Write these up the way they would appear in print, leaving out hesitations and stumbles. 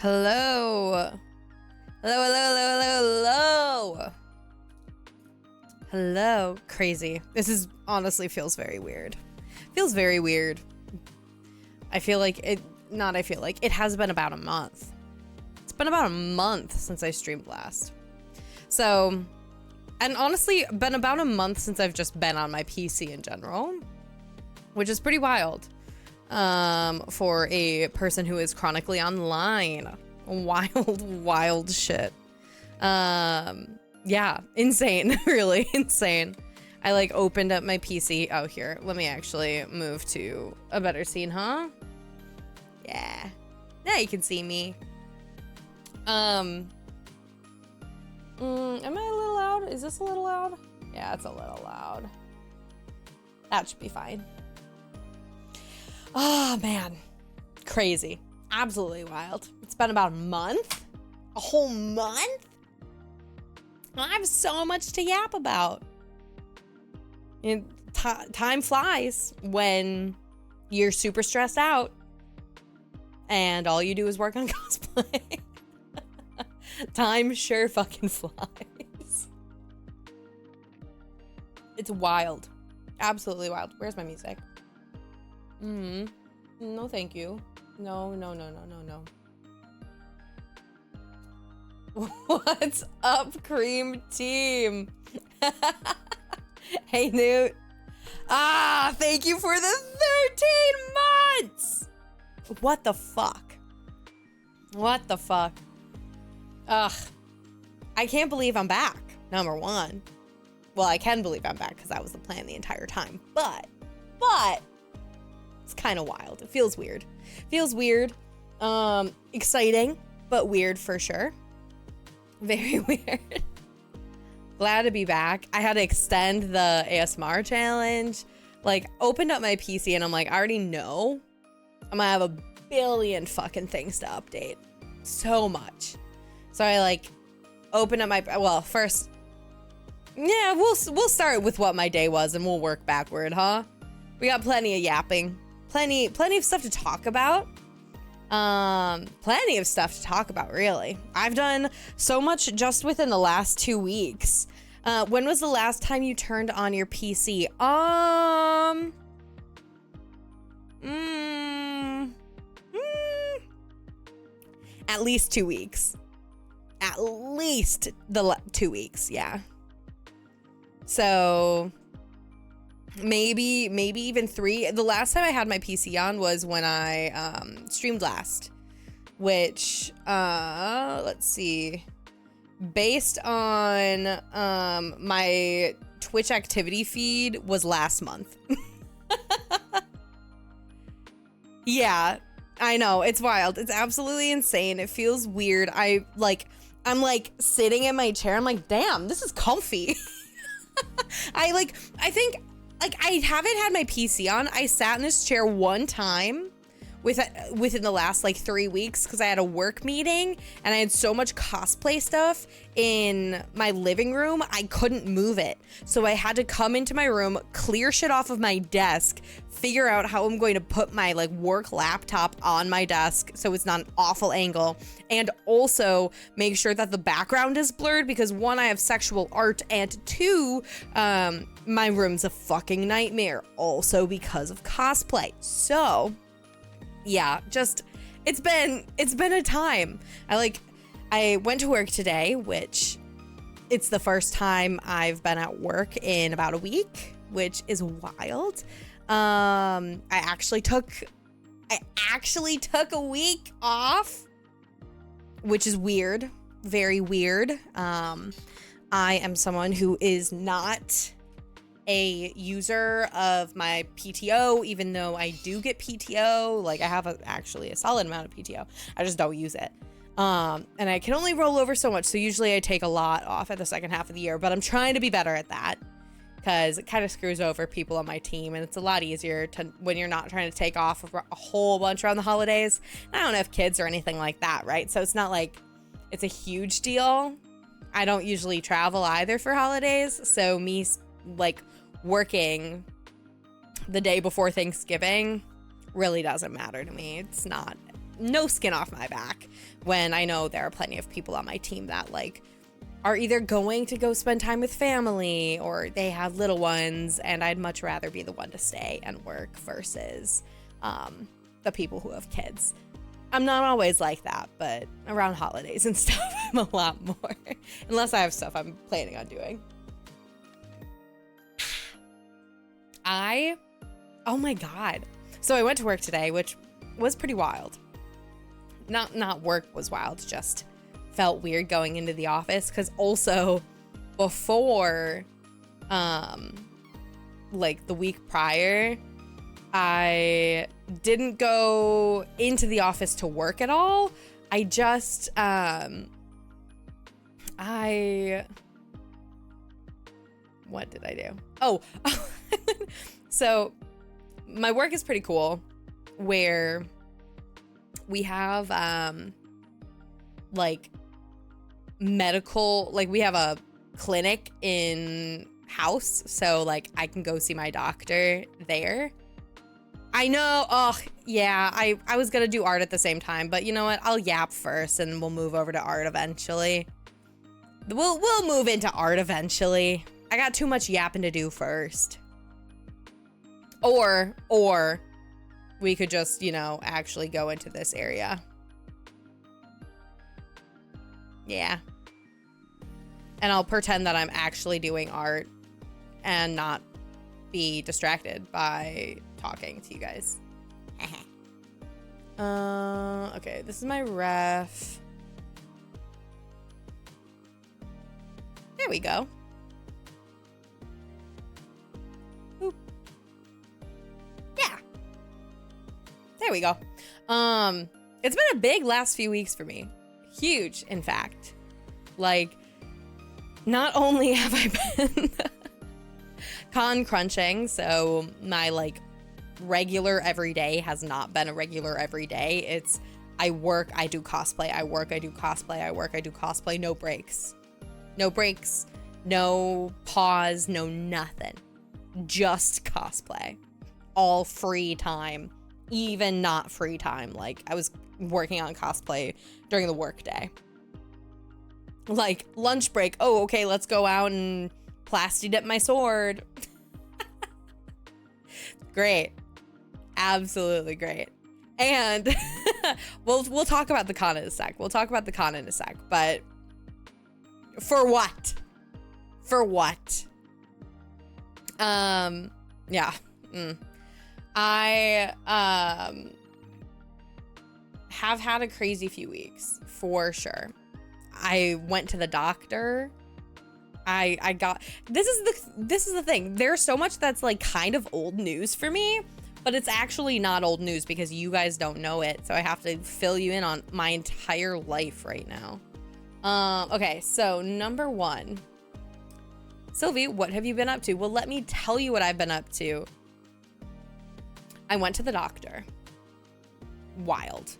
Hello. Hello, hello, hello, hello, hello. Hello. Crazy. This is honestly feels very weird. Feels very weird. I feel like it, it has been about a month. It's been about a month since I streamed last. So, and honestly, been about a month since I've just been on my PC in general, which is pretty wild. For a person who is chronically online. Wild shit. Yeah, insane, really insane. I like opened up my PC. Oh, here, let me actually move to a better scene, huh? Yeah, now you can see me. Am I a little loud? Is this a little loud? Yeah, it's a little loud. That should be fine. Oh man, crazy, absolutely wild. It's been about a month, a whole month. I have so much to yap about. Time flies when you're super stressed out and all you do is work on cosplay. Time sure fucking flies. It's wild, absolutely wild. Where's my music? No, thank you. No. What's up, Cream Team? Hey, Newt. Ah, thank you for the 13 months. What the fuck? What the fuck? Ugh. I can't believe I'm back, number one. Well, I can believe I'm back because that was the plan the entire time. But. It's kind of wild. It feels weird. Feels weird. Exciting, but weird for sure. Very weird. Glad to be back. I had to extend the ASMR challenge. Like, opened up my PC and I'm like, I already know I'm gonna have a billion fucking things to update. So much. So I like opened up my, well, first, yeah, we'll start with what my day was and we'll work backward, huh? We got plenty of yapping. Plenty of stuff to talk about. Plenty of stuff to talk about, really. I've done so much just within the last 2 weeks. When was the last time you turned on your PC? At least 2 weeks. At least the 2 weeks, yeah. So maybe even 3. The last time I had my PC on was when I streamed last, which let's see, based on my Twitch activity feed was last month. Yeah, I know, it's wild. It's absolutely insane. It feels weird. I'm like sitting in my chair. I'm like, damn, this is comfy. I think I haven't had my PC on. I sat in this chair one time within the last like 3 weeks because I had a work meeting and I had so much cosplay stuff in my living room, I couldn't move it. So I had to come into my room, clear shit off of my desk, figure out how I'm going to put my like work laptop on my desk so it's not an awful angle, and also make sure that the background is blurred because 1, I have sexual art, and 2, my room's a fucking nightmare also because of cosplay. So yeah, just it's been a time. I went to work today, which it's the first time I've been at work in about a week, which is wild. I actually took a week off, which is weird, very weird. I am someone who is not a user of my PTO, even though I do get PTO. Like, I have actually a solid amount of PTO. I just don't use it. And I can only roll over so much. So usually I take a lot off at the second half of the year, but I'm trying to be better at that because it kind of screws over people on my team. And it's a lot easier when you're not trying to take off a whole bunch around the holidays. I don't have kids or anything like that, right? So it's not like it's a huge deal. I don't usually travel either for holidays. So me like working the day before Thanksgiving really doesn't matter to me. It's not no skin off my back when I know there are plenty of people on my team that like are either going to go spend time with family or they have little ones, and I'd much rather be the one to stay and work versus the people who have kids. I'm not always like that, but around holidays and stuff, I'm a lot more. Unless I have stuff I'm planning on doing. Oh my God. So I went to work today, which was pretty wild. Not work was wild, just felt weird going into the office. Cause also before, like the week prior, I didn't go into the office to work at all. I just, what did I do? Oh, so my work is pretty cool where we have, like medical, like we have a clinic in house. So like I can go see my doctor there. I know. Oh, yeah. I was going to do art at the same time, but you know what? I'll yap first and we'll move over to art eventually. We'll move into art eventually. I got too much yapping to do first. Or we could just, you know, actually go into this area. Yeah. And I'll pretend that I'm actually doing art and not be distracted by talking to you guys. Okay, this is my ref. There we go. Boop. Yeah. There we go. It's been a big last few weeks for me. Huge, in fact. Like, not only have I been con crunching, so my like regular everyday has not been a regular everyday. It's I work, I do cosplay, I work, I do cosplay, I work, I do cosplay, no breaks. No breaks, no pause, no nothing. Just cosplay. All free time, even not free time. Like I was working on cosplay during the workday. Like lunch break, oh, okay, let's go out and plasti dip my sword. Great. Absolutely great. And we'll talk about the con in a sec. But for what? Yeah. I have had a crazy few weeks for sure. I went to the doctor. I got, this is the thing. There's so much that's like kind of old news for me, but it's actually not old news because you guys don't know it. So I have to fill you in on my entire life right now. Okay, so number one, Sylvie, what have you been up to? Well, let me tell you what I've been up to. I went to the doctor. Wild.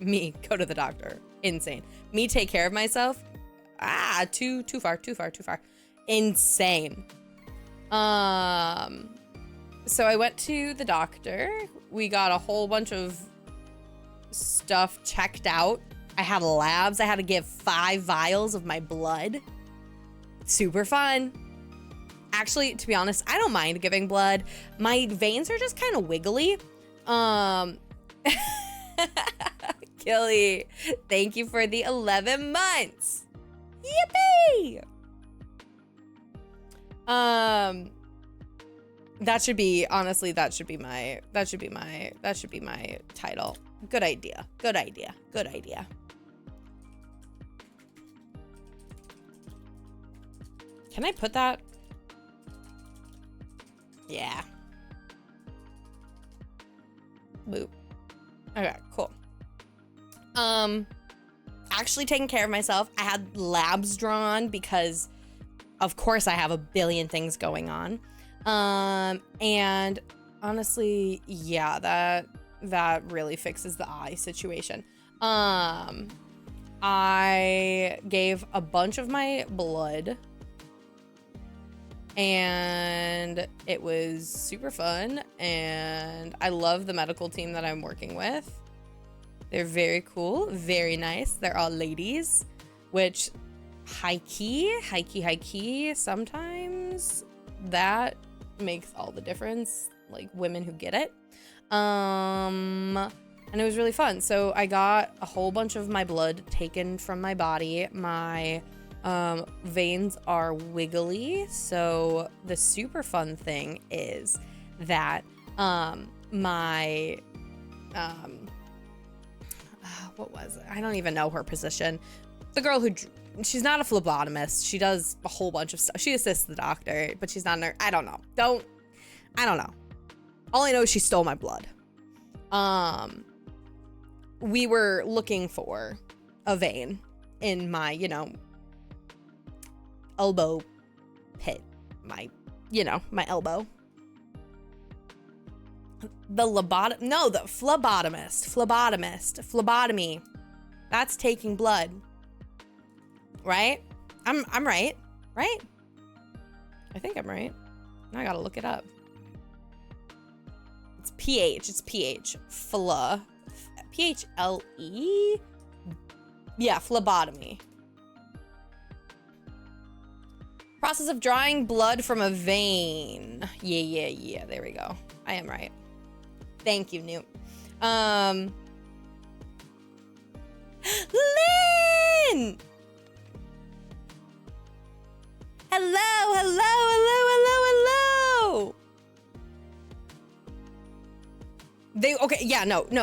Me go to the doctor. Insane. Me take care of myself. Too far. Insane. So I went to the doctor. We got a whole bunch of stuff checked out. I had labs. I had to give 5 vials of my blood. Super fun. Actually, to be honest, I don't mind giving blood. My veins are just kind of wiggly. Killy, thank you for the 11 months. Yippee! That should be, honestly, that should be my title. Good idea. Can I put that? Yeah. Boop. Okay, cool. Actually taking care of myself. I had labs drawn because of course I have a billion things going on. And honestly, yeah, that really fixes the eye situation. I gave a bunch of my blood and it was super fun, and I love the medical team that I'm working with. They're very cool, very nice. They're all ladies, which high key, sometimes that makes all the difference, like women who get it. And it was really fun. So I got a whole bunch of my blood taken from my body. My veins are wiggly. So the super fun thing is that what was it? I don't even know her position. The girl who, she's not a phlebotomist. She does a whole bunch of stuff. She assists the doctor, but she's not a nurse. I don't know. I don't know. All I know is she stole my blood. We were looking for a vein in my, you know, elbow pit. My elbow. The phlebotomy. That's taking blood. Right? I'm right. Right? I think I'm right. Now I gotta look it up. It's PH. It's PH. PHLE? Yeah, phlebotomy. Process of drawing blood from a vein. Yeah. There we go. I am right. Thank you, Newt. Lynn! Hello.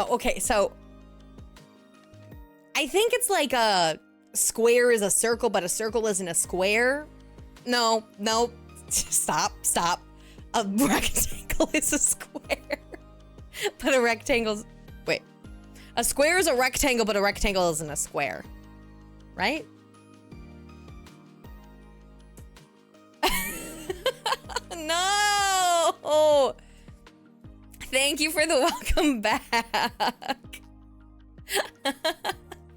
Okay, so I think it's like a square is a circle, but a circle isn't a square. No, stop. A rectangle is a square, but a rectangle's, wait. A square is a rectangle, but a rectangle isn't a square, right? No! Thank you for the welcome back.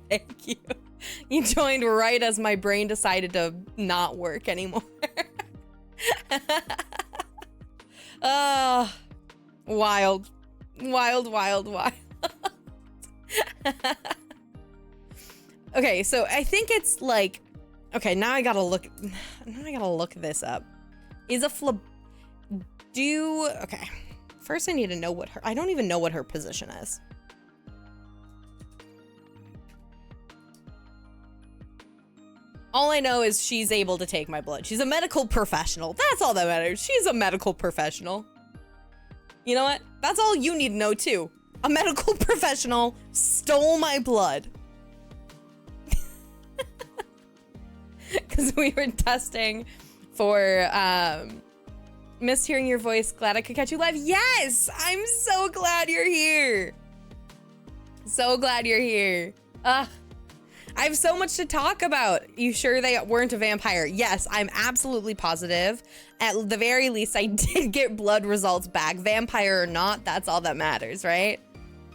Thank you. You joined right as my brain decided to not work anymore. Wild. Okay, so I think it's like, okay, now I gotta look this up. Is a okay. First I need to know I don't even know what her position is. All I know is she's able to take my blood. She's a medical professional. That's all that matters. She's a medical professional. You know what? That's all you need to know too. A medical professional stole my blood. Because we were testing for, missed hearing your voice. Glad I could catch you live. Yes! I'm so glad you're here. So glad you're here. I have so much to talk about. You sure they weren't a vampire? Yes, I'm absolutely positive. At the very least, I did get blood results back. Vampire or not, that's all that matters, right?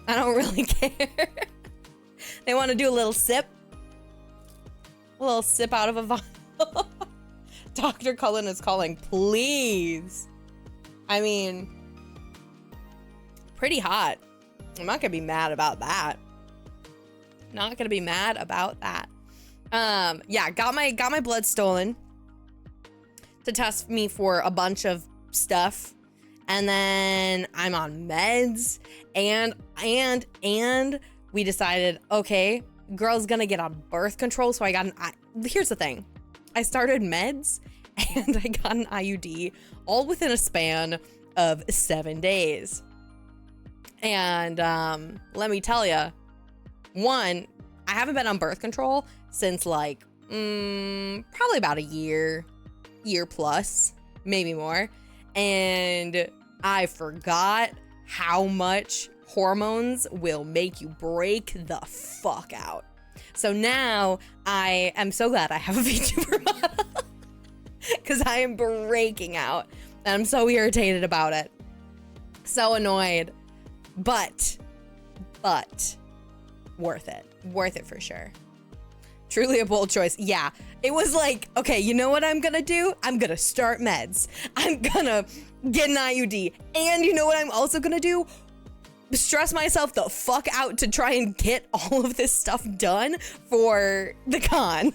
I don't really care. They want to do a little sip? A little sip out of a vial. Dr. Cullen is calling, please. I mean, pretty hot. I'm not gonna be mad about that. Not gonna be mad about that. Yeah, got my blood stolen to test me for a bunch of stuff, and then I'm on meds, and we decided, okay, girl's gonna get on birth control, so I got here's the thing. I started meds and I got an IUD all within a span of 7 days. And let me tell you, one, I haven't been on birth control since like probably about a year plus, maybe more. And I forgot how much hormones will make you break the fuck out. So now I am so glad I have a VTuber model because I am breaking out and I'm so irritated about it. So annoyed, but worth it for sure. Truly a bold choice. Yeah. It was like, okay, you know what I'm gonna do? I'm gonna start meds. I'm gonna get an IUD. And you know what I'm also gonna do? Stress myself the fuck out to try and get all of this stuff done for the con.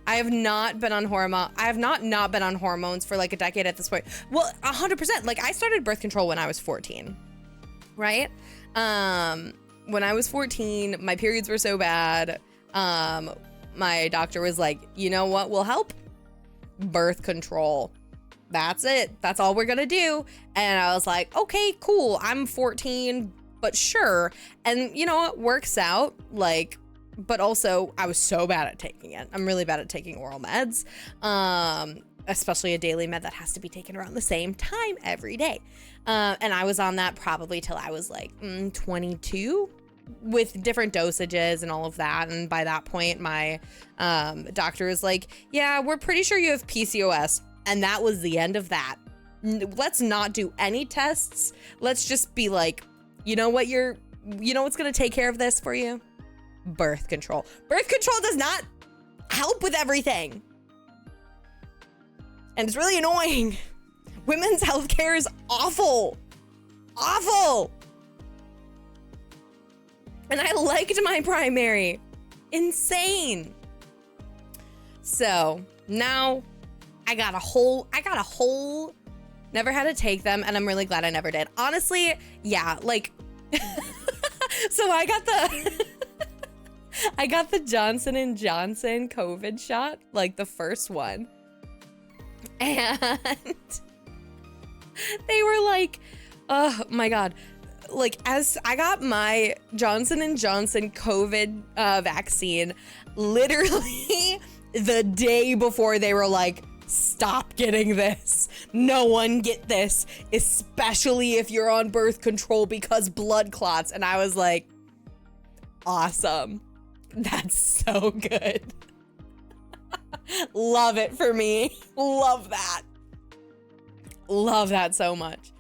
I have not been on not been on hormones for like a decade at this point. Well, 100%. Like I started birth control when I was 14, right? When I was 14, my periods were so bad. My doctor was like, you know what will help? Birth control. That's it. That's all we're gonna do. And I was like, okay, cool. I'm 14, but sure. And you know, it works out. Like, but also I was so bad at taking it. I'm really bad at taking oral meds. Especially a daily med that has to be taken around the same time every day. And I was on that probably till I was like 22 with different dosages and all of that. And by that point, my doctor was like, yeah, we're pretty sure you have PCOS. And that was the end of that. Let's not do any tests. Let's just be like, you know what's gonna take care of this for you? Birth control. Birth control does not help with everything. And it's really annoying. Women's healthcare is awful. Awful. And I liked my primary. Insane. So now I got a whole, never had to take them, and I'm really glad I never did. Honestly, yeah, like, so I got the Johnson & Johnson COVID shot, like the first one. And they were like, oh my God. Like, as I got my Johnson & Johnson COVID vaccine, literally the day before they were like, stop getting this. No one get this, especially if you're on birth control because blood clots. And I was like, awesome. That's so good. Love it for me. Love that. Love that so much.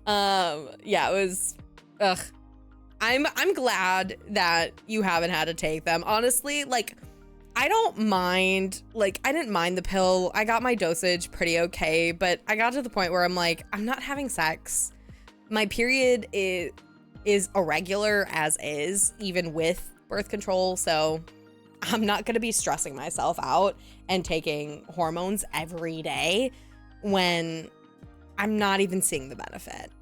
Yeah, it was, ugh. I'm glad that you haven't had to take them. Honestly, like, I don't mind, like, I didn't mind the pill. I got my dosage pretty okay, but I got to the point where I'm like, I'm not having sex. My period is irregular as is, even with birth control, so I'm not gonna be stressing myself out and taking hormones every day when I'm not even seeing the benefit.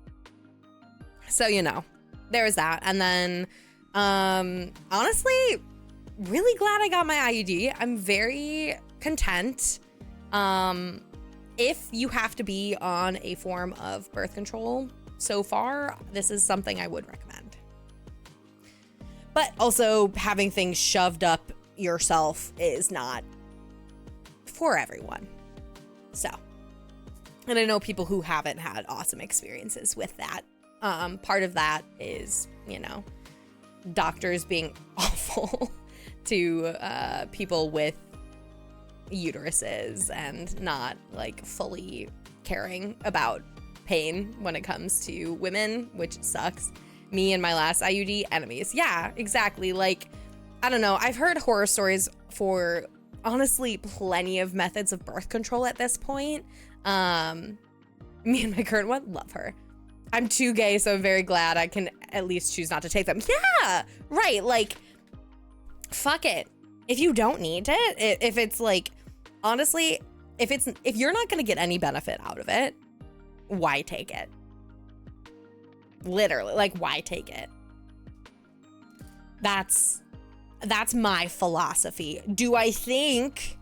So, you know, there's that. And then, honestly, really glad I got my IUD. I'm very content. If you have to be on a form of birth control, so far, this is something I would recommend. But also, having things shoved up yourself is not for everyone. So, and I know people who haven't had awesome experiences with that. Part of that is, you know, doctors being awful to people with uteruses and not like fully caring about pain when it comes to women, which sucks. Me and my last IUD, enemies. Yeah, exactly. Like, I don't know. I've heard horror stories for honestly plenty of methods of birth control at this point. Me and my current one, love her. I'm too gay, so I'm very glad I can at least choose not to take them. Yeah, right. Like, fuck it. If you don't need it, if it's like, honestly, if you're not gonna get any benefit out of it, why take it? Literally, like, why take it? That's my philosophy. Do I think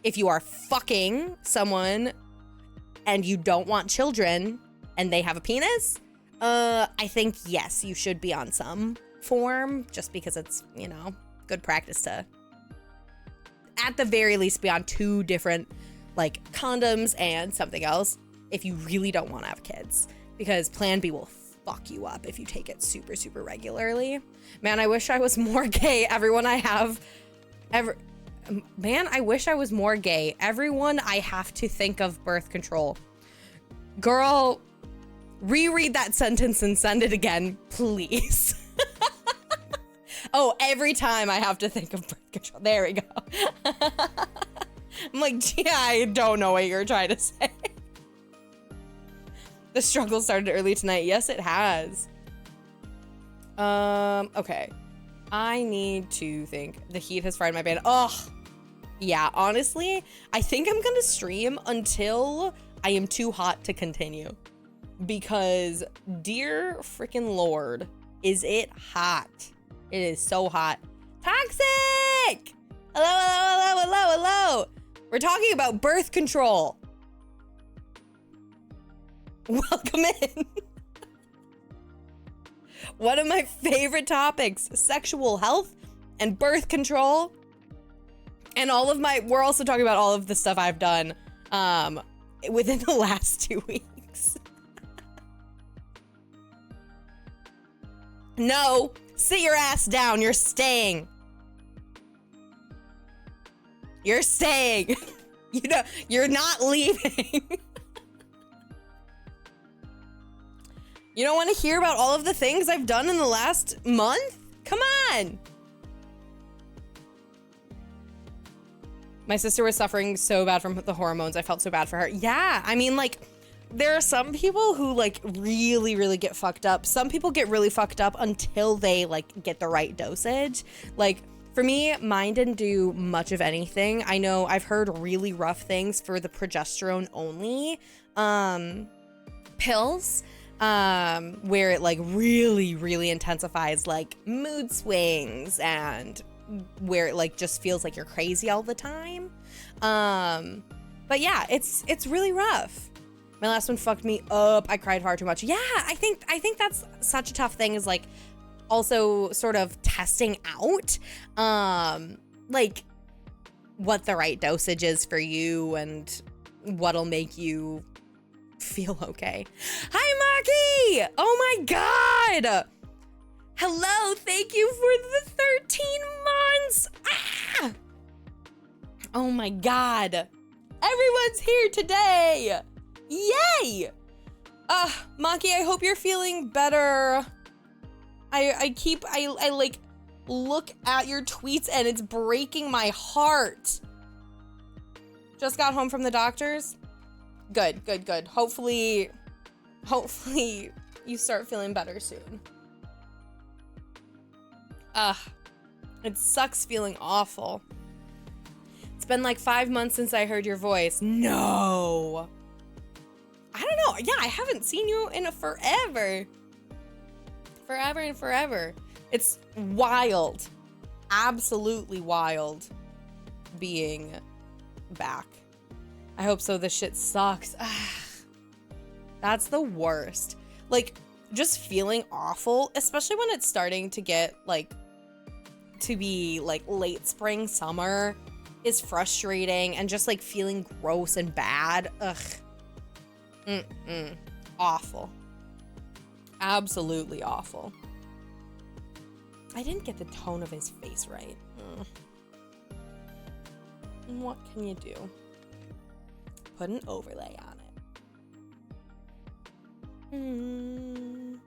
if you are fucking someone and you don't want children and they have a penis, I think yes, you should be on some form, just because it's, you know, good practice to at the very least be on 2 different like condoms and something else if you really don't want to have kids, because Plan B will fuck you up if you take it super, super regularly. Man, I wish I was more gay. Everyone I have man, I wish I was more gay. Everyone I have to think of birth control. Girl, reread that sentence and send it again, please. Oh, every time I have to think of birth control. There we go. I'm like, yeah, I don't know what you're trying to say. The struggle started early tonight. Yes, it has. Okay. I need to think. The heat has fried my brain. Ugh. Yeah, honestly, I think I'm gonna stream until I am too hot to continue. Because, dear freaking Lord, is it hot. It is so hot. Toxic! Hello, hello, hello, hello, hello. We're talking about birth control. Welcome in. One of my favorite topics, sexual health and birth control. And we're also talking about all of the stuff I've done within the last 2 weeks. No, sit your ass down. You're staying. You're staying. You're not leaving. You don't want to hear about all of the things I've done in the last month? Come on. My sister was suffering so bad from the hormones. I felt so bad for her. Yeah, I mean, like, there are some people who, like, really, really get fucked up. Some people get really fucked up until they, like, get the right dosage. Like, for me, mine didn't do much of anything. I know I've heard really rough things for the progesterone only pills. Where it like really, really intensifies like mood swings and where it like just feels like you're crazy all the time. But yeah, it's really rough. My last one fucked me up. I cried far too much. Yeah, I think that's such a tough thing is like also sort of testing out like what the right dosage is for you and what'll make you feel okay. Hi, Marky! Oh my god! Hello, thank you for the 13 months! Ah! Oh my god. Everyone's here today! Yay! Maki, I hope you're feeling better. I like look at your tweets and it's breaking my heart. Just got home from the doctor's. Good, good, good. Hopefully you start feeling better soon. It sucks feeling awful. It's been like 5 months since I heard your voice. No. I don't know. Yeah, I haven't seen you in forever. Forever and forever. It's wild. Absolutely wild being back. I hope so. This shit sucks. That's the worst. Like, just feeling awful, especially when it's starting to get, like, to be, like, late spring, summer, is frustrating. And just, like, feeling gross and bad. Ugh. Awful. Absolutely awful. I didn't get the tone of his face right. What can you do? Put an overlay on it.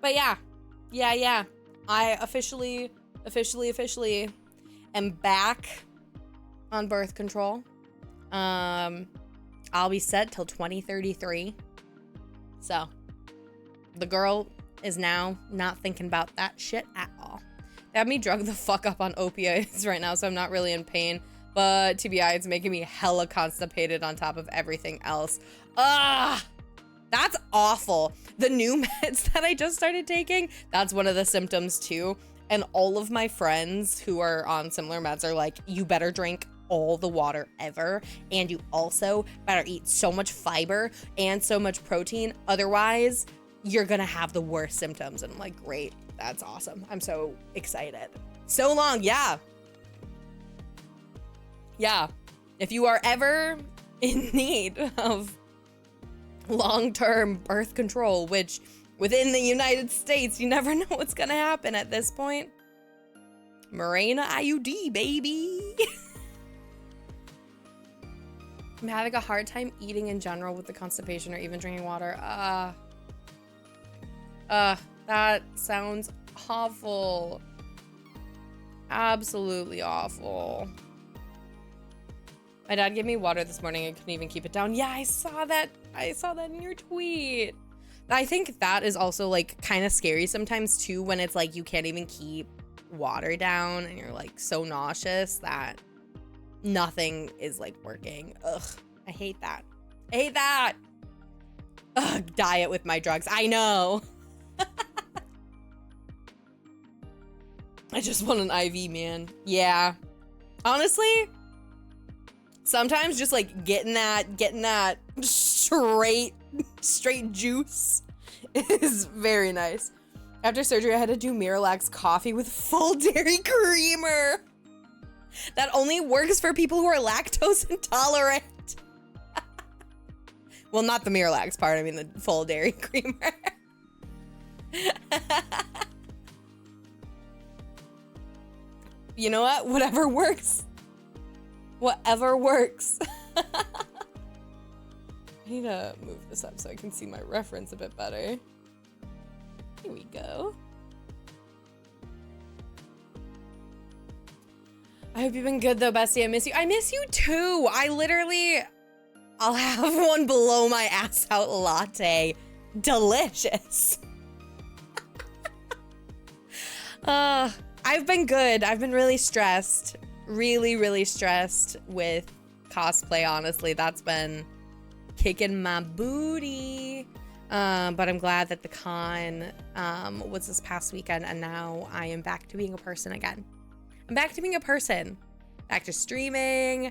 But yeah. I officially am back on birth control. I'll be set till 2033. So the girl is now not thinking about that shit at all. They have me drugged the fuck up on opioids right now, so I'm not really in pain. But TBI, it's making me hella constipated on top of everything else. That's awful. The new meds that I just started taking, that's one of the symptoms too. And all of my friends who are on similar meds are like, you better drink all the water ever. And you also better eat so much fiber and so much protein. Otherwise, you're gonna have the worst symptoms. And I'm like, great. That's awesome. I'm so excited. So long, yeah. Yeah. If you are ever in need of long-term birth control, which within the United States, you never know what's gonna happen at this point. Mirena IUD, baby. I'm having a hard time eating in general with the constipation or even drinking water. That sounds awful. Absolutely awful. My dad gave me water this morning. I couldn't even keep it down. Yeah, I saw that. I saw that in your tweet. I think that is also like kind of scary sometimes too, when it's like you can't even keep water down and you're like so nauseous that nothing is like working. Ugh, I hate that. I hate that. Ugh, diet with my drugs. I know. I just want an IV, man. Yeah. Honestly, sometimes just like getting that straight juice is very nice. After surgery, I had to do Miralax coffee with full dairy creamer. That only works for people who are lactose intolerant. Well, not the Miralax part, I mean the full dairy creamer. You know what? Whatever works. Whatever works. I need to move this up so I can see my reference a bit better. Here we go. I hope you've been good though, bestie. I miss you. I miss you too. I'll have one below my ass out latte. Delicious. I've been good. I've been really stressed. Really stressed with cosplay, honestly. That's been kicking my booty. But I'm glad that the con was this past weekend, and now I am back to being a person again. I'm back to being a person. Back to streaming,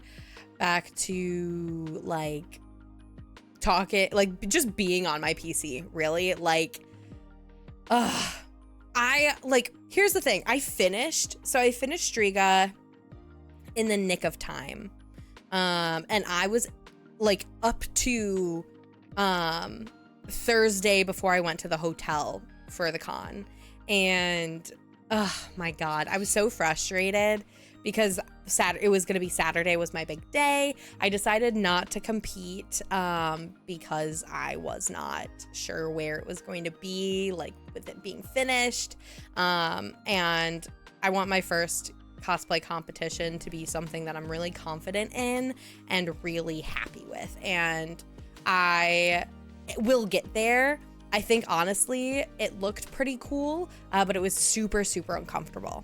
back to like talking, like just being on my PC, really. Like, here's the thing. I finished Striga in the nick of time. And I was like up to Thursday before I went to the hotel for the con. And oh my God, I was so frustrated because it was going to be Saturday was my big day. I decided not to compete because I was not sure where it was going to be, like with it being finished. And I want my first cosplay competition to be something that I'm really confident in and really happy with. And I will get there. I think honestly, it looked pretty cool, but it was super uncomfortable.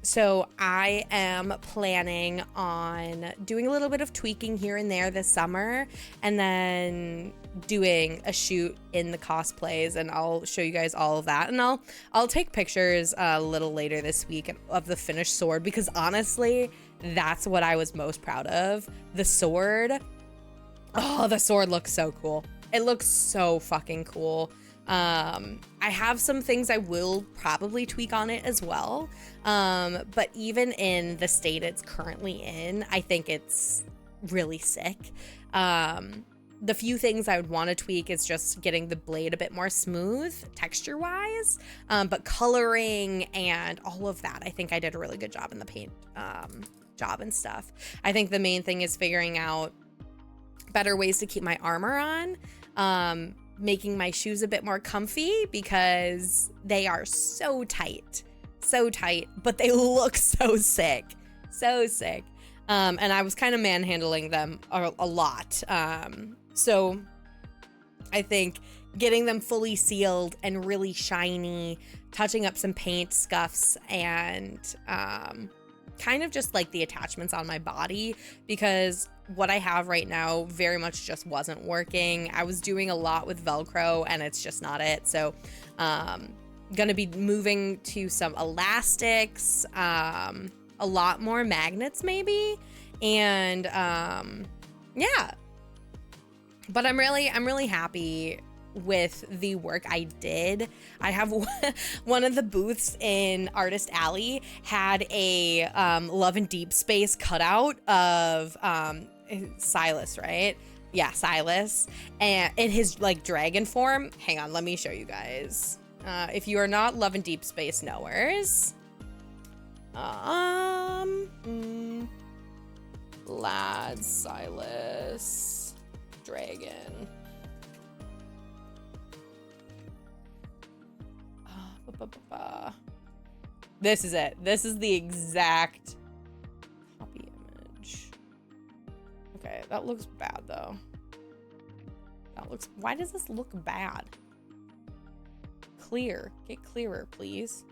So I am planning on doing a little bit of tweaking here and there this summer, and then doing a shoot in the cosplays, and I'll show you guys all of that. And I'll take pictures a little later this week of the finished sword, because honestly, that's what I was most proud of. The sword. Oh, the sword looks so cool. It looks so fucking cool. I have some things I will probably tweak on it as well. But even in the state it's currently in, I think it's really sick. The few things I would want to tweak is just getting the blade a bit more smooth texture wise, but coloring and all of that, I think I did a really good job in the paint job and stuff. I think the main thing is figuring out better ways to keep my armor on, making my shoes a bit more comfy because they are so tight, but they look so sick. And I was kind of manhandling them a lot. So I think getting them fully sealed and really shiny, touching up some paint scuffs, and kind of just like the attachments on my body, because what I have right now very much just wasn't working. I was doing a lot with Velcro and it's just not it. So gonna be moving to some elastics, a lot more magnets maybe, and yeah. But I'm really happy with the work I did. I have one of the booths in Artist Alley had a Love and Deep Space cutout of Silas, right? Yeah, Silas, and in his like dragon form. Hang on, let me show you guys. If you are not Love and Deep Space knowers, Lad Silas dragon. This is it. This is the exact copy image. Okay, that looks bad though. Why does this look bad? Clear. Get clearer, please.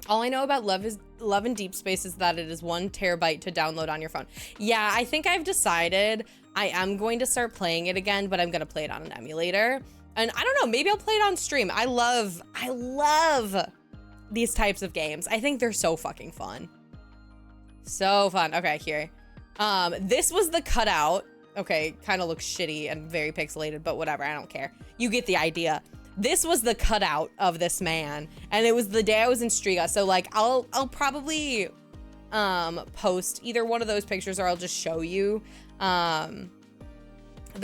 All I know about Love in Deep Space is that it is 1 terabyte to download on your phone. Yeah, I think I've decided I am going to start playing it again, but I'm gonna play it on an emulator. And I don't know, maybe I'll play it on stream. I love these types of games. I think they're so fucking fun. So fun. Okay, here. This was the cutout. Okay, kind of looks shitty and very pixelated, but whatever, I don't care. You get the idea. This was the cutout of this man, and it was the day I was in Striga. So like, I'll probably post either one of those pictures, or I'll just show you the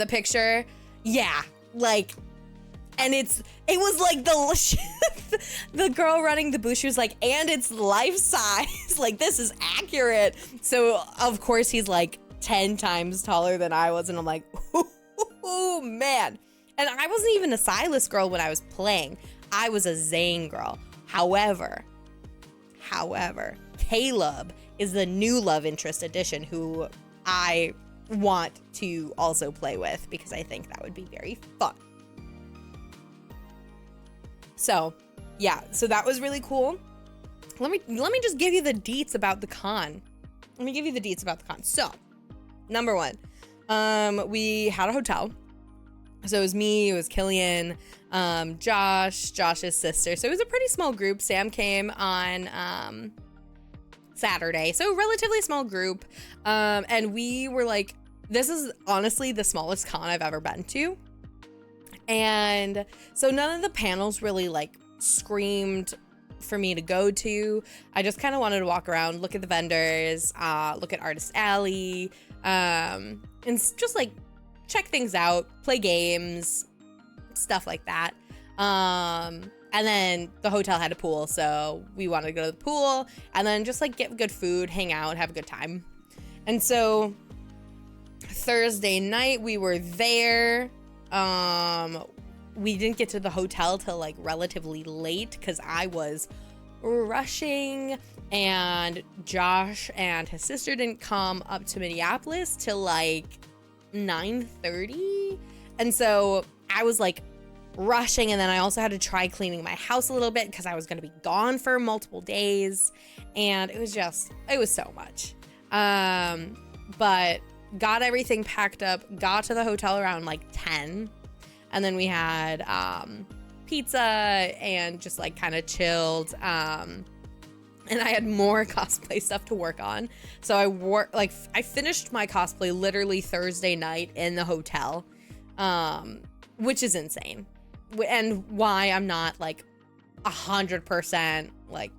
picture. Yeah, like, and it was like the girl running the booth, she was like, and it's life size. Like, this is accurate. So of course he's like 10 times taller than I was, and I'm like, oh man. And I wasn't even a Silas girl when I was playing. I was a Zane girl. However, Caleb is the new love interest addition who I want to also play with because I think that would be very fun. So, yeah, so that was really cool. Let me just give you the deets about the con. So, number 1, we had a hotel. So it was me, it was Killian, Josh's sister. So it was a pretty small group. Sam came on Saturday, so relatively small group. And we were like, this is honestly the smallest con I've ever been to. And so none of the panels really like screamed for me to go to. I just kind of wanted to walk around, look at the vendors, look at Artist Alley, and just like check things out, play games, stuff like that. And then the hotel had a pool, so we wanted to go to the pool and then just like get good food, hang out, have a good time. And so Thursday night we were there. We didn't get to the hotel till like relatively late because I was rushing, and Josh and his sister didn't come up to Minneapolis till like 9:30, and so I was like rushing, and then I also had to try cleaning my house a little bit because I was going to be gone for multiple days, and it was so much. But got everything packed up, got to the hotel around like 10, and then we had pizza and just like kind of chilled. And I had more cosplay stuff to work on. So I finished my cosplay literally Thursday night in the hotel, which is insane. And why I'm not like 100% like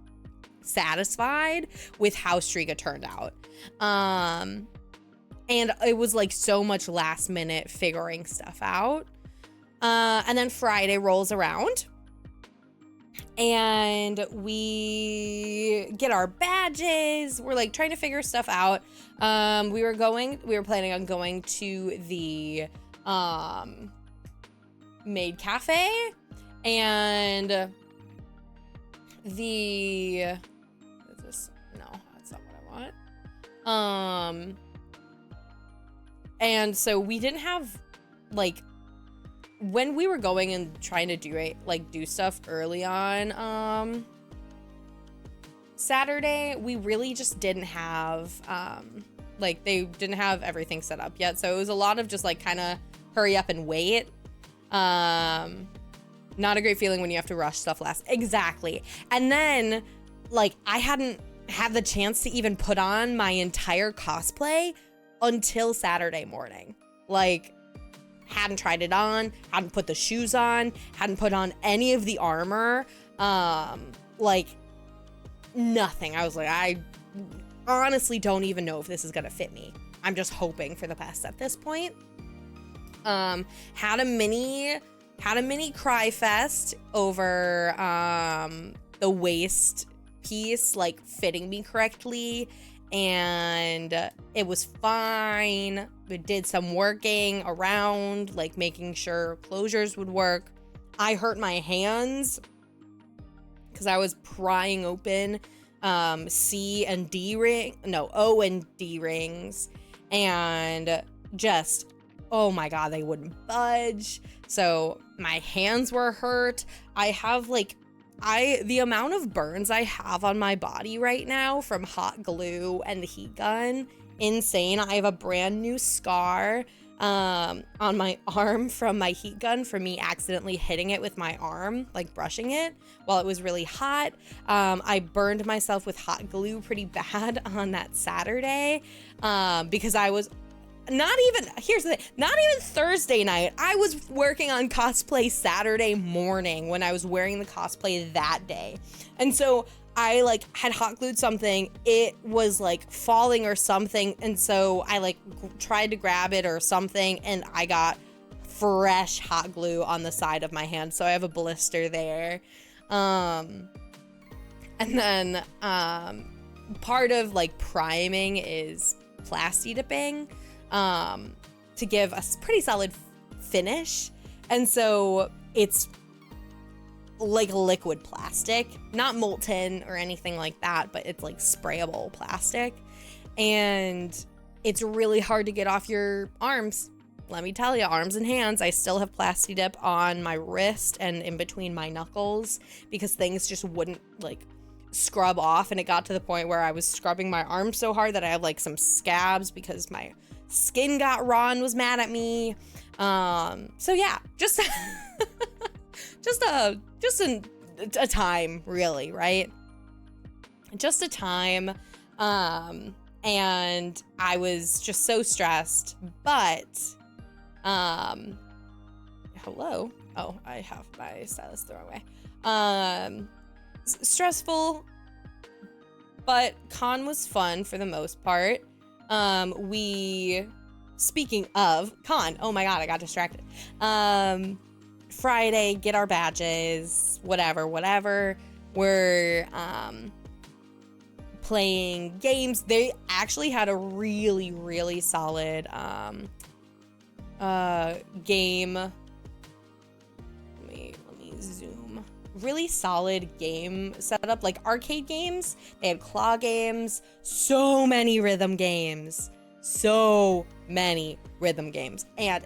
satisfied with how Striga turned out. And it was like so much last minute figuring stuff out. And then Friday rolls around, and we get our badges. We're like trying to figure stuff out. We were planning on going to the maid cafe and no, that's not what I want. And so we didn't have like, when we were going and trying to do stuff early on Saturday, we really just didn't have like, they didn't have everything set up yet, so it was a lot of just like kind of hurry up and wait. Not a great feeling when you have to rush stuff last. Exactly. And then like, I hadn't had the chance to even put on my entire cosplay until Saturday morning. Like, hadn't tried it on, hadn't put the shoes on, hadn't put on any of the armor, like nothing. I was like, I honestly don't even know if this is gonna fit me. I'm just hoping for the best at this point. Had a mini cry fest over the waist piece like fitting me correctly, and it was fine. We did some working around, like making sure closures would work. I hurt my hands because I was prying open O and D rings, and just, oh my God, they wouldn't budge. So my hands were hurt. I have the amount of burns I have on my body right now from hot glue and the heat gun, insane. I have a brand new scar on my arm from my heat gun, from me accidentally hitting it with my arm, like brushing it while it was really hot. I burned myself with hot glue pretty bad on that Saturday because I was here's the thing, not even Thursday night. I was working on cosplay Saturday morning when I was wearing the cosplay that day. And so I had hot glued something, it was falling or something, and so I tried to grab it or something, and I got fresh hot glue on the side of my hand, so I have a blister there. And then part of priming is plasti dipping to give a pretty solid finish, and so it's liquid plastic, not molten or anything like that, but it's sprayable plastic, and it's really hard to get off your arms. Let me tell you, arms and hands, I still have plasti dip on my wrist and in between my knuckles because things just wouldn't scrub off, and it got to the point where I was scrubbing my arms so hard that I have some scabs because my skin got raw and was mad at me. So yeah, just just a time, really, right? Just a time. And I was just so stressed, but hello. Oh, I have my stylus the wrong way. Stressful, but con was fun for the most part. Speaking of con, oh my God, I got distracted. Friday, get our badges, whatever. We're playing games. They actually had a really, really solid game. Let me zoom. Really solid game setup, arcade games. They had claw games, so many rhythm games, and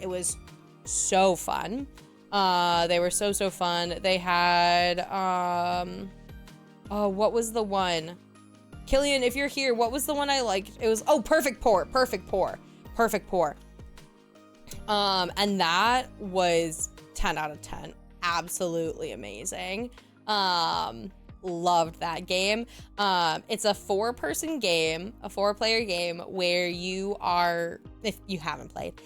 it was so fun. They were so fun. They had what was the one? Killian, if you're here, what was the one I liked? It was Perfect Pour. And that was 10 out of 10. Absolutely amazing. Loved that game. It's a 4-person game, a 4-player game where you are, if you haven't played,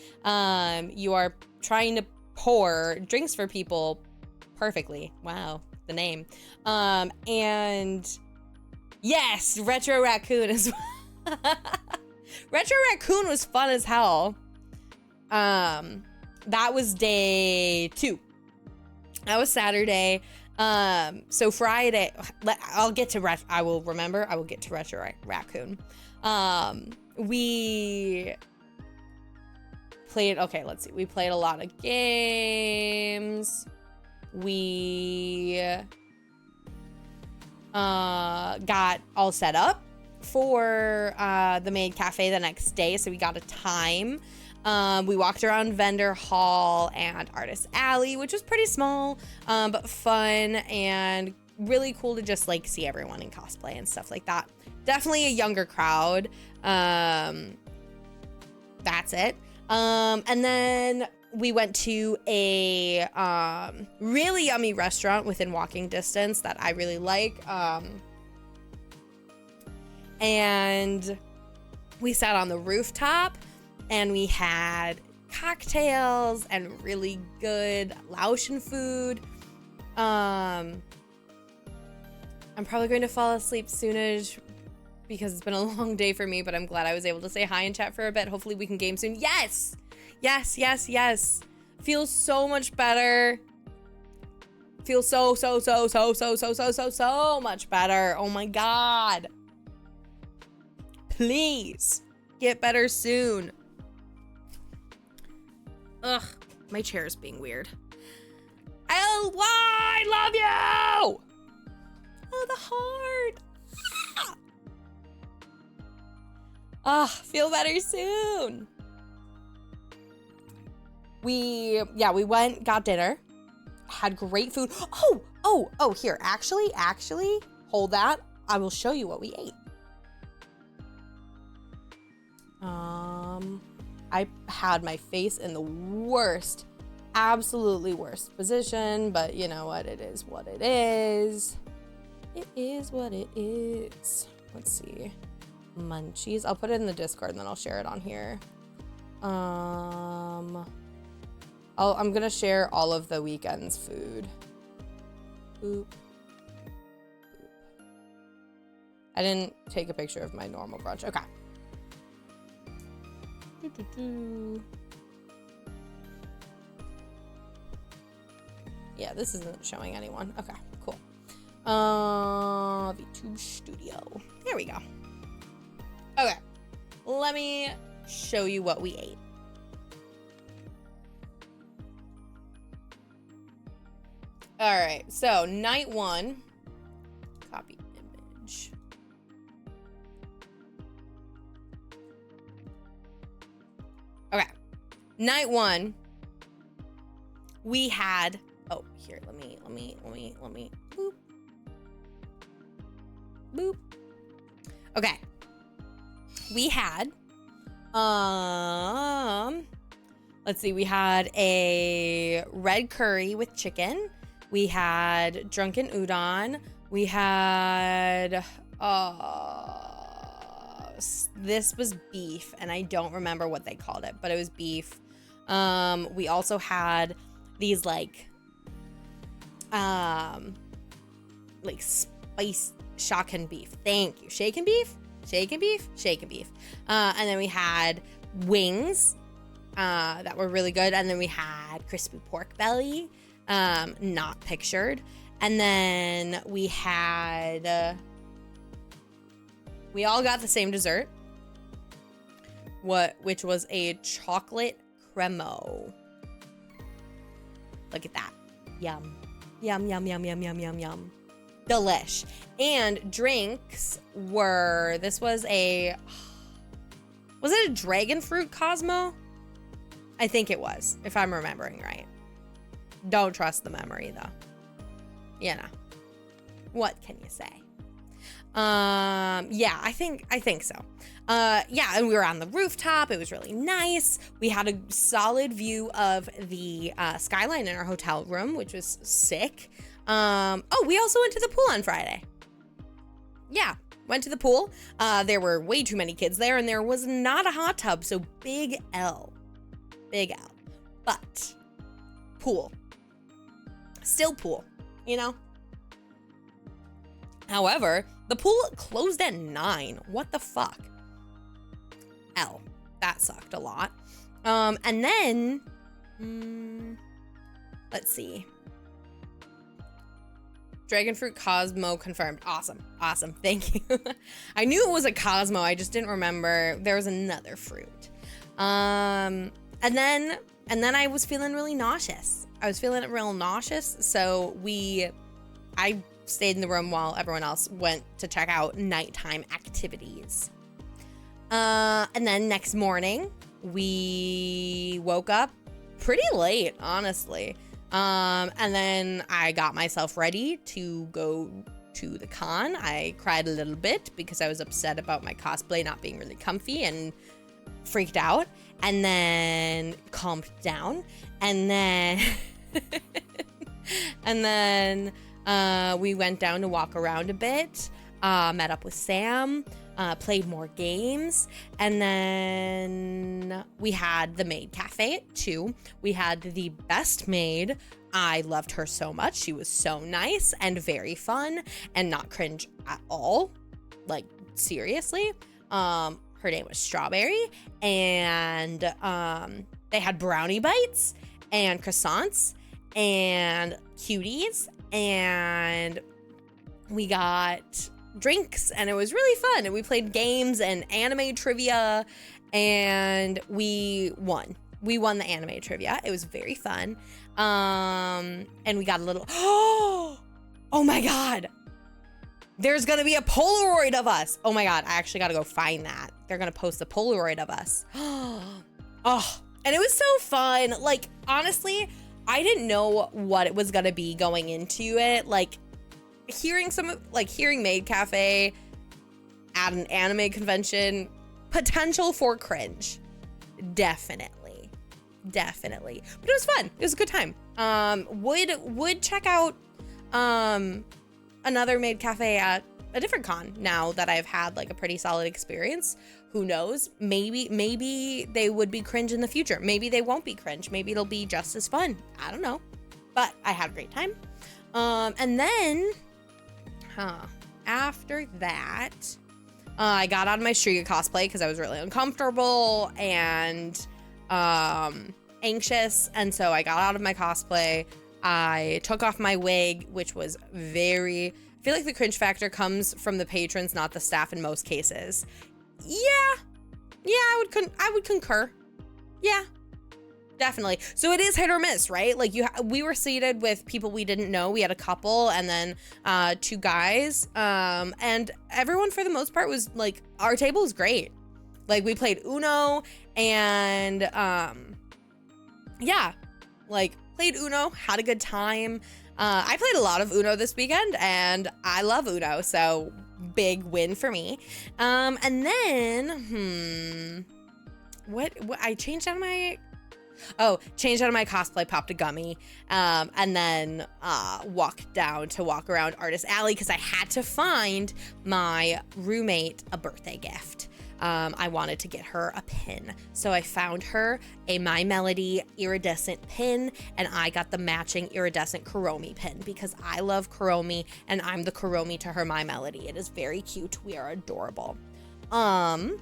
you are trying to pour drinks for people perfectly. Wow, the name. And yes, Retro Raccoon is Retro Raccoon was fun as hell. That was day 2. That was Saturday. So Friday, I will get to Retro Raccoon. We played, okay, let's see. We played a lot of games. We got all set up for the maid cafe the next day, so we got a time. We walked around Vendor Hall and Artist Alley, which was pretty small, but fun and really cool to just see everyone in cosplay and stuff like that. Definitely a younger crowd. That's it. And then we went to a really yummy restaurant within walking distance that I really like. And we sat on the rooftop and we had cocktails and really good Laotian food. I'm probably going to fall asleep soonish because it's been a long day for me, but I'm glad I was able to say hi and chat for a bit. Hopefully we can game soon. Yes! Yes. Feels so much better. Feels so much better. Oh my God. Please get better soon. Ugh, my chair is being weird. I I love you. Oh, the heart. Feel better soon. We went, got dinner, had great food. Oh, here, actually, hold that. I will show you what we ate. I had my face in the worst, absolutely worst position, but you know what? It is what it is. It is what it is. Let's see. Munchies. I'll put it in the Discord and then I'll share it on here. I'm gonna share all of the weekend's food. Boop. I didn't take a picture of my normal brunch. Okay. Yeah, this isn't showing anyone. Okay, cool. VTube Studio. There we go. Okay, let me show you what we ate. All right, so night one, copy image. Okay, night one, we had, oh, here, let me, boop. Boop. Okay. We had, let's see, we had a red curry with chicken. We had drunken udon. We had, this was beef, and I don't remember what they called it, but it was beef. We also had these like spice shaken beef. Thank you. Shaken beef. And then we had wings that were really good. And then we had crispy pork belly, not pictured. And then we had, we all got the same dessert, which was a chocolate cremo. Look at that. Yum. Yum, yum, yum, yum, yum, yum, yum. Delish. And drinks were, this was it a dragon fruit Cosmo? I think it was, if I'm remembering right. Don't trust the memory though. You know, what can you say? Yeah, I think so. Yeah, and we were on the rooftop. It was really nice. We had a solid view of the skyline in our hotel room, which was sick. Oh, we also went to the pool on Friday. Yeah, went to the pool. There were way too many kids there, and there was not a hot tub, so big L. Big L. But pool. Still pool, you know? However, the pool closed at 9. What the fuck? L. That sucked a lot. And then, let's see. Dragon fruit Cosmo confirmed. Awesome. Awesome. Thank you. I knew it was a Cosmo. I just didn't remember there was another fruit. And then I was feeling really nauseous. I was feeling real nauseous. So I stayed in the room while everyone else went to check out nighttime activities. And then next morning, we woke up pretty late, honestly. And then I got myself ready to go to the con. I cried a little bit because I was upset about my cosplay not being really comfy and freaked out, and then calmed down. And then, we went down to walk around a bit, met up with Sam, played more games, and then we had the maid cafe too. We had the best maid. I loved her so much. She was so nice and very fun and not cringe at all. Like, seriously. Her name was Strawberry, and they had brownie bites and croissants and cuties, and we got drinks, and it was really fun. And we played games and anime trivia, and we won. we won the anime trivia. It was very fun. And we got a little, oh my God. There's gonna be a Polaroid of us. Oh my God, I actually gotta go find that. They're gonna post a Polaroid of us. Oh, and it was so fun. Like, honestly, I didn't know what it was gonna be going into it. Like, hearing Maid Cafe at an anime convention, potential for cringe. Definitely. But it was fun. It was a good time. Would check out another Maid Cafe at a different con now that I've had like a pretty solid experience. Who knows? Maybe they would be cringe in the future. Maybe they won't be cringe. Maybe it'll be just as fun. I don't know. But I had a great time. And then, after that, I got out of my Striga cosplay because I was really uncomfortable and anxious. And so I got out of my cosplay. I took off my wig, which was I feel like the cringe factor comes from the patrons, not the staff in most cases. Yeah, I would concur. Yeah, definitely. So it is hit or miss, right? Like we were seated with people we didn't know. We had a couple and then 2 guys. And everyone for the most part was like, our table was great. Like we played Uno and yeah, like played Uno, had a good time. I played a lot of Uno this weekend and I love Uno, so big win for me. And then, what I changed out of my cosplay, popped a gummy, and then walked down to walk around Artist Alley because I had to find my roommate a birthday gift. I wanted to get her a pin. So I found her a My Melody iridescent pin, and I got the matching iridescent Kuromi pin because I love Kuromi and I'm the Kuromi to her My Melody. It is very cute. We are adorable. And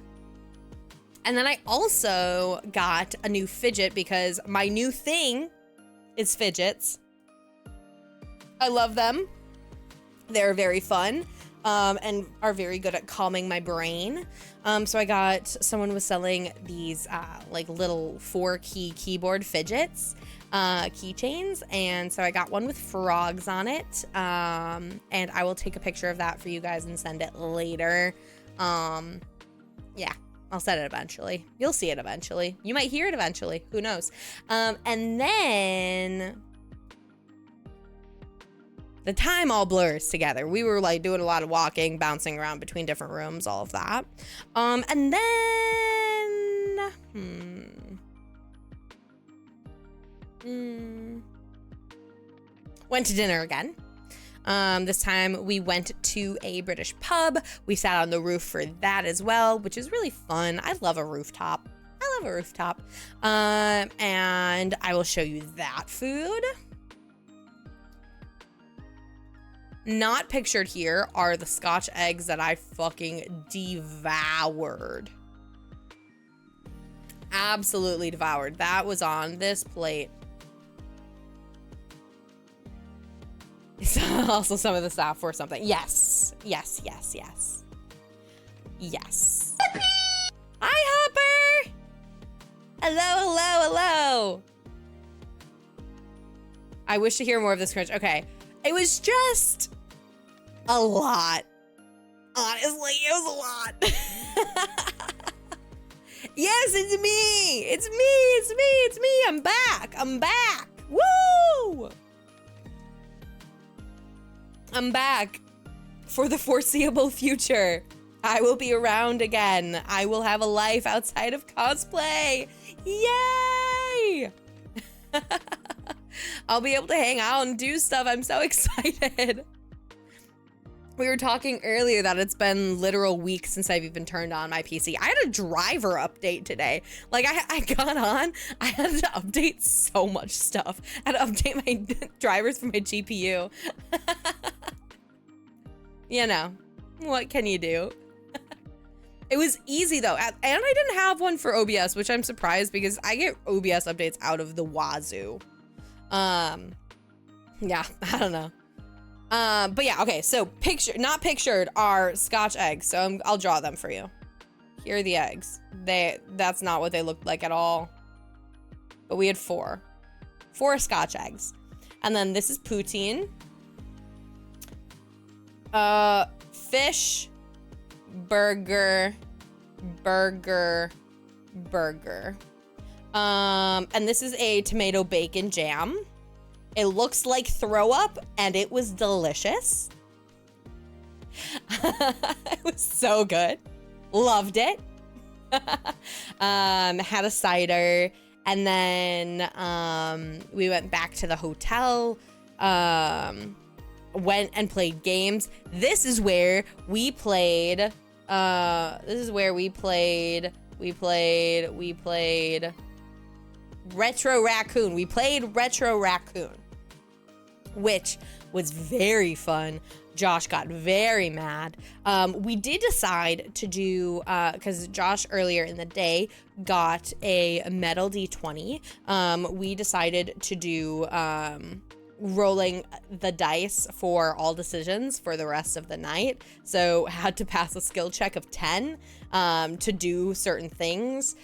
then I also got a new fidget because my new thing is fidgets. I love them. They're very fun. And are very good at calming my brain. So I got, someone was selling these like little 4-key keyboard fidgets, keychains. And so I got one with frogs on it. And I will take a picture of that for you guys and send it later. Yeah, I'll send it eventually. You'll see it eventually. You might hear it eventually. Who knows? And then the time all blurs together. We were like doing a lot of walking, bouncing around between different rooms, all of that. And then went to dinner again. This time we went to a British pub. We sat on the roof for that as well, which is really fun. I love a rooftop. And I will show you that food. Not pictured here are the Scotch eggs that I fucking devoured. Absolutely devoured. That was on this plate. It's also some of the staff or something. Yes. Hi, Hopper. Hello. I wish to hear more of this cringe. Okay. It was just a lot. Honestly, it was a lot. Yes, it's me. I'm back. Woo! I'm back for the foreseeable future. I will be around again. I will have a life outside of cosplay. Yay! I'll be able to hang out and do stuff. I'm so excited. We were talking earlier that it's been literal weeks since I've even turned on my PC. I had a driver update today. Like I got on, I had to update so much stuff. I had to update my drivers for my GPU. You know, what can you do? It was easy though. And I didn't have one for OBS, which I'm surprised because I get OBS updates out of the wazoo. Yeah, I don't know. But yeah, okay, so not pictured are Scotch eggs, so I'll draw them for you. Here are the eggs. That's not what they look like at all. but we had four Scotch eggs. And then this is poutine. Fish, burger. And this is a tomato bacon jam. It looks like throw up, and it was delicious. It was so good. Loved it. Had a cider, and then we went back to the hotel. Went and played games. This is where we played. We played Retro Raccoon. We played Retro Raccoon, which was very fun. Josh got very mad. We did decide to do, because Josh earlier in the day got a metal D20. We decided to do rolling the dice for all decisions for the rest of the night. So had to pass a skill check of 10 to do certain things.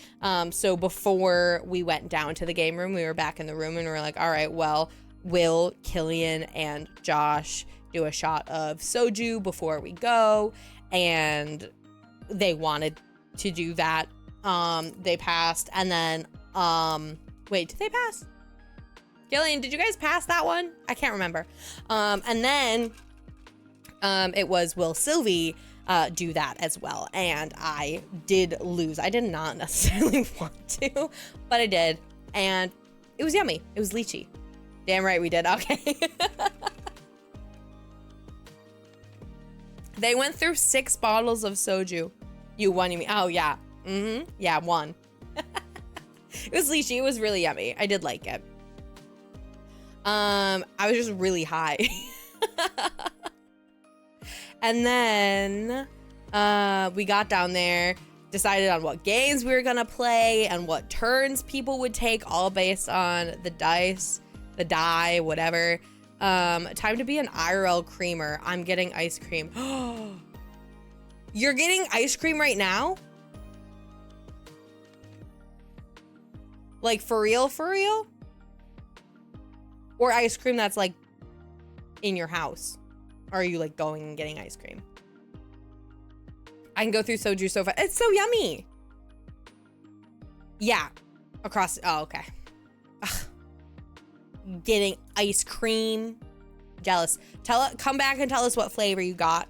So before we went down to the game room, we were back in the room and we were like, all right, well, Will, Killian, and Josh do a shot of soju before we go, and they wanted to do that. They passed, and then wait, did they pass? Gillian, did you guys pass that one? I can't remember. And then it was will Sylvie do that as well, and I did lose. I did not necessarily want to, but I did, and it was yummy. It was lychee. Damn right we did. Okay. They went through 6 bottles of soju. You won, you mean? Oh, yeah. Mm-hmm. Yeah, one. It was lychee. It was really yummy. I did like it. I was just really high. And then we got down there, decided on what games we were gonna play and what turns people would take, all based on the dice, the die, whatever. Time to be an IRL creamer. I'm getting ice cream. You're getting ice cream right now? Like for real, for real? Or ice cream that's like in your house? Or are you like going and getting ice cream? I can go through soju so fast. It's so yummy. Yeah. Across. Oh, okay. Ugh. Getting ice cream. Jealous. Come back and tell us what flavor you got.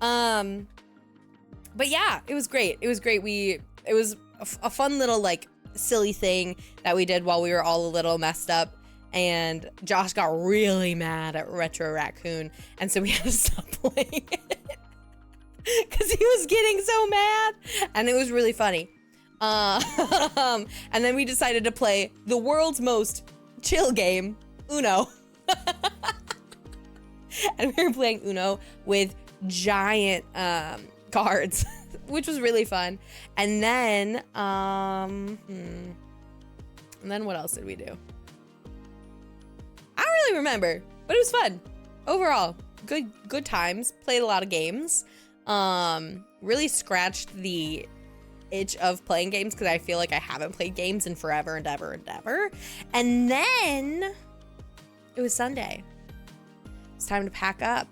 But yeah, it was great. It was great. It was a fun little like silly thing that we did while we were all a little messed up, and Josh got really mad at Retro Raccoon, and so we had to stop playing it because he was getting so mad, and it was really funny. And then we decided to play the world's most chill game, Uno. And we were playing Uno with giant cards, which was really fun. And then what else did we do? I don't really remember, but it was fun. Overall, good times. Played a lot of games. Really scratched the itch of playing games because I feel like I haven't played games in forever and ever and ever. And then it was Sunday. It's time to pack up.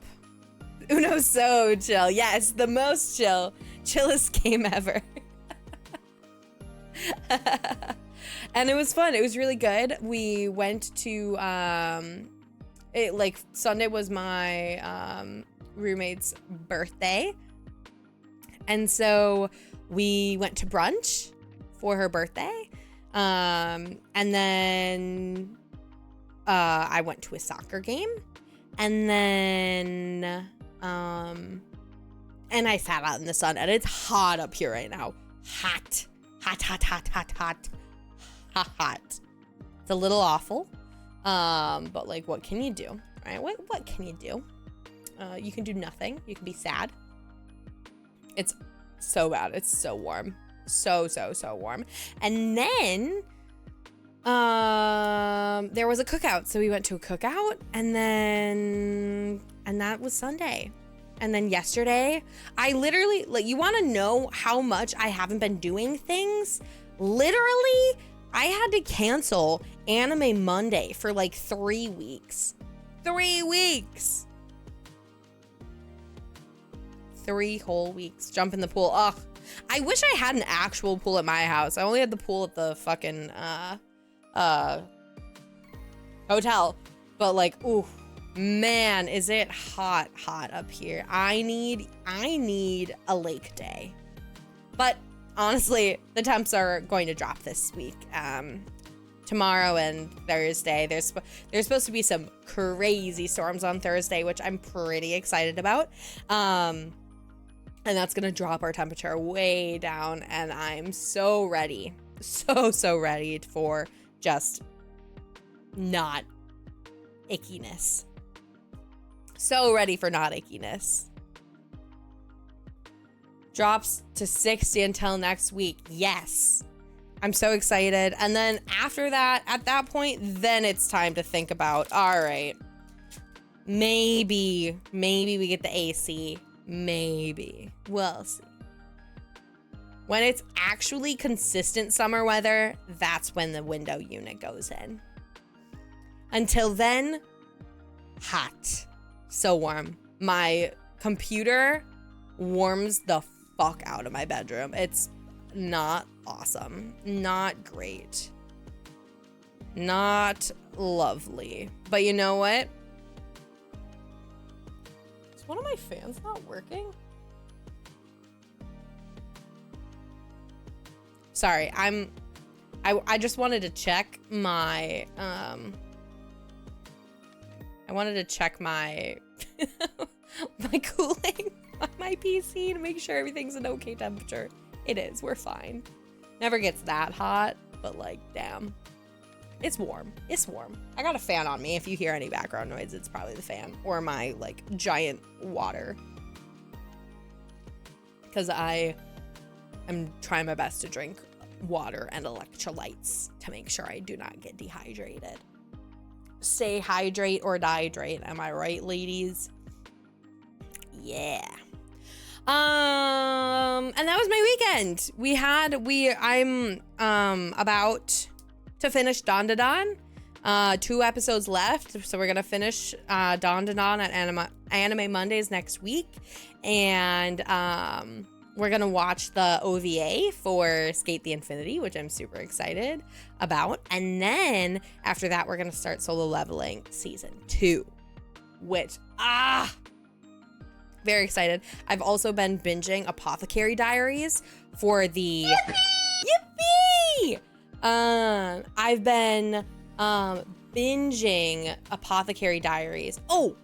Uno's so chill. Yes, the most chillest game ever. And it was fun. It was really good. We went to Sunday was my roommate's birthday, and so we went to brunch for her birthday, and then I went to a soccer game, and then and I sat out in the sun, and it's hot up here right now. Hot. It's a little awful, but like, what can you do, right? What can you do? You can do nothing. You can be sad. It's so bad. It's so warm. So warm. And then there was a cookout, so we went to a cookout, and that was Sunday. And then yesterday, I literally, like, you want to know how much I haven't been doing things? Literally, I had to cancel Anime Monday for like 3 weeks. 3 weeks. 3 whole weeks. Jump in the pool. Ugh. I wish I had an actual pool at my house. I only had the pool at the fucking hotel. But like, ooh, man, is it hot up here. I need a lake day. But honestly, the temps are going to drop this week. Tomorrow and Thursday. There's supposed to be some crazy storms on Thursday, which I'm pretty excited about. And that's gonna drop our temperature way down, and I'm so ready. So ready for just not ickiness. So ready for not ickiness. Drops to 60 until next week. Yes. I'm so excited. And then after that, at that point, then it's time to think about, all right, maybe we get the AC. Maybe. We'll see. When it's actually consistent summer weather, that's when the window unit goes in. Until then, hot. So warm. My computer warms the fuck out of my bedroom. It's not awesome. Not great. Not lovely. But you know what? Is one of my fans not working? Sorry, I just wanted to check my I wanted to check my my cooling on my PC to make sure everything's an okay temperature. It is, we're fine. Never gets that hot, but like, damn. It's warm. It's warm. I got a fan on me. If you hear any background noise, it's probably the fan or my like giant water. Because I am trying my best to drink water and electrolytes to make sure I do not get dehydrated. Say hydrate or dehydrate. Am I right, ladies? Yeah. And that was my weekend. I'm about to finish Don Da Don. 2 episodes left, so we're gonna finish Don Da Don at Anime Mondays next week, and we're gonna watch the OVA for Skate the Infinity, which I'm super excited about. And then after that, we're gonna start Solo Leveling season 2, which very excited. I've also been binging Apothecary Diaries for the Yippee! I've been binging Apothecary Diaries. Oh,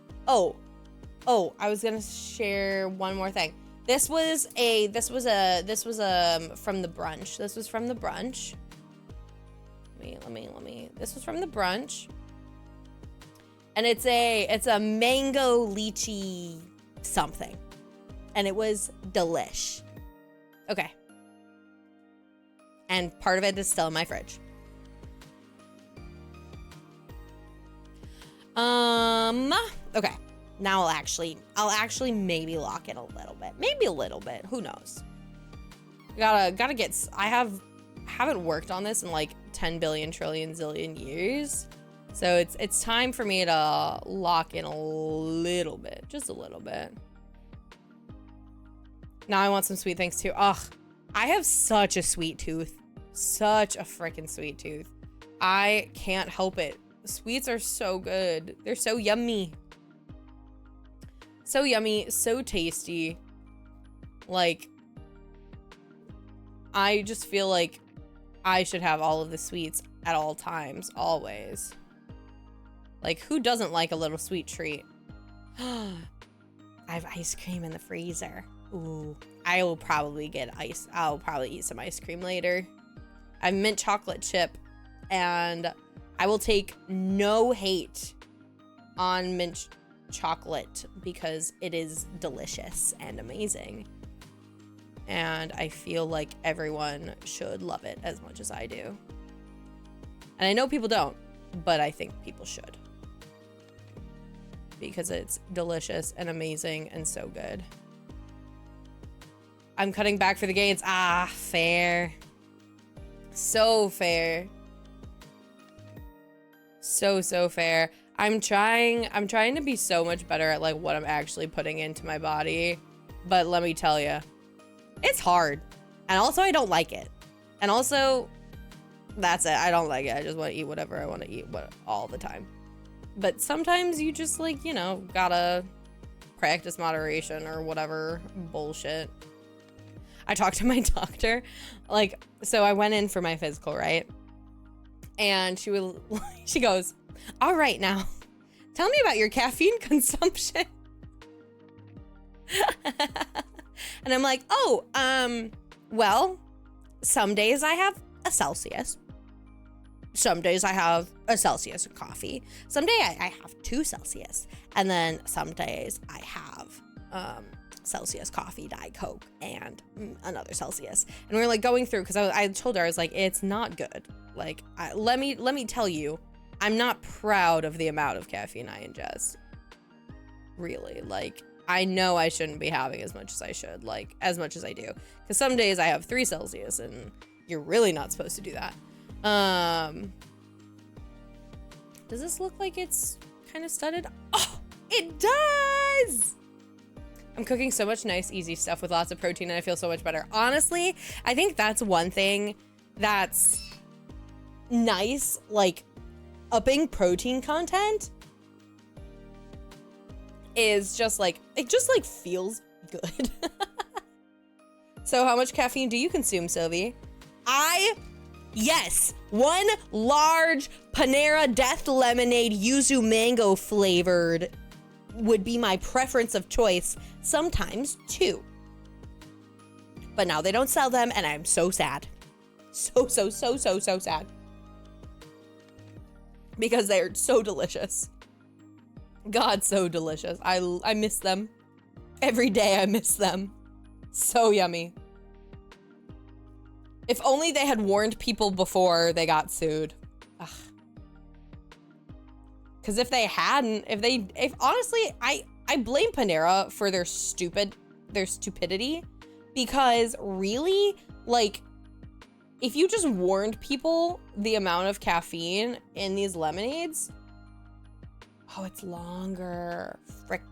I was gonna share one more thing. This was from the brunch. This was from the brunch. Let me. This was from the brunch. And it's a mango lychee something. And it was delish. Okay. And part of it is still in my fridge. Okay. Now I'll actually maybe lock it a little bit. Maybe a little bit. Who knows? Gotta get, I haven't worked on this in like 10 billion trillion zillion years. So it's time for me to lock in a little bit, just a little bit. Now I want some sweet things too. Ugh, I have such a sweet tooth. Such a freaking sweet tooth. I can't help it. Sweets are so good. They're so yummy. So yummy, so tasty. Like, I just feel like I should have all of the sweets at all times, always. Like, who doesn't like a little sweet treat? I have ice cream in the freezer. Ooh, I will probably get ice. I'll probably eat some ice cream later. I have mint chocolate chip, and I will take no hate on mint chocolate because it is delicious and amazing. And I feel like everyone should love it as much as I do. And I know people don't, but I think people should. because it's delicious and amazing and so good. I'm cutting back for the gains. Ah, fair. So fair. So fair. I'm trying to be so much better at like what I'm actually putting into my body, but let me tell you, it's hard. And also I don't like it. And also that's it. I don't like it. I just want to eat whatever I want to eat all the time. But sometimes you just like, you know, gotta practice moderation or whatever bullshit. I talked to my doctor, like, so I went in for my physical, right? And she goes, all right, now tell me about your caffeine consumption. And I'm like, oh, well, some days I have a Celsius. Some days I have a Celsius of coffee. Some day I have 2 Celsius. And then some days I have, Celsius coffee, Diet Coke, and another Celsius. And we were like going through, because I told her, I was like, it's not good. Like, let me tell you, I'm not proud of the amount of caffeine I ingest. Really, like, I know I shouldn't be having as much as I should, like, as much as I do. Because some days I have 3 Celsius, and you're really not supposed to do that. Does this look like it's kind of studded? Oh, it does! I'm cooking so much nice, easy stuff with lots of protein, and I feel so much better. Honestly, I think that's one thing that's nice, like, upping protein content is just like, it just like feels good. So how much caffeine do you consume, Sylvie? Yes, 1 large Panera Death Lemonade Yuzu Mango flavored would be my preference of choice, sometimes 2. But now they don't sell them, and I'm so sad. So sad. Because they're so delicious. God, so delicious. I miss them. Every day I miss them. So yummy. If only they had warned people before they got sued. Ugh. Because if they hadn't, if honestly, I blame Panera for their stupidity, because really, like, if you just warned people the amount of caffeine in these lemonades, oh, it's longer. Frick.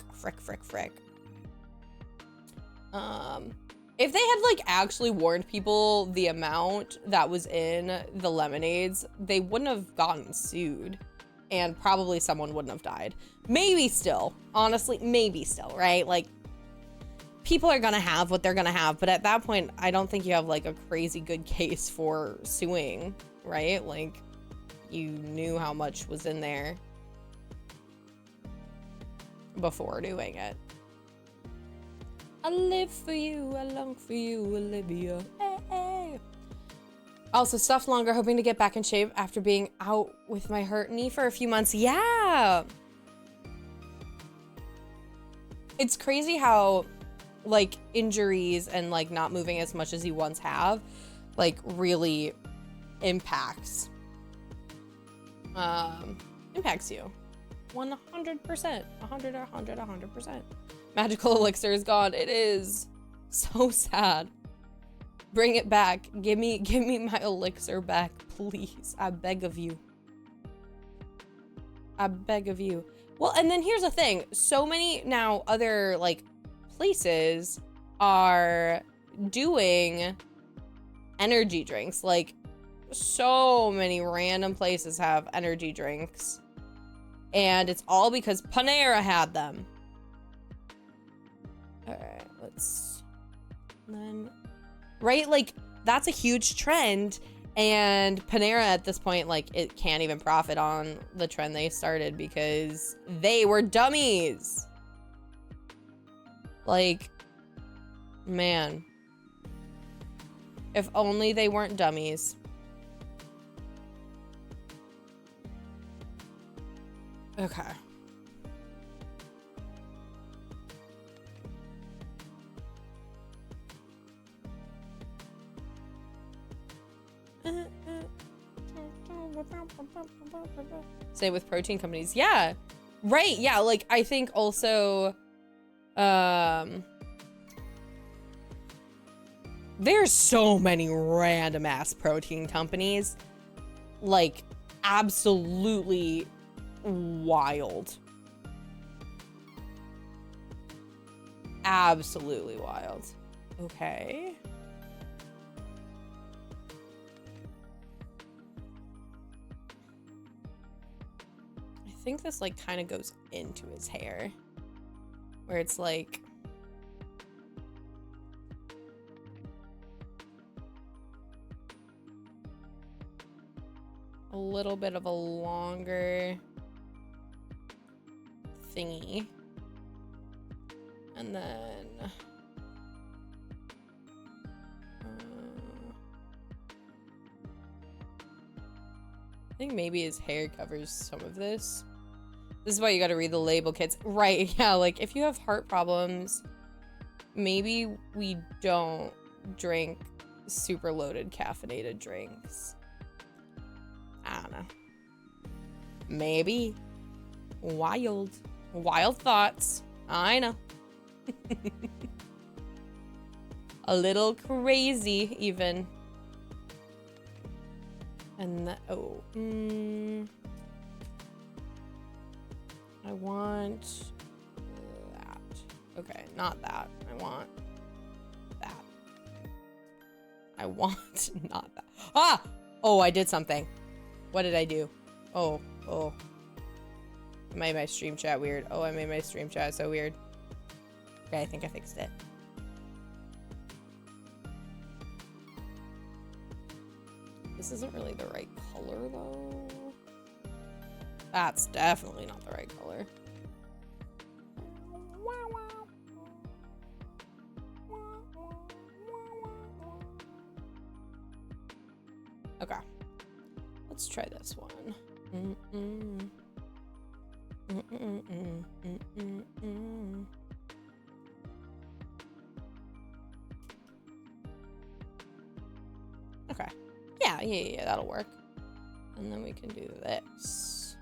If they had like actually warned people the amount that was in the lemonades, they wouldn't have gotten sued. And probably someone wouldn't have died. Maybe still, honestly, maybe still, right? Like, people are gonna have what they're gonna have, but at that point, I don't think you have like a crazy good case for suing, right? Like, you knew how much was in there before doing it. I live for you, I long for you, Olivia. Hey, hey. Also, stuff longer, hoping to get back in shape after being out with my hurt knee for a few months. Yeah. It's crazy how, like, injuries and, like, not moving as much as you once have, like, really impacts you. 100%. 100%. Magical elixir is gone. It is so sad. Bring it back. Give me my elixir back, please. I beg of you. I beg of you. Well, and then here's the thing. So many now other like places are doing energy drinks. Like, so many random places have energy drinks. And it's all because Panera had them. All right, let's then, right? Like, that's a huge trend, and Panera at this point, like, it can't even profit on the trend they started because they were dummies. Like, man, if only they weren't dummies. Okay. Say with protein companies. Yeah, Right, yeah, like, I think also, there's so many random ass protein companies, like, absolutely wild. Absolutely wild. Okay. I think this like kind of goes into his hair, where it's like a little bit of a longer thingy, and then I think maybe his hair covers some of this. This is why you got to read the label, kids. Right, yeah, like if you have heart problems, maybe we don't drink super loaded caffeinated drinks. I don't know. Maybe. Wild. Wild thoughts. I know. A little crazy, even. And that, oh. I want that. Okay, not that. I want that. I want not that. Ah! Oh, I did something. What did I do? Oh. I made my stream chat weird. Oh, I made my stream chat so weird. Okay, I think I fixed it. This isn't really the right color, though. That's definitely not the right color. Okay. Let's try this one. Okay. Yeah, that'll work. And then we can do this.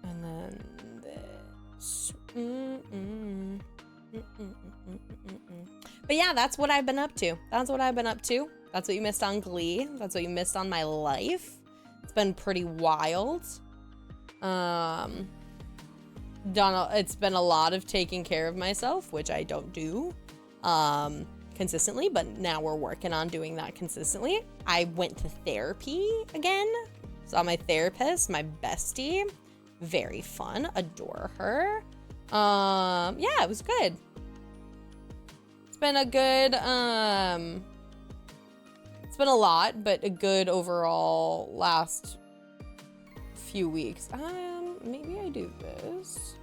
And then this. But yeah, that's what I've been up to. That's what I've been up to. That's what you missed on Glee. That's what you missed on my life. It's been pretty wild. It's been a lot of taking care of myself, which I don't do consistently, but now we're working on doing that consistently. I went to therapy again. Saw my therapist, my bestie. Very fun. Adore her. Yeah, it was good. It's been a good, it's been a lot, but a good overall last few weeks. Maybe I do this.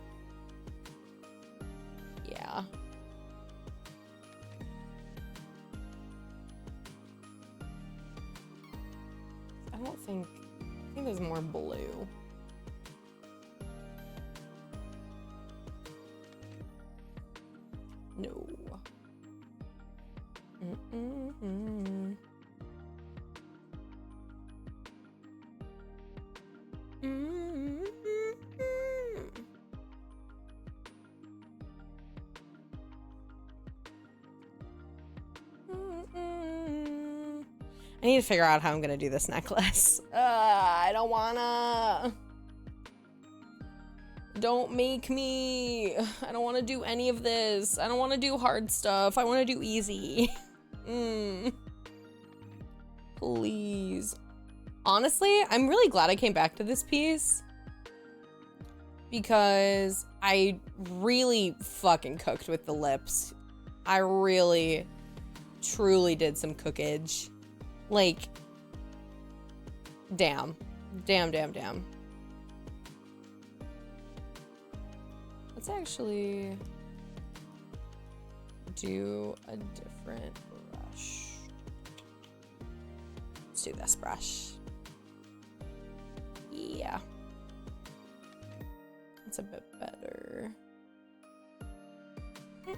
Yeah. I think there's more blue. No. I need to figure out how I'm gonna do this necklace. I don't wanna. Don't make me. I don't want to do any of this. I don't want to do hard stuff. I want to do easy. Please. Honestly, I'm really glad I came back to this piece because I really fucking cooked with the lips. I really, truly did some cookage. Like, damn. Let's actually do a different brush. Let's do this brush. Yeah. It's a bit better. And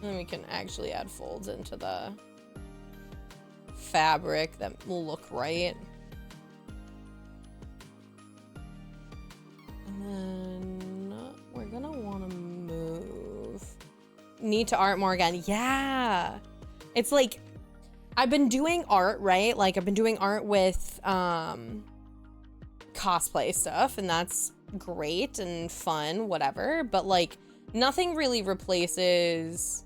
then we can actually add folds into the fabric that will look right. And then we're gonna want to move. Need to art more again. Yeah. It's like, I've been doing art, right? Like I've been doing art with cosplay stuff, and that's great and fun, whatever. But like nothing really replaces,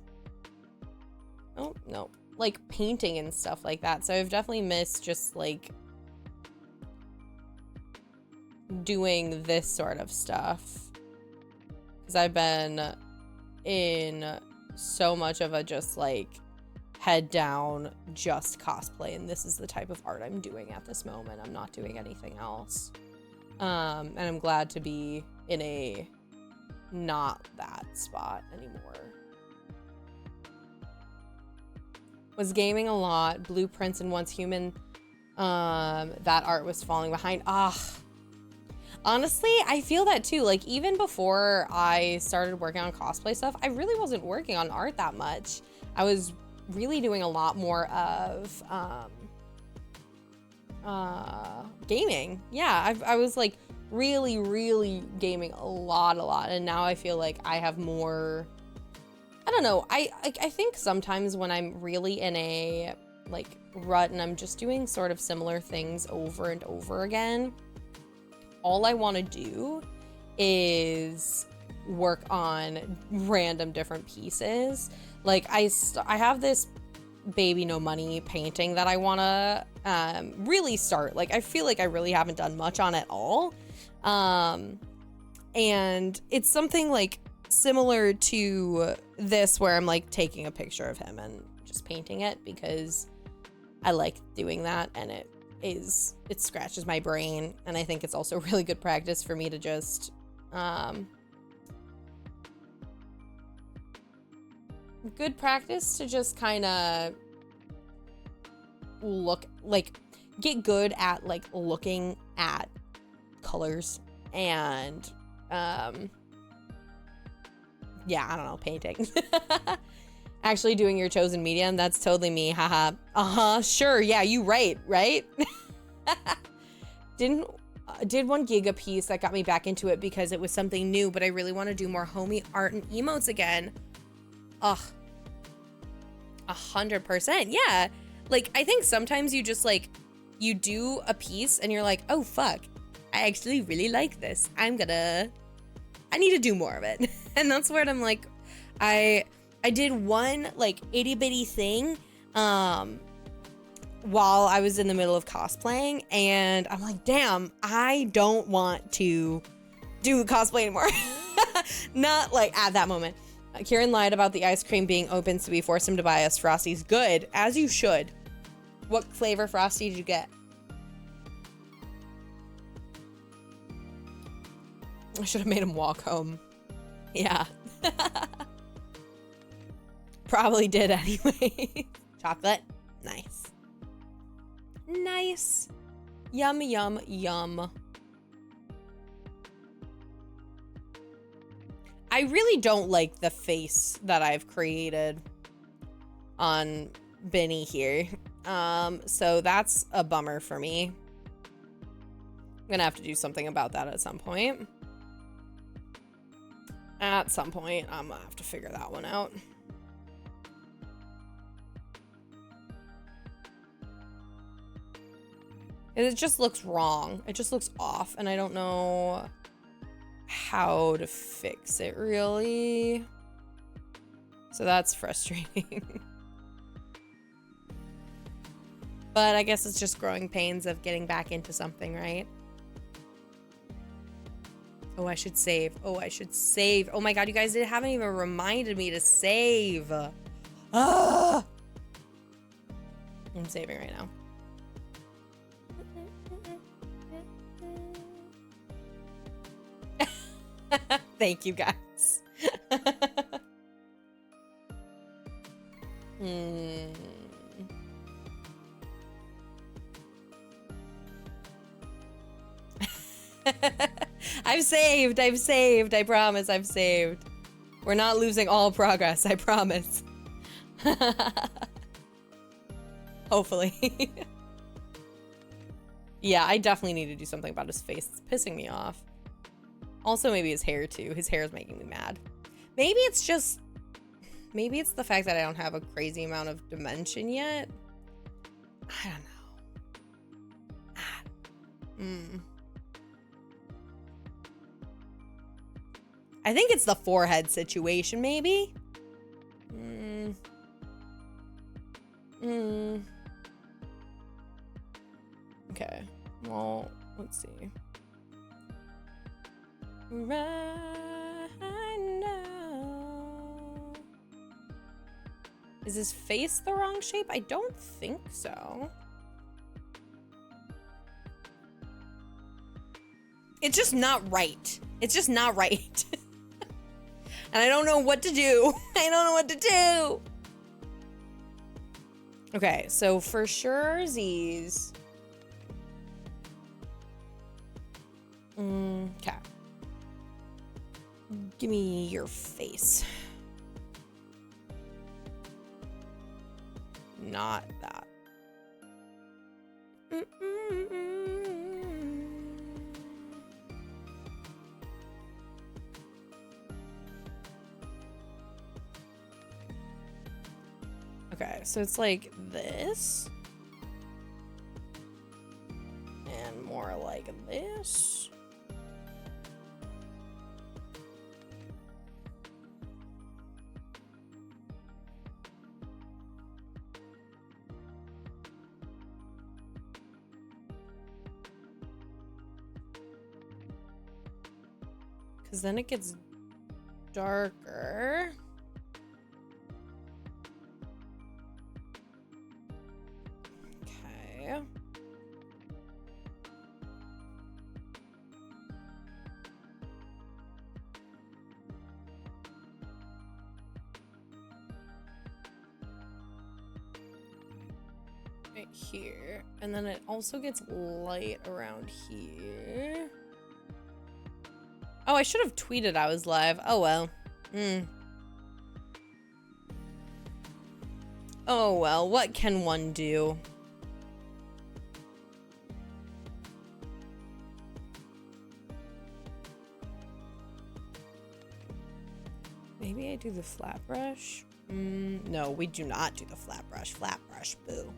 oh no, like painting and stuff like that. So I've definitely missed just like doing this sort of stuff, because I've been in so much of a just like head down just cosplay, and this is the type of art I'm doing at this moment. I'm not doing anything else, and I'm glad to be in a not that spot anymore. Was gaming a lot, blueprints and Once Human, that art was falling behind. Honestly, I feel that too. Like even before I started working on cosplay stuff, I really wasn't working on art that much. I was really doing a lot more of gaming. Yeah, I was like really gaming a lot, and now I feel like I have more, I don't know, I think sometimes when I'm really in a like rut and I'm just doing sort of similar things over and over again, all I want to do is work on random different pieces. Like I have this Baby No Money painting that I want to really start. Like I feel like I really haven't done much on it all. And it's something like similar to this where I'm like taking a picture of him and just painting it because I like doing that, and it scratches my brain, and I think it's also really good practice for me to just good practice to just kind of look, like get good at like looking at colors and yeah, I don't know, painting. Actually doing your chosen medium, that's totally me, haha. Sure, yeah, you right? Did one giga piece that got me back into it because it was something new, but I really want to do more homie art and emotes again. 100%, yeah. Like I think sometimes you just like, you do a piece and you're like, oh fuck, I actually really like this. I need to do more of it. And that's where I'm like, I did one like itty bitty thing while I was in the middle of cosplaying, and I'm like, damn, I don't want to do cosplay anymore. Not like at that moment. Kieran lied about the ice cream being open, so we forced him to buy us Frosties. Good, as you should. What flavor Frosty did you get? I should have made him walk home. Yeah. Probably did anyway. Chocolate. Nice. Nice. Yum, yum, yum. I really don't like the face that I've created on Benny here. So that's a bummer for me. I'm gonna have to do something about that at some point. At some point, I'm gonna have to figure that one out. It just looks wrong. It just looks off, and I don't know how to fix it, really. So that's frustrating. But I guess it's just growing pains of getting back into something, right? Oh, I should save. Oh, I should save. Oh my god, you guys haven't even reminded me to save. Ah! I'm saving right now. Thank you, guys. I've saved. I promise I've saved. We're not losing all progress, I promise. Hopefully. Yeah, I definitely need to do something about his face. It's pissing me off. Also, maybe his hair too. His hair is making me mad. Maybe it's the fact that I don't have a crazy amount of dimension yet. I don't know. I think it's the forehead situation, maybe. Okay, well, let's see. Right now. Is his face the wrong shape? I don't think so. It's just not right. It's just not right. And I don't know what to do. I don't know what to do. Okay, so for sure, Z's. Okay. Give me your face. Not that. Okay, so it's like this. And more like this. Because then it gets darker. Okay. Right here. And then it also gets light around here. Oh, I should have tweeted I was live. Oh, well. Oh, well. What can one do? Maybe I do the flat brush? No, we do not do the flat brush. Flat brush, boo.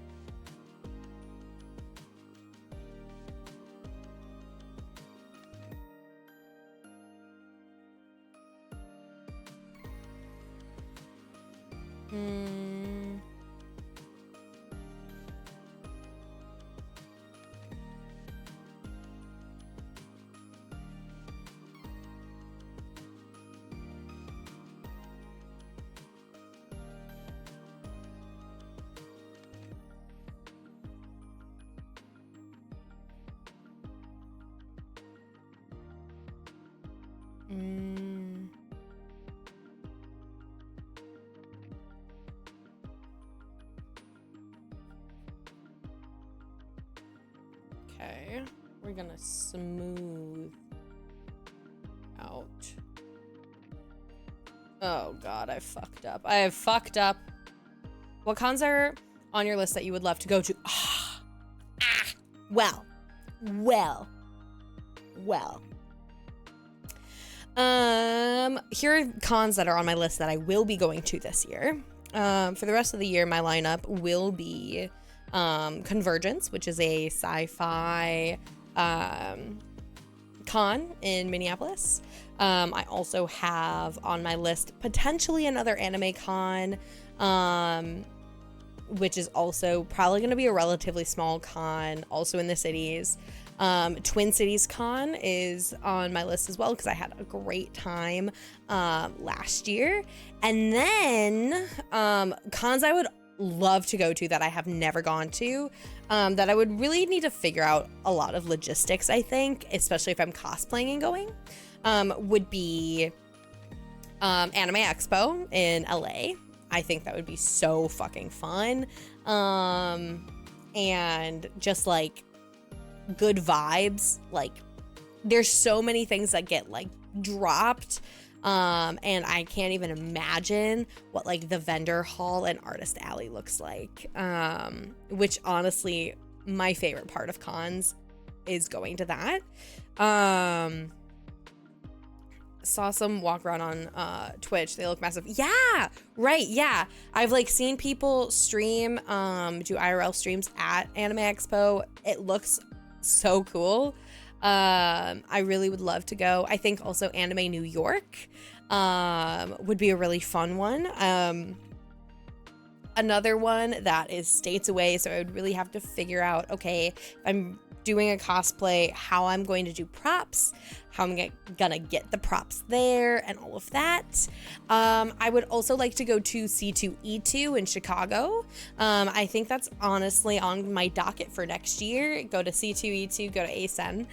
Okay, we're gonna smooth out. Oh god, I fucked up. I have fucked up. What cons are on your list that you would love to go to? Well. Here are cons that are on my list that I will be going to this year. For the rest of the year, my lineup will be Convergence, which is a sci-fi con in Minneapolis. I also have on my list potentially another anime con, which is also probably going to be a relatively small con, also in the cities. Twin Cities Con is on my list as well because I had a great time last year. And then cons I would love to go to that I have never gone to, that I would really need to figure out a lot of logistics, I think, especially if I'm cosplaying and going, would be Anime Expo in LA. I think that would be so fucking fun. And just like good vibes. Like there's so many things that get like dropped And I can't even imagine what like the vendor hall and artist alley looks like, which honestly, my favorite part of cons is going to that. Saw some walk around on Twitch. They look massive. Yeah, right. Yeah, I've like seen people stream, do IRL streams at Anime Expo. It looks so cool. I really would love to go. I think also Anime New York would be a really fun one. Another one that is states away, so I would really have to figure out, okay, if I'm doing a cosplay, how I'm going to do props, how I'm gonna get the props there, and all of that. I would also like to go to C2E2 in Chicago. I think that's honestly on my docket for next year. Go to C2E2, go to ASEN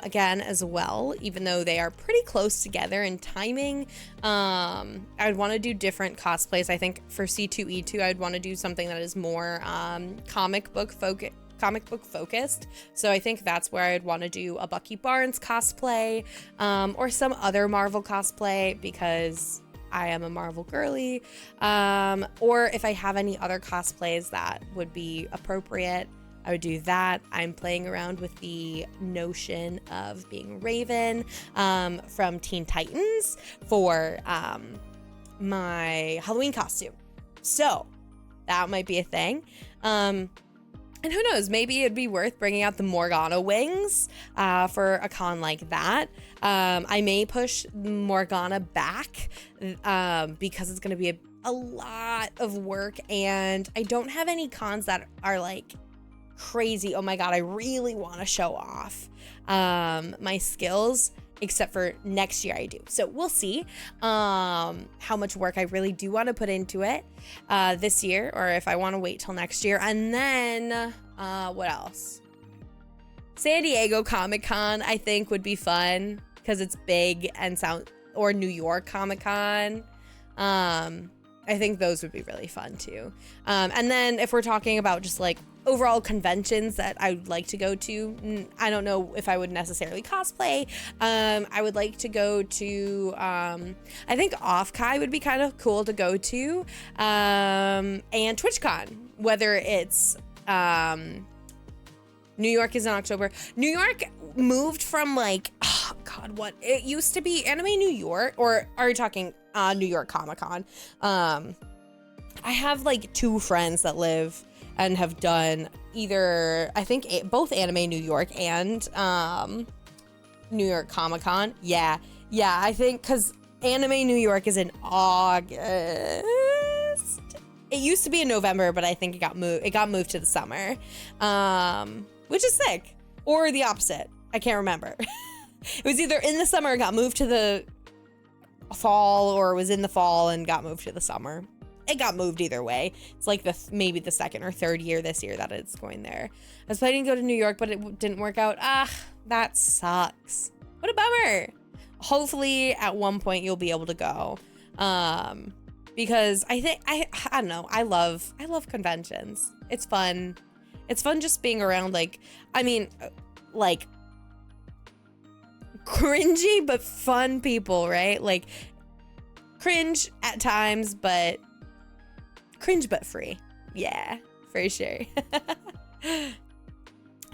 again as well, even though they are pretty close together in timing. I would want to do different cosplays. I think for C2E2, I'd want to do something that is more comic book focused. So I think that's where I'd want to do a Bucky Barnes cosplay, or some other Marvel cosplay, because I am a Marvel girly. Or if I have any other cosplays that would be appropriate, I would do that. I'm playing around with the notion of being Raven from Teen Titans for my Halloween costume. So that might be a thing. And who knows, maybe it'd be worth bringing out the Morgana wings for a con like that. I may push Morgana back because it's going to be a lot of work, and I don't have any cons that are like crazy. Oh my God, I really want to show off my skills, except for next year I do. So we'll see how much work I really do want to put into it this year, or if I want to wait till next year. And then what else? San Diego Comic-Con I think would be fun because it's big and or New York Comic-Con. I think those would be really fun too. And then if we're talking about just like overall conventions that I would like to go to, I don't know if I would necessarily cosplay. I would like to go to, I think Off-Kai would be kind of cool to go to, and TwitchCon, whether it's, New York is in October. New York moved from like, oh God, what? It used to be Anime New York, or are you talking New York Comic-Con? I have like 2 friends that live and have done either, I think both Anime New York and New York Comic-Con. Yeah, I think because Anime New York is in August. It used to be in November, but I think it got moved to the summer, which is sick, or the opposite. I can't remember. It was either in the summer, it got moved to the fall, or it was in the fall and got moved to the summer. It got moved either way. It's like maybe the second or third year this year that it's going there. I was planning to go to New York, but it didn't work out. That sucks. What a bummer. Hopefully at one point you'll be able to go. Because I think, I don't know, I love conventions. It's fun. It's fun just being around, like, I mean, like, cringy but fun people, right? Like, cringe at times, but cringe but free. Yeah, for sure.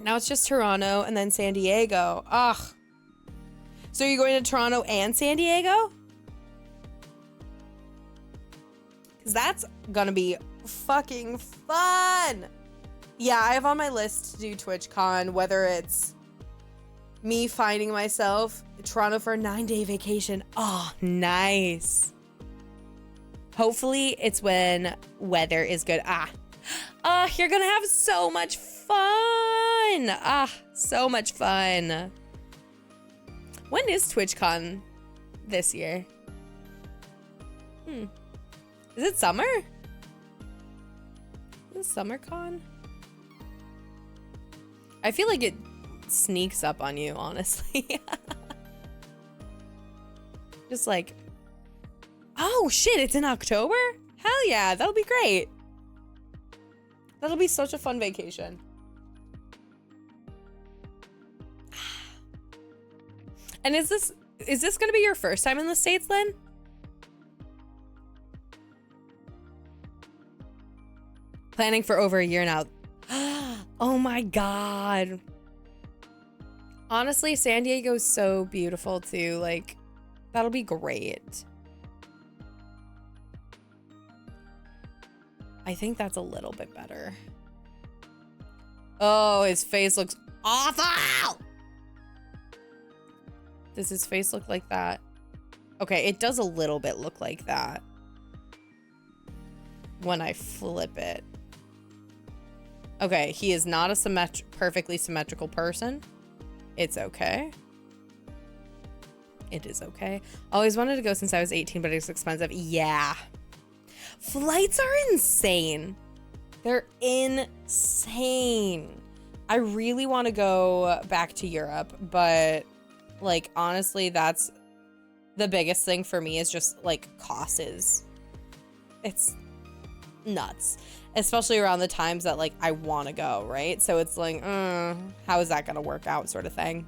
Now it's just Toronto and then San Diego. Ugh. So are you going to Toronto and San Diego? Because that's gonna be fucking fun. Yeah, I have on my list to do TwitchCon, whether it's me finding myself Toronto for a 9-day vacation. Oh, nice. Hopefully it's when weather is good. You're gonna have so much fun. So much fun. When is TwitchCon this year? Is it summer? Is it SummerCon? I feel like it sneaks up on you, honestly. Just like, oh shit, it's in October? Hell yeah, that'll be great. That'll be such a fun vacation. And is this Is this gonna be your first time in the States, Lynn? Planning for over a year now. Oh my God. Honestly, San Diego's so beautiful too. Like, that'll be great. I think that's a little bit better. Oh, his face looks awful. Does his face look like that? Okay, it does a little bit look like that when I flip it. Okay, he is not a perfectly symmetrical person. It's okay. It is okay. Always wanted to go since I was 18, but it's expensive. Yeah. Flights are insane. They're insane. I really want to go back to Europe, but like, honestly, that's the biggest thing for me is just like costs. It's nuts, especially around the times that like I want to go, right? So it's like, how is that gonna work out, sort of thing.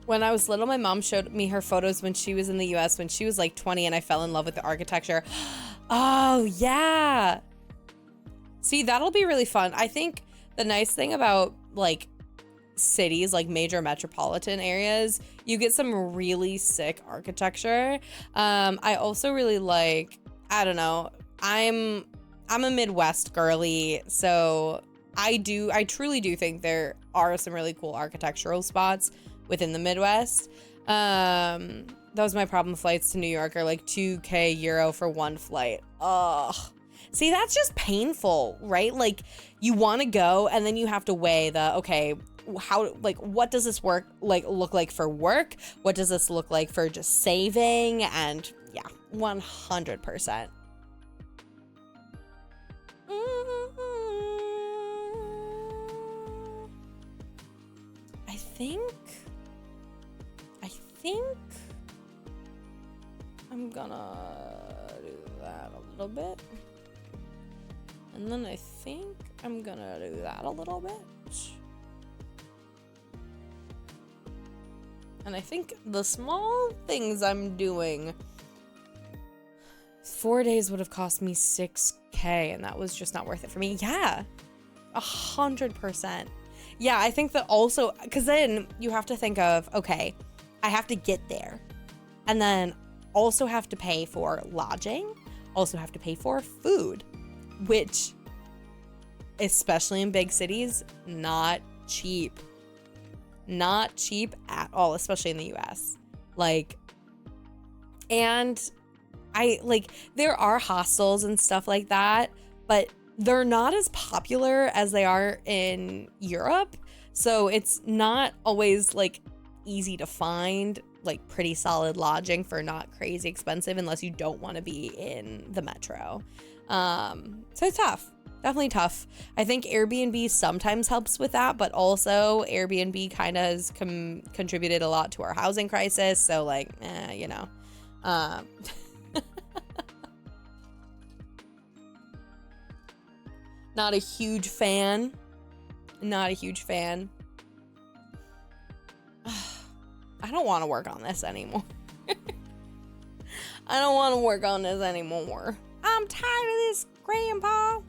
When I was little, my mom showed me her photos when she was in the US when she was like 20, and I fell in love with the architecture. Oh yeah. See, that'll be really fun. I think the nice thing about like cities, like major metropolitan areas, you get some really sick architecture. I also really like, I don't know, I'm a Midwest girly, so I truly do think there are some really cool architectural spots within the Midwest. That was my problem. Flights to New York are like 2K euro for one flight. Ugh. See, that's just painful, right? Like, you want to go and then you have to weigh the, okay, how, like, what does this work, like, look like for work? What does this look like for just saving? And yeah, 100%. I think I'm gonna do that a little bit. And then I think I'm gonna do that a little bit. And I think the small things I'm doing, 4 days would have cost me 6K, and that was just not worth it for me. Yeah, 100%. Yeah, I think that also, because then you have to think of, okay, I have to get there, and then also have to pay for lodging, also have to pay for food, which, especially in big cities, not cheap. Not cheap at all, especially in the US. Like, and I, like, there are hostels and stuff like that, but they're not as popular as they are in Europe. So it's not always like easy to find like pretty solid lodging for not crazy expensive unless you don't want to be in the metro. So it's tough. Definitely tough. I think Airbnb sometimes helps with that, but also Airbnb kind of has contributed a lot to our housing crisis. So like, you know, not a huge fan. Not a huge fan. I don't want to work on this anymore. I don't want to work on this anymore. I'm tired of this, Grandpa.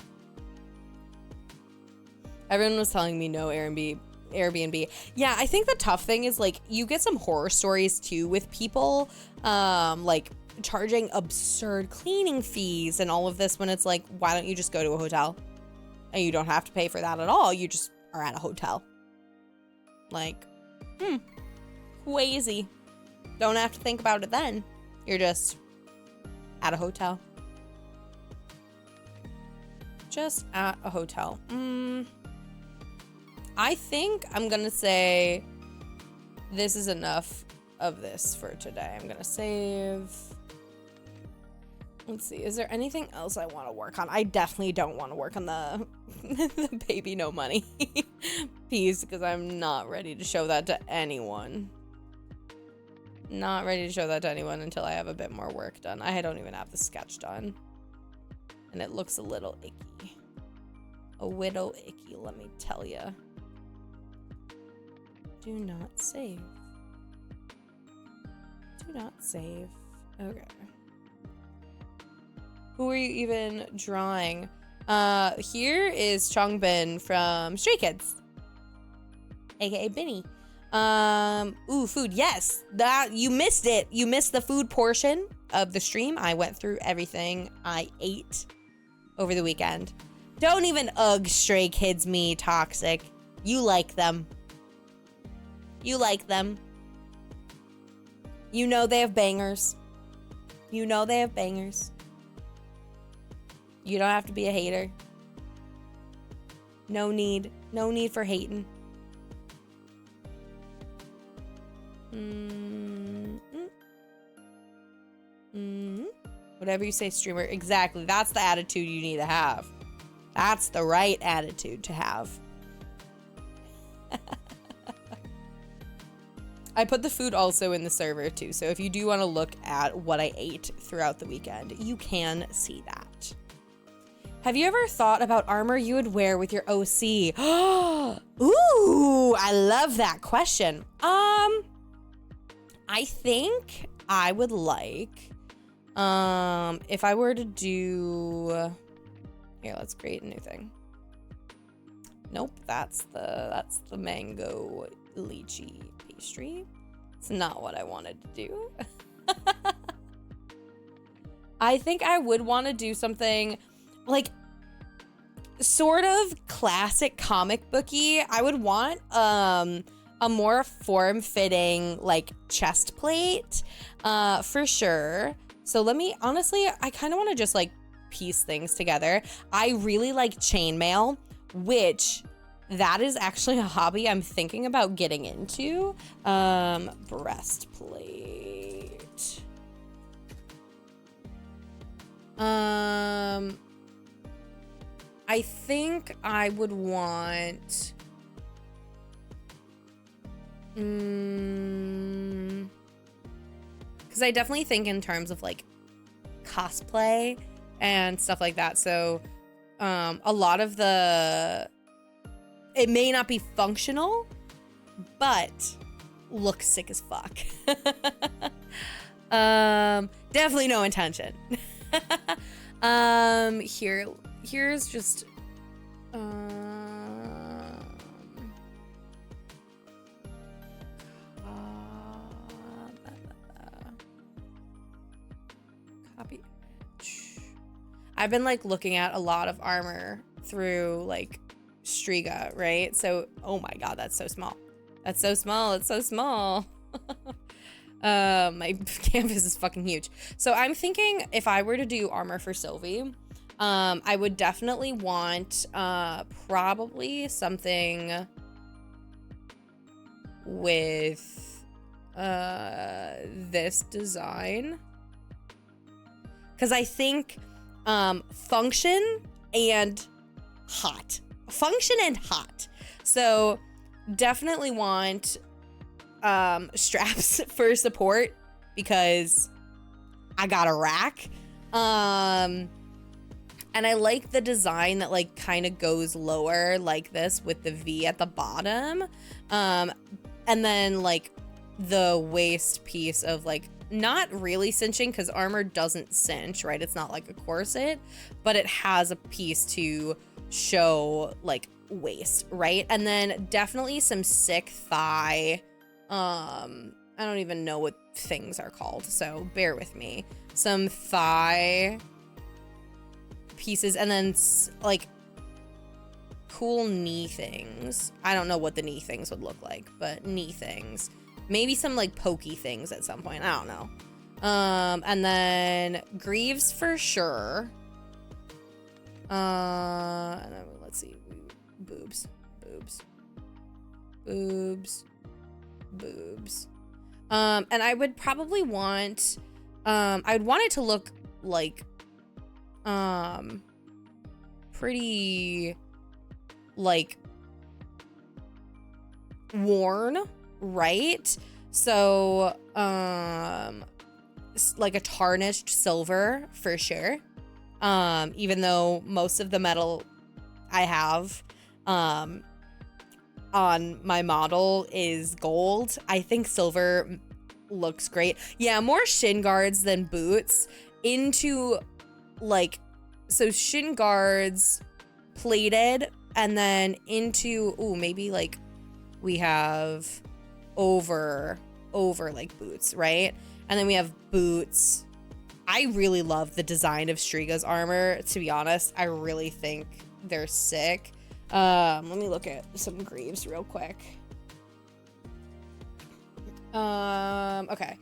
Everyone was telling me no Airbnb. Yeah, I think the tough thing is like you get some horror stories too with people like charging absurd cleaning fees and all of this when it's like, why don't you just go to a hotel? And you don't have to pay for that at all. You just are at a hotel. Like, crazy. Don't have to think about it then. You're just at a hotel. Just at a hotel. I think I'm gonna say this is enough of this for today. I'm gonna save. Let's see, is there anything else I want to work on? I definitely don't want to work on the, the baby no money piece because I'm not ready to show that to anyone. Not ready to show that to anyone until I have a bit more work done. I don't even have the sketch done. And it looks a little icky. A little icky, let me tell you. Do not save. Do not save. Okay. Who are you even drawing? Here is Changbin from Stray Kids, aka Binny. Ooh, food. Yes, that you missed it. You missed the food portion of the stream. I went through everything I ate over the weekend. Don't even Stray Kids me toxic. You like them. You like them. You know they have bangers. You know they have bangers. You don't have to be a hater. No need. No need for hating. Whatever you say, streamer. Exactly. That's the attitude you need to have. That's the right attitude to have. I put the food also in the server too, so if you do want to look at what I ate throughout the weekend, you can see that. Have you ever thought about armor you would wear with your OC? Ooh, I love that question. I think I would like, if I were to do, here, let's create a new thing. Nope, that's the mango lychee pastry. It's not what I wanted to do. I think I would want to do something like sort of classic comic booky. I would want a more form-fitting like chest plate for sure. So let me, honestly, I kind of want to just like piece things together. I really like chainmail, which that is actually a hobby I'm thinking about getting into. Breastplate. I think I would want, because I definitely think in terms of like cosplay and stuff like that. So a lot of it may not be functional, but looks sick as fuck. Definitely no intention. Here's just copy. I've been like looking at a lot of armor through like Striga, right? So, oh my god, that's so small. That's so small. It's so small. My canvas is fucking huge. So I'm thinking if I were to do armor for Sylvie, I would definitely want probably something with this design, because I think function and hot. So definitely want straps for support because I got a rack. And I like the design that like kind of goes lower like this with the V at the bottom. And then like the waist piece of like not really cinching, because armor doesn't cinch, right? It's not like a corset, but it has a piece to show like waist, right? And then definitely some sick thigh. I don't even know what things are called, so bear with me. Some thigh pieces, and then like cool knee things. I don't know what the knee things would look like, but knee things. Maybe some like pokey things at some point. I don't know. And then greaves for sure. And then let's see. Boobs. And I would probably want, I'd want it to look like, pretty, like, worn, right? So, like a tarnished silver for sure. Even though most of the metal I have, on my model is gold. I think silver looks great. Yeah, more shin guards than boots into like, so shin guards plated and then into, ooh, maybe like we have over like boots, right? And then we have boots. I really love the design of Striga's armor, to be honest. I really think they're sick. Let me look at some greaves real quick. Okay.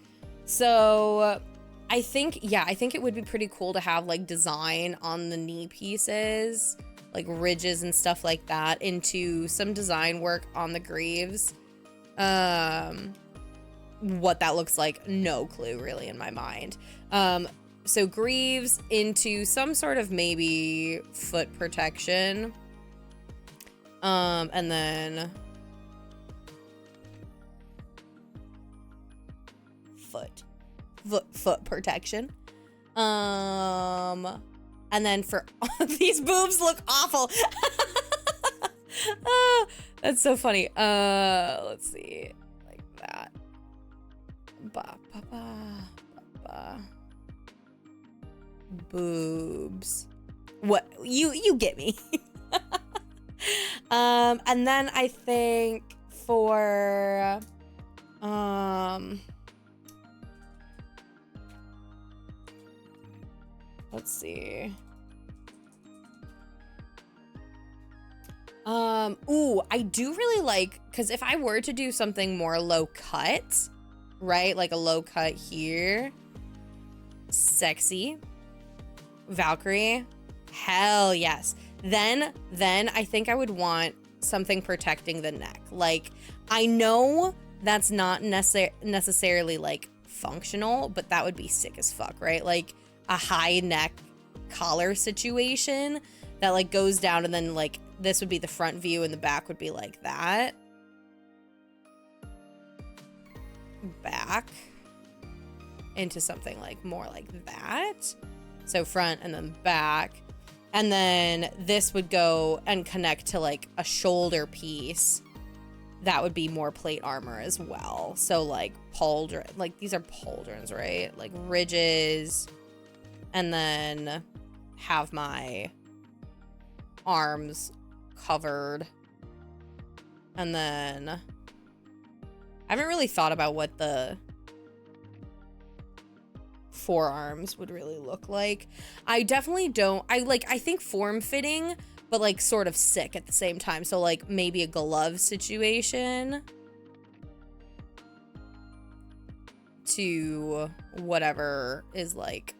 So I think it would be pretty cool to have like design on the knee pieces, like ridges and stuff like that, into some design work on the greaves. What that looks like, no clue really in my mind. So greaves into some sort of maybe foot protection. And then foot protection. And then for these boobs look awful. That's so funny. Let's see, like that. Boobs. What, you get me. And then I think for let's see. Ooh, I do really like, because if I were to do something more low cut, right? Like a low cut here. Sexy. Valkyrie. Hell yes. Then I think I would want something protecting the neck. Like, I know that's not necessarily like functional, but that would be sick as fuck, right? Like a high neck collar situation that like goes down, and then like this would be the front view and the back would be like that. Back into something like more like that. So front and then back. And then this would go and connect to like a shoulder piece. That would be more plate armor as well. So like pauldron, like these are pauldrons, right? Like ridges. And then have my arms covered. And then I haven't really thought about what the forearms would really look like. I definitely don't, I think form fitting, but like sort of sick at the same time. So like maybe a glove situation to whatever is like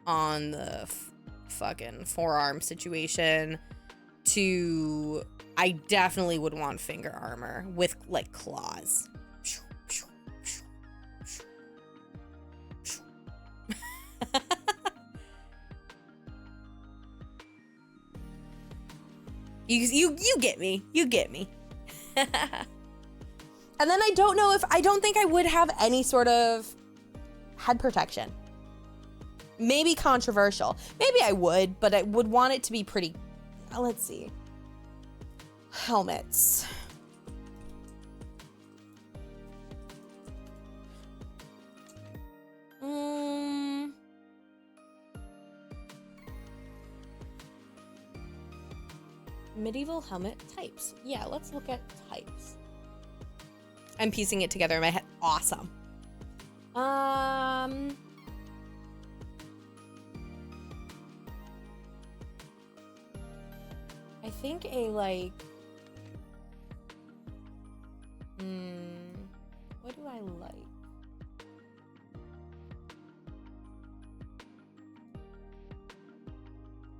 on the fucking forearm situation. To, I definitely would want finger armor with like claws. You get me. You get me. And then I don't think I would have any sort of head protection. Maybe controversial. Maybe I would, but I would want it to be pretty. Let's see. Helmets. Medieval helmet types. Yeah, let's look at types. I'm piecing it together in my head. Awesome. I think a like what do I like?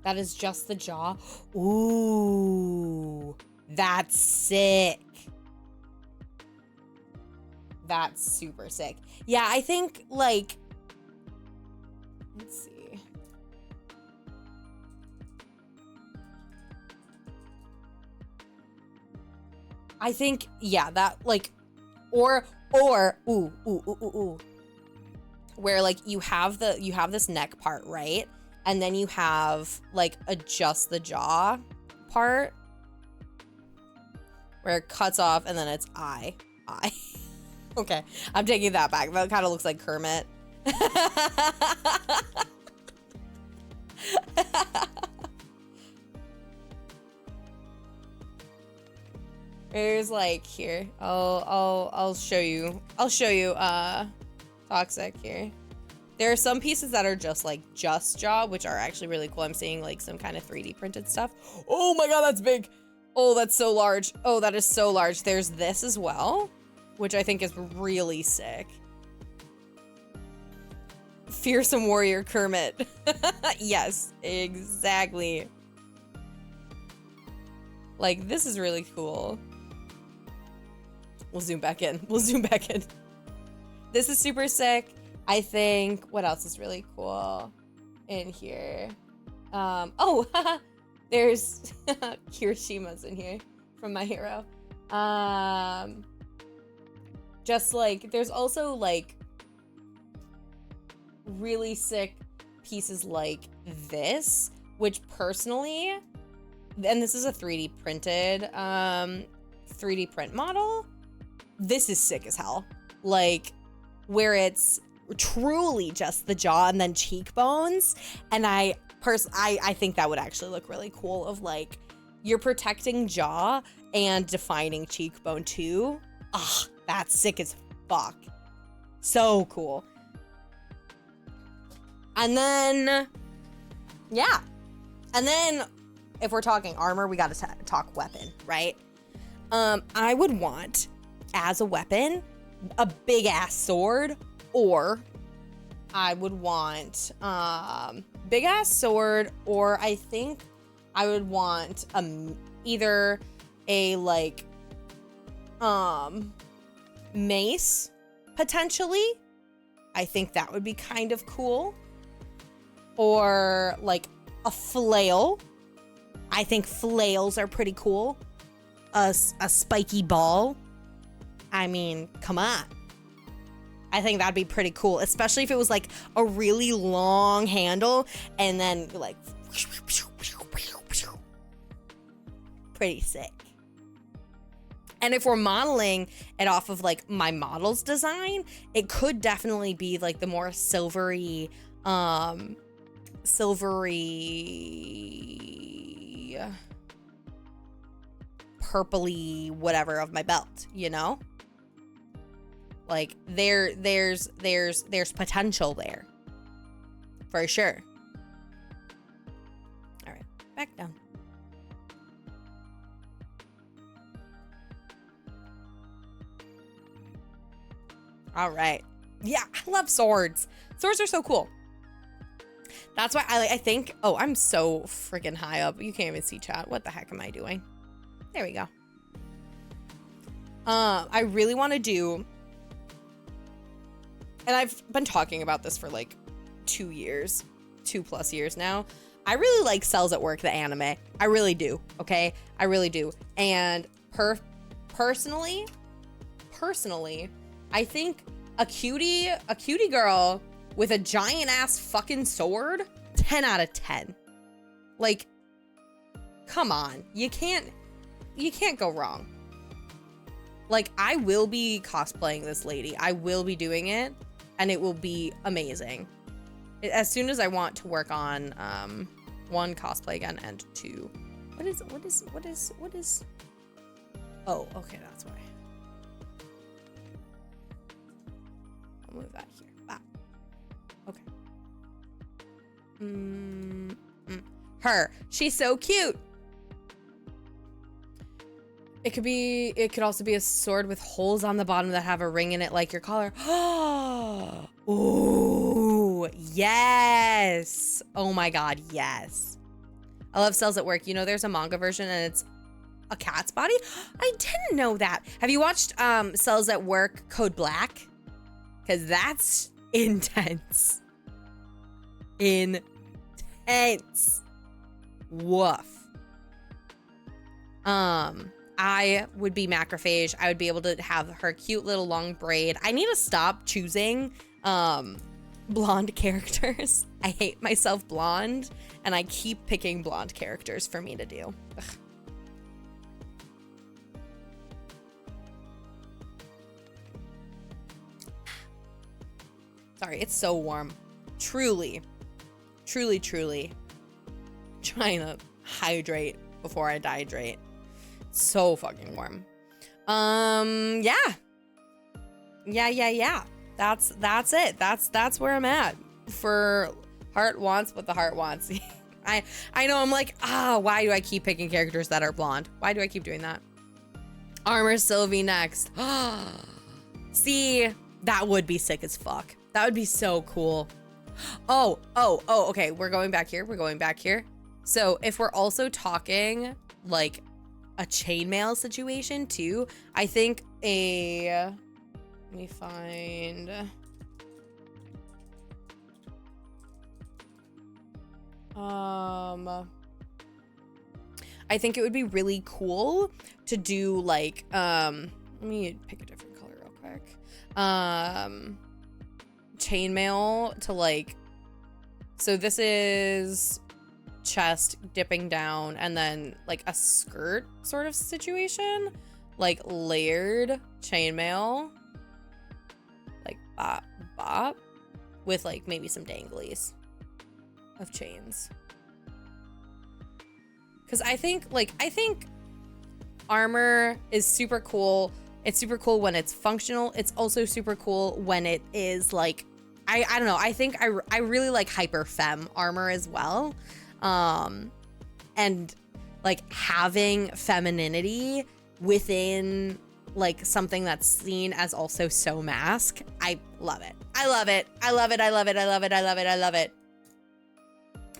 That is just the jaw. Ooh, that's sick. That's super sick. Yeah, I think like, let's see. I think, yeah, that like, or where like you have this neck part, right? And then you have like a just the jaw part where it cuts off and then it's eye. Okay, I'm taking that back. That kind of looks like Kermit. There's like here. I'll show you. Toxic here. There are some pieces that are just like jaw, which are actually really cool. I'm seeing like some kind of 3D printed stuff. Oh my god, that's big. Oh, that's so large. Oh, that is so large. There's this as well, which I think is really sick. Fearsome warrior Kermit. Yes, exactly. Like, this is really cool. We'll zoom back in. This is super sick. I think, what else is really cool in here? Oh, there's Kirishima's in here from My Hero. Just like, there's also like really sick pieces like this, which personally, and this is a 3D printed 3D print model. This is sick as hell. Like, where it's truly just the jaw and then cheekbones. And I think that would actually look really cool, of like, you're protecting jaw and defining cheekbone too. Ah, that's sick as fuck. So cool. And then, yeah. And then if we're talking armor, we gotta talk weapon, right? I would want, as a weapon, a big ass sword, or I would want big ass sword, or I think I would want either a like mace, potentially. I think that would be kind of cool. Or like a flail. I think flails are pretty cool. A spiky ball. I mean, come on. I think that'd be pretty cool, especially if it was like a really long handle and then like pretty sick. And if we're modeling it off of like my model's design, it could definitely be like the more silvery, purpley whatever of my belt, you know? Like there's potential there. For sure. All right, back down. All right. Yeah, I love swords. Swords are so cool. That's why I think, oh, I'm so freaking high up. You can't even see chat. What the heck am I doing? There we go. I really want to do, and I've been talking about this for like 2 years, 2+ years now. I really like Cells at Work, the anime. I really do, okay? I really do. And personally, I think a cutie girl with a giant ass fucking sword, 10 out of 10. Like, come on. You can't go wrong. Like, I will be cosplaying this lady. I will be doing it, and it will be amazing. As soon as I want to work on 1, cosplay again, and 2. What is oh, okay, that's why. I'll move that here. Ah. Okay. Her. She's so cute. It could also be a sword with holes on the bottom that have a ring in it, like your collar. Ooh, yes. Oh my god, yes. I love Cells at Work. You know, there's a manga version and it's a cat's body. I didn't know that. Have you watched Cells at Work Code Black? Because that's intense. Intense. Woof. I would be Macrophage. I would be able to have her cute little long braid. I need to stop choosing blonde characters. I hate myself blonde, and I keep picking blonde characters for me to do. Ugh. Sorry, it's so warm. Truly, truly, truly trying to hydrate before I dehydrate. So fucking warm. Yeah. That's it. That's where I'm at for heart wants what the heart wants. I know I'm like, why do I keep picking characters that are blonde? Why do I keep doing that? Armor Sylvie next. See, that would be sick as fuck. That would be so cool. Oh, okay. We're going back here. So if we're also talking like a chainmail situation too, I think let me find. I think it would be really cool to do like, let me pick a different color real quick. Chainmail to like, so this is chest dipping down and then like a skirt sort of situation, like layered chainmail, like bop, with like maybe some danglies of chains. Because I think armor is super cool. It's super cool when it's functional. It's also super cool when it is like, I don't know. I think I really like hyper femme armor as well. And like having femininity within like something that's seen as also so mask. I love it. I love it.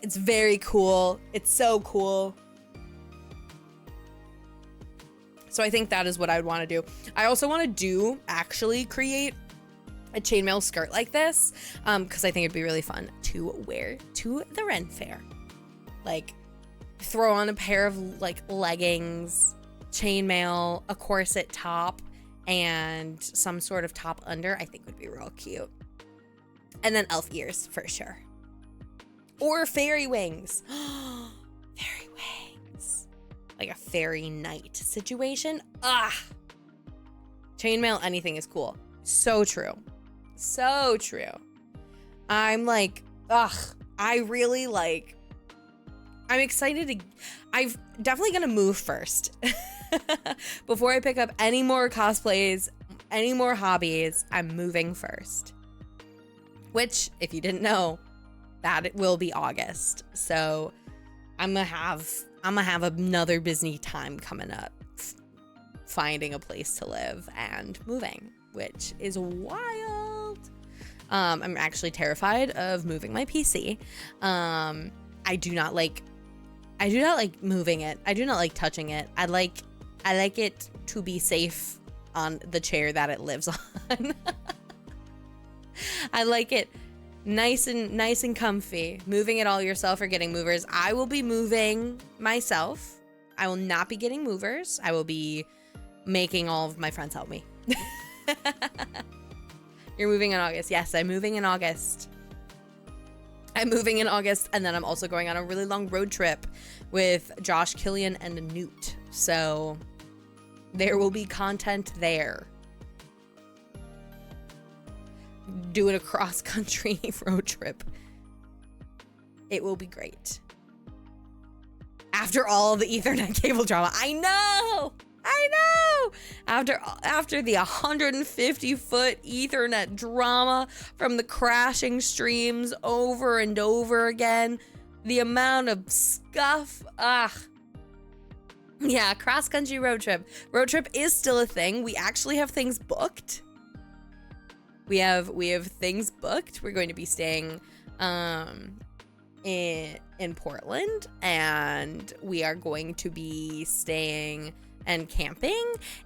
It's very cool. It's so cool. So I think that is what I would want to do. I also want to actually create a chainmail skirt like this, because I think it'd be really fun to wear to the Ren Fair. Like, throw on a pair of like leggings, chainmail, a corset top, and some sort of top under. I think would be real cute. And then elf ears for sure. Or fairy wings. Fairy wings. Like a fairy knight situation. Chainmail, anything is cool. So true. So true. I'm like, I really like, I'm excited to, I'm definitely gonna move first. Before I pick up any more cosplays, any more hobbies, I'm moving first. Which, if you didn't know, that it will be August. So I'm gonna have another busy time coming up, finding a place to live and moving, which is wild. I'm actually terrified of moving my PC. I do not like moving it. I do not like touching it. I like it to be safe on the chair that it lives on. I like it nice and comfy. Moving it all yourself or getting movers. I will be moving myself. I will not be getting movers. I will be making all of my friends help me. You're moving in August. Yes, I'm moving in August. And then I'm also going on a really long road trip with Josh, Killian, and Newt. So there will be content there. Doing a cross-country road trip. It will be great. After all the Ethernet cable drama. I know! After the 150-foot Ethernet drama from the crashing streams over and over again, the amount of scuff. Yeah, cross-country road trip. Road trip is still a thing. We actually have things booked. We have things booked. We're going to be staying in Portland, and we are going to be staying and camping,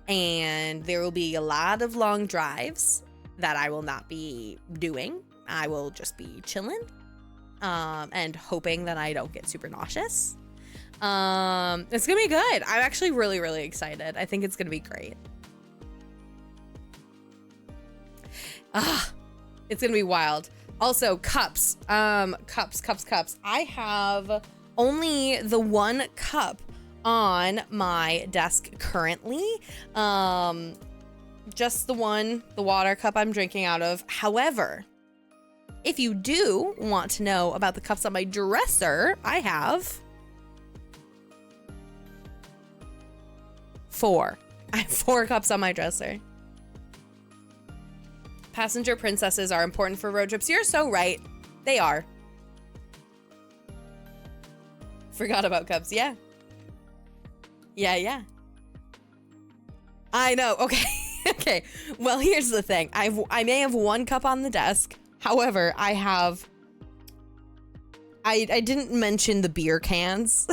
and there will be a lot of long drives that I will not be doing. I will just be chilling and hoping that I don't get super nauseous. It's gonna be good. I'm actually really, really excited. I think it's gonna be great. It's gonna be wild. Also, cups. Cups. I have only the one cup on my desk currently. Just the one, the water cup I'm drinking out of. However, If you do want to know about the cups on my dresser, I have 4. I have 4 cups on my dresser. Passenger princesses are important for road trips. You're so right. They are. Forgot about cups. Yeah. Yeah. I know. Okay. Okay. Well, here's the thing. I may have 1 cup on the desk. However, I didn't mention the beer cans.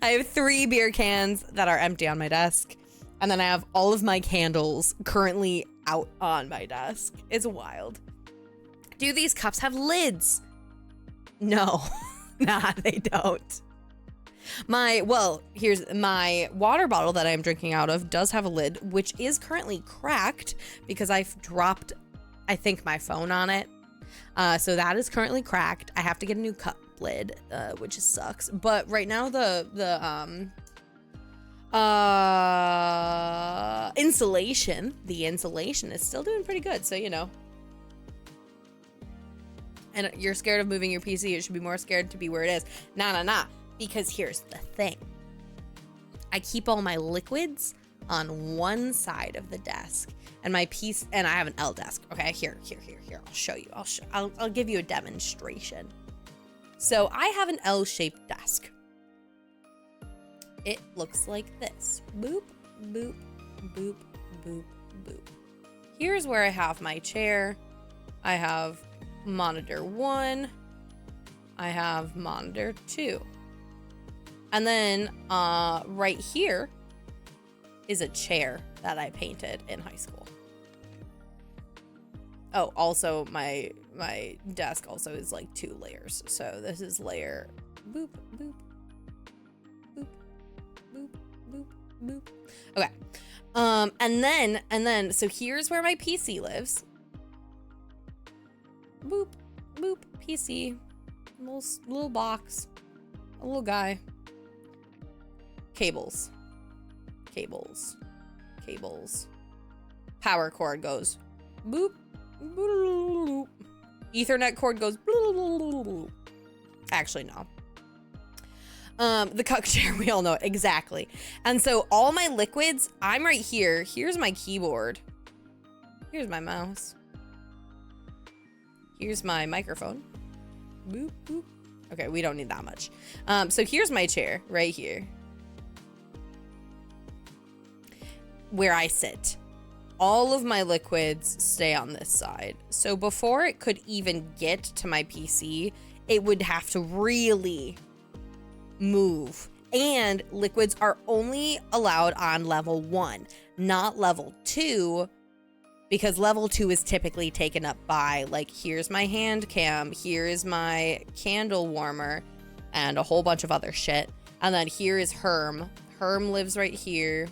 I have 3 beer cans that are empty on my desk. And then I have all of my candles currently out on my desk. It's wild. Do these cups have lids? No. Nah, they don't. Here's my water bottle that I'm drinking out of does have a lid, which is currently cracked because I've dropped, I think, my phone on it. So that is currently cracked. I have to get a new cup lid, which sucks. But right now the insulation is still doing pretty good. So, you know. And you're scared of moving your PC. It should be more scared to be where it is. Nah. Because here's the thing. I keep all my liquids on one side of the desk. And my piece, and I have an L desk. Okay, here. I'll show you. I'll give you a demonstration. So I have an L-shaped desk. It looks like this. Boop, boop, boop, boop, boop. Here's where I have my chair. I have monitor 1. I have monitor 2. And then right here is a chair that I painted in high school. Oh, also my desk also is like 2 layers. So this is layer boop, boop, boop, boop, boop, boop. Okay. And then so here's where my PC lives. Boop, boop, PC. Little box. A little guy. Cables. Power cord goes boop, boop. Ethernet cord goes boop. Actually, no. The cuck chair, we all know it. Exactly. And so all my liquids, I'm right here. Here's my keyboard. Here's my mouse. Here's my microphone. Boop, boop. Okay, we don't need that much. So here's my chair right here. Where I sit. All of my liquids stay on this side. So before it could even get to my PC, it would have to really move. And liquids are only allowed on level 1, not level 2, because level 2 is typically taken up by, like, here's my hand cam, here is my candle warmer, and a whole bunch of other shit. And then here is Herm. Herm lives right here.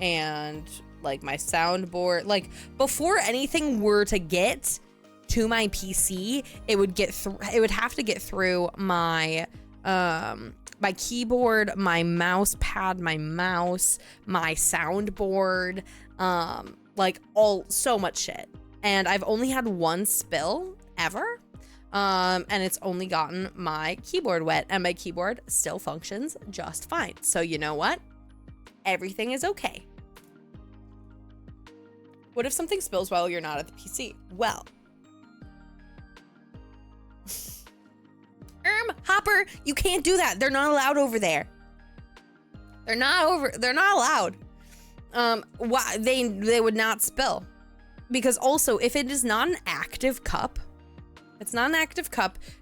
And like my soundboard, like before anything were to get to my PC, it would have to get through my my keyboard, my mouse pad, my mouse, my soundboard, like so much shit. And I've only had 1 spill ever. And it's only gotten my keyboard wet, and my keyboard still functions just fine. So you know what? Everything is okay. What if something spills while you're not at the PC? Well, Hopper, you can't do that. They're not allowed over there. They're not allowed. Why they would not spill. Because also, if it is not an active cup,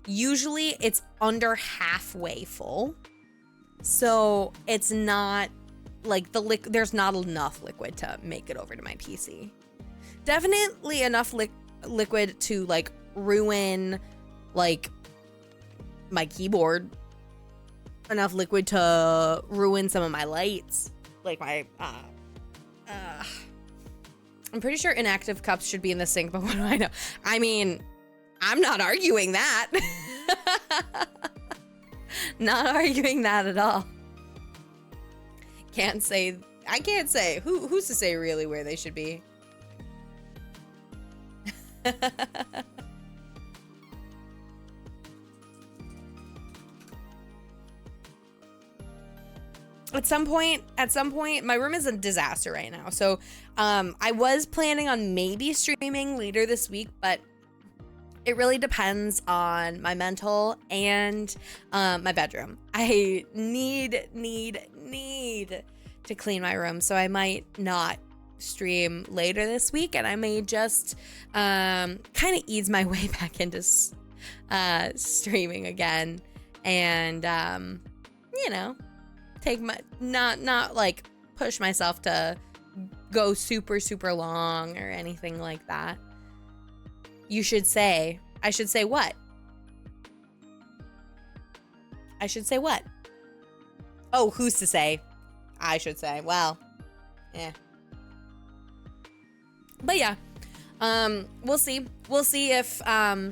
usually it's under halfway full. So it's not like there's not enough liquid to make it over to my PC. Definitely enough liquid to like ruin like my keyboard. Enough liquid to ruin some of my lights. Like my I'm pretty sure inactive cups should be in the sink, but what do I know? I mean, I'm not arguing that. Not arguing that at all. I can't say. Who's to say really where they should be? at some point, my room is a disaster right now. So I was planning on maybe streaming later this week, but it really depends on my mental and my bedroom. I need to clean my room, so I might not stream later this week, and I may just kind of ease my way back into streaming again, and you know, take my not like push myself to go super long or anything like that. You should say, I should say what? I should say what? Oh, who's to say? I should say, well, yeah. But yeah, we'll see. We'll see if I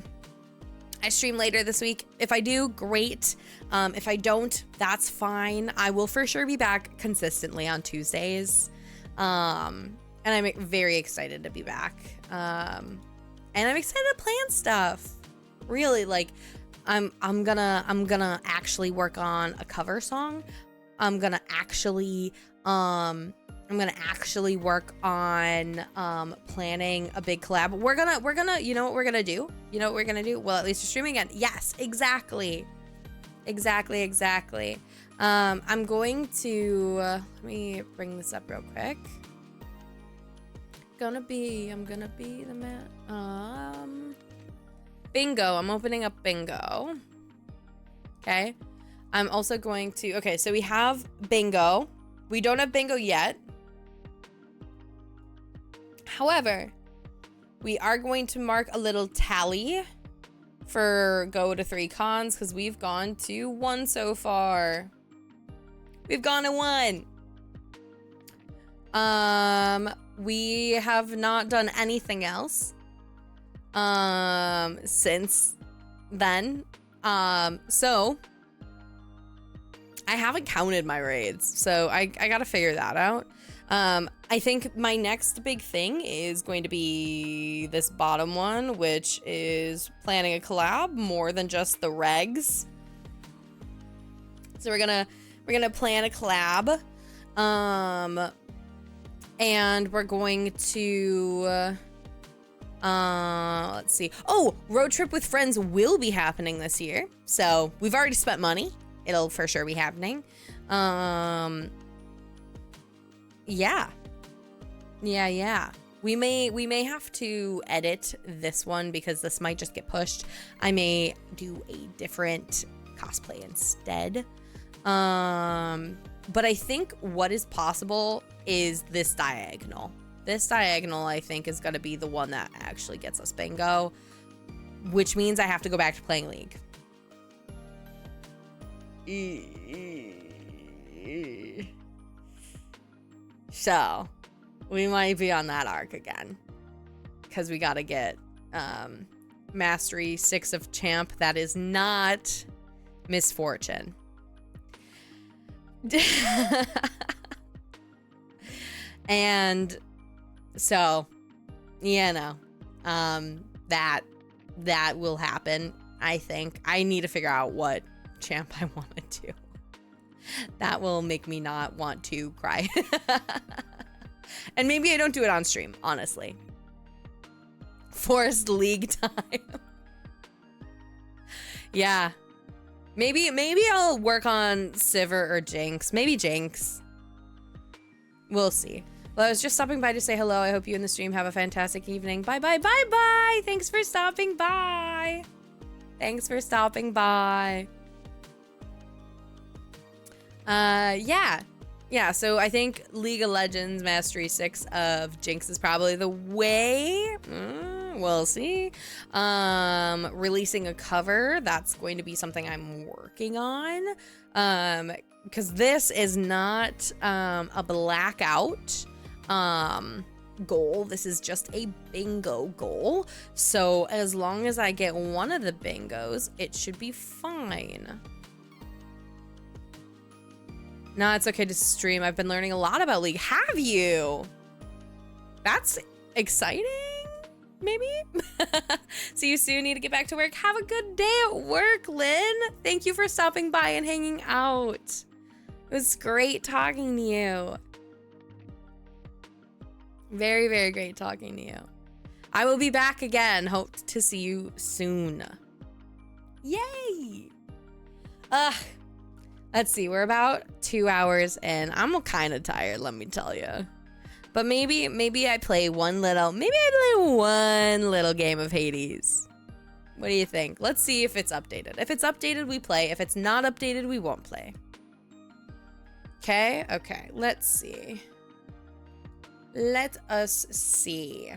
stream later this week. If I do, great. If I don't, that's fine. I will for sure be back consistently on Tuesdays. And I'm very excited to be back. And I'm excited to plan stuff. Really, like, I'm gonna actually work on a cover song. I'm gonna actually work on planning a big collab. We're gonna you know what we're gonna do? You know what we're gonna do? Well, at least you're streaming again. Yes, exactly. I'm going to let me bring this up real quick. I'm gonna be the man. Bingo. I'm opening up bingo. Okay. I'm also going to, okay, so we have bingo. We don't have bingo yet. However, we are going to mark a little tally for go to 3 cons because we've gone to 1 so far. We've gone to 1. We have not done anything else since then. So I haven't counted my raids, so I gotta figure that out. I think my next big thing is going to be this bottom one, which is planning a collab more than just the regs. So we're gonna plan a collab. And we're going to let's see. Oh, road trip with friends will be happening this year. So we've already spent money. It'll for sure be happening. Yeah. We may have to edit this one because this might just get pushed. I may do a different cosplay instead. But I think what is possible is this diagonal. This diagonal, I think, is going to be the one that actually gets us bingo, which means I have to go back to playing League. So, we might be on that arc again, because we got to get Mastery 6 of Champ. That is not Misfortune. And so, you know, that will happen. I think I need to figure out what champ I want to do. That will make me not want to cry. And maybe I don't do it on stream, honestly. Forced League time. Yeah. Maybe I'll work on Sivir or Jinx. Maybe Jinx. We'll see. Well, I was just stopping by to say hello. I hope you and the stream have a fantastic evening. Bye. Thanks for stopping by. Yeah, so I think League of Legends Mastery 6 of Jinx is probably the way. We'll see. Releasing a cover, that's going to be something I'm working on. Because this is not a blackout goal. This is just a bingo goal. So as long as I get one of the bingos, it should be fine. No, it's okay to stream. I've been learning a lot about League. Have you? That's exciting, maybe? See you soon. Need to get back to work. Have a good day at work, Lynn. Thank you for stopping by and hanging out. It was great talking to you. Very, very great talking to you. I will be back again. Hope to see you soon. Yay! Let's see. We're about 2 hours in. I'm kind of tired, let me tell you. But maybe I play one little game of Hades. What do you think? Let's see if it's updated. If it's updated, we play. If it's not updated, we won't play. Okay? Okay. Let's see. Let us see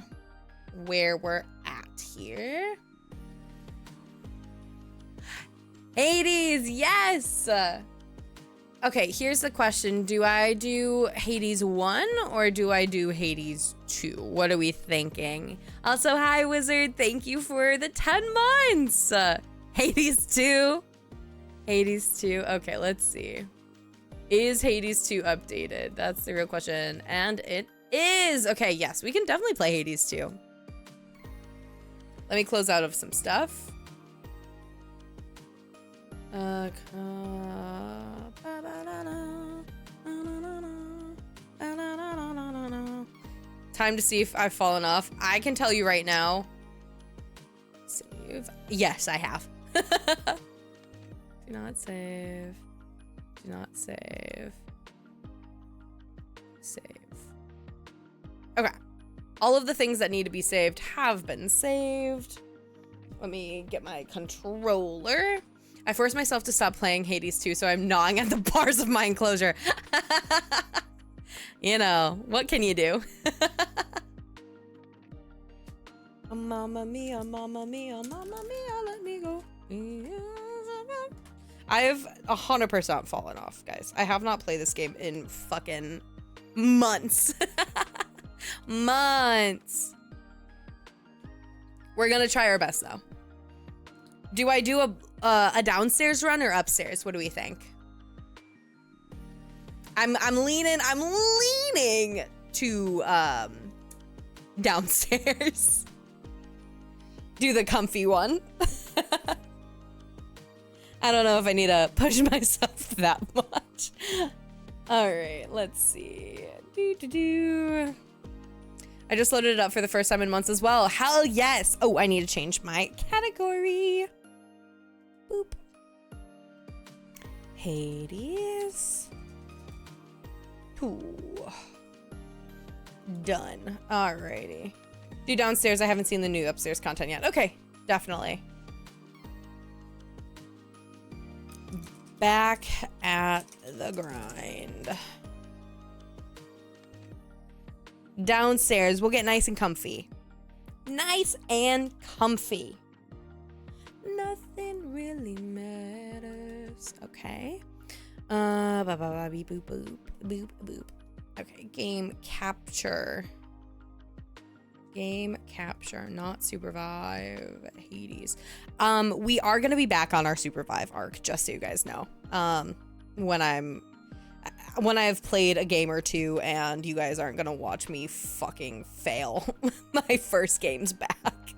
where we're at here. Hades, yes! Okay, here's the question. Do I do Hades 1 or do I do Hades 2? What are we thinking? Also, hi, Wizard. Thank you for the 10 months. Hades 2. Hades 2. Okay, let's see. Is Hades 2 updated? That's the real question. And it is. Okay, yes, we can definitely play Hades 2. Let me close out of some stuff. Time to see if I've fallen off. I can tell you right now. Save. Yes, I have. Do not save. Do not save. Save. Okay. All of the things that need to be saved have been saved. Let me get my controller. I forced myself to stop playing Hades 2, so I'm gnawing at the bars of my enclosure. You know, what can you do? Mamma mia, mamma mia, mamma mia, let me go. I have 100% fallen off, guys. I have not played this game in fucking months. Months. We're gonna try our best, though. Do I do a downstairs run or upstairs? What do we think? I'm leaning to downstairs. Do the comfy one. I don't know if I need to push myself that much. All right, let's see. I just loaded it up for the first time in months as well. Hell yes. Oh, I need to change my category. Boop. Hades. Ooh. Done. Alrighty. Do downstairs. I haven't seen the new upstairs content yet. Okay, definitely. Back at the grind. Downstairs. We'll get nice and comfy. Nice and comfy. Nothing really matters. Okay. Boop, boop, boop, boop, boop. Okay, game capture. Game capture, not supervive. Hades. We are gonna be back on our supervive arc, just so you guys know. When I've played a game or two and you guys aren't gonna watch me fucking fail my first games back.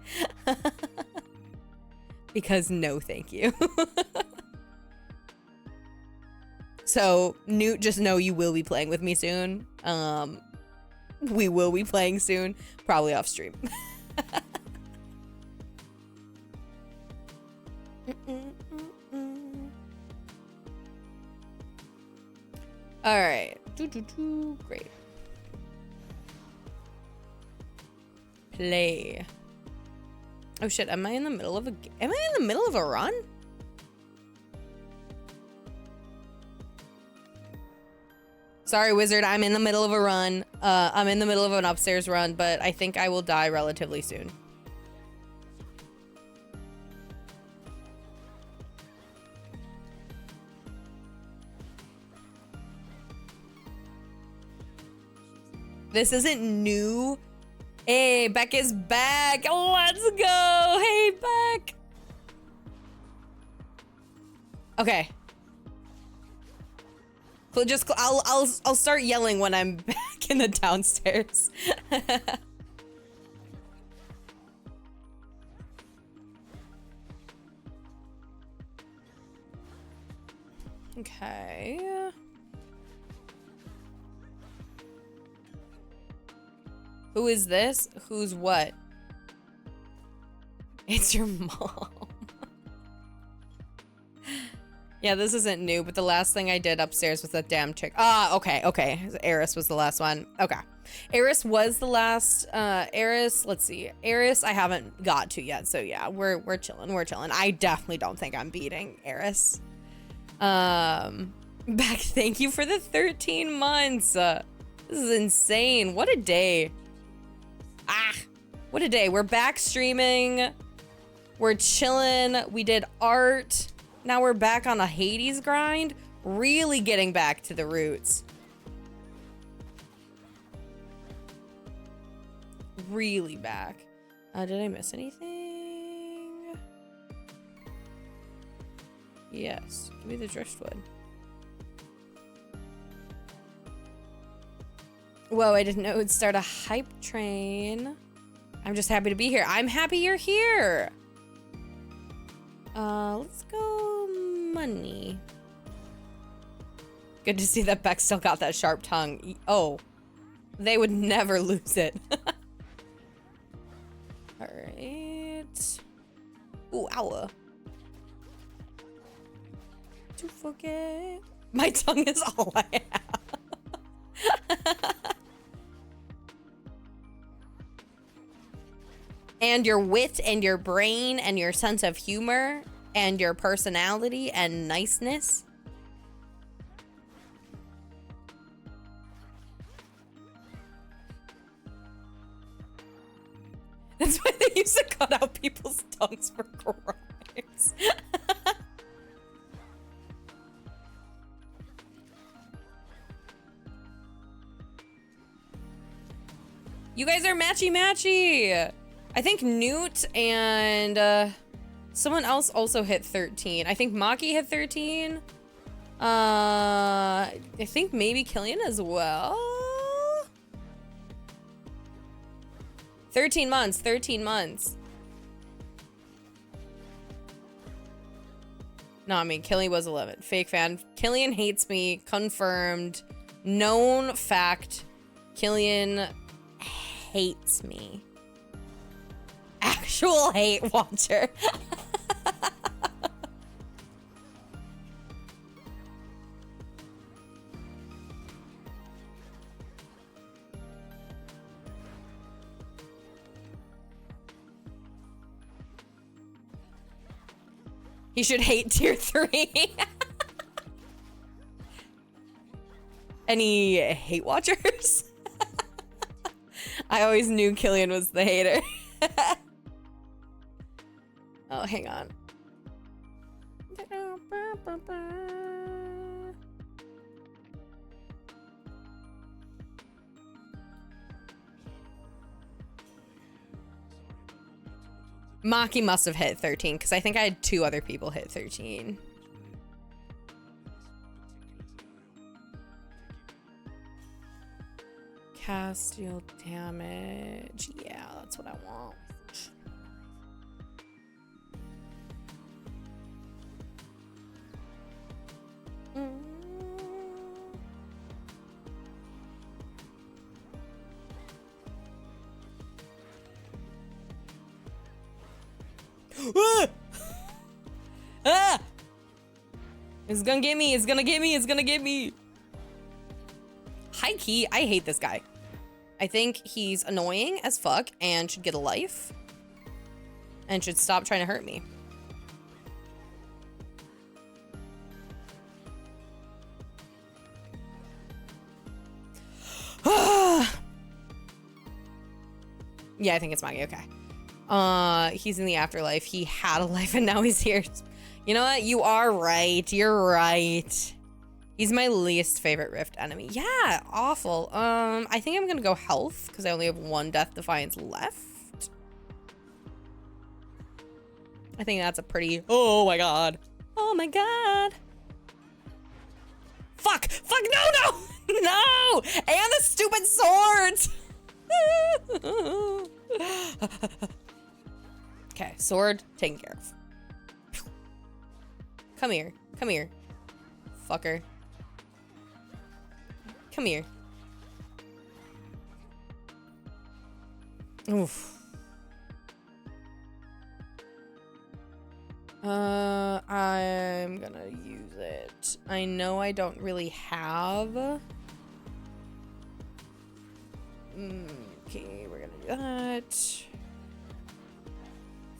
Because no thank you. So, Newt, just know you will be playing with me soon. We will be playing soon, probably off stream. All right. Great. Play. Oh shit, am I in the middle of a run? Sorry, Wizard, I'm in the middle of a run. I'm in the middle of an upstairs run, but I think I will die relatively soon. This isn't new. Hey, Beck is back. Let's go. Hey, Beck. Okay. Just I'll start yelling when I'm back in the downstairs. Okay. Who is this? Who's what? It's your mom. Yeah, this isn't new, but the last thing I did upstairs was that damn chick. Ah, okay. Eris was the last one. Okay. Eris was the last, Eris, let's see. Eris, I haven't got to yet, so yeah, we're chilling, I definitely don't think I'm beating Eris. Back, thank you for the 13 months. This is insane. What a day. What a day. We're back streaming. We're chilling. We did art. Now we're back on a Hades grind. Really getting back to the roots. Really back. Did I miss anything? Yes. Give me the driftwood. Whoa, I didn't know it would start a hype train. I'm just happy to be here. I'm happy you're here. Let's go money. Good to see that Beck still got that sharp tongue. Oh, they would never lose it. All right. Ooh, ow. To forget. My tongue is all I have. And your wit and your brain and your sense of humor and your personality and niceness. That's why they used to cut out people's tongues for crimes. You guys are matchy-matchy. I think Newt and someone else also hit 13. I think Maki hit 13. I think maybe Killian as well. 13 months, 13 months. No, I mean, Killian was 11. Fake fan. Killian hates me. Confirmed. Known fact. Killian hates me. Actual hate watcher. He should hate tier 3. Any hate watchers? I always knew Killian was the hater. Oh, hang on. Maki must have hit 13 because I think I had 2 other people hit 13. Cast deal damage. Yeah, that's what I want. Ah! It's gonna get me, it's gonna get me, it's gonna get me. High key, I hate this guy. I think he's annoying as fuck and should get a life. And should stop trying to hurt me. Yeah, I think it's Maggie, okay. He's in the afterlife. He had a life and now he's here. You know what? You are right. You're right. He's my least favorite Rift enemy. Yeah, awful. I think I'm gonna go health because I only have 1 Death Defiance left. I think that's a pretty, oh my god. Oh my god. Fuck, fuck, no, no, no. And the stupid swords. Okay, sword taken care of. Come here, fucker. Come here. Oof. I'm gonna use it. I know I don't really have. Okay, we're gonna do that.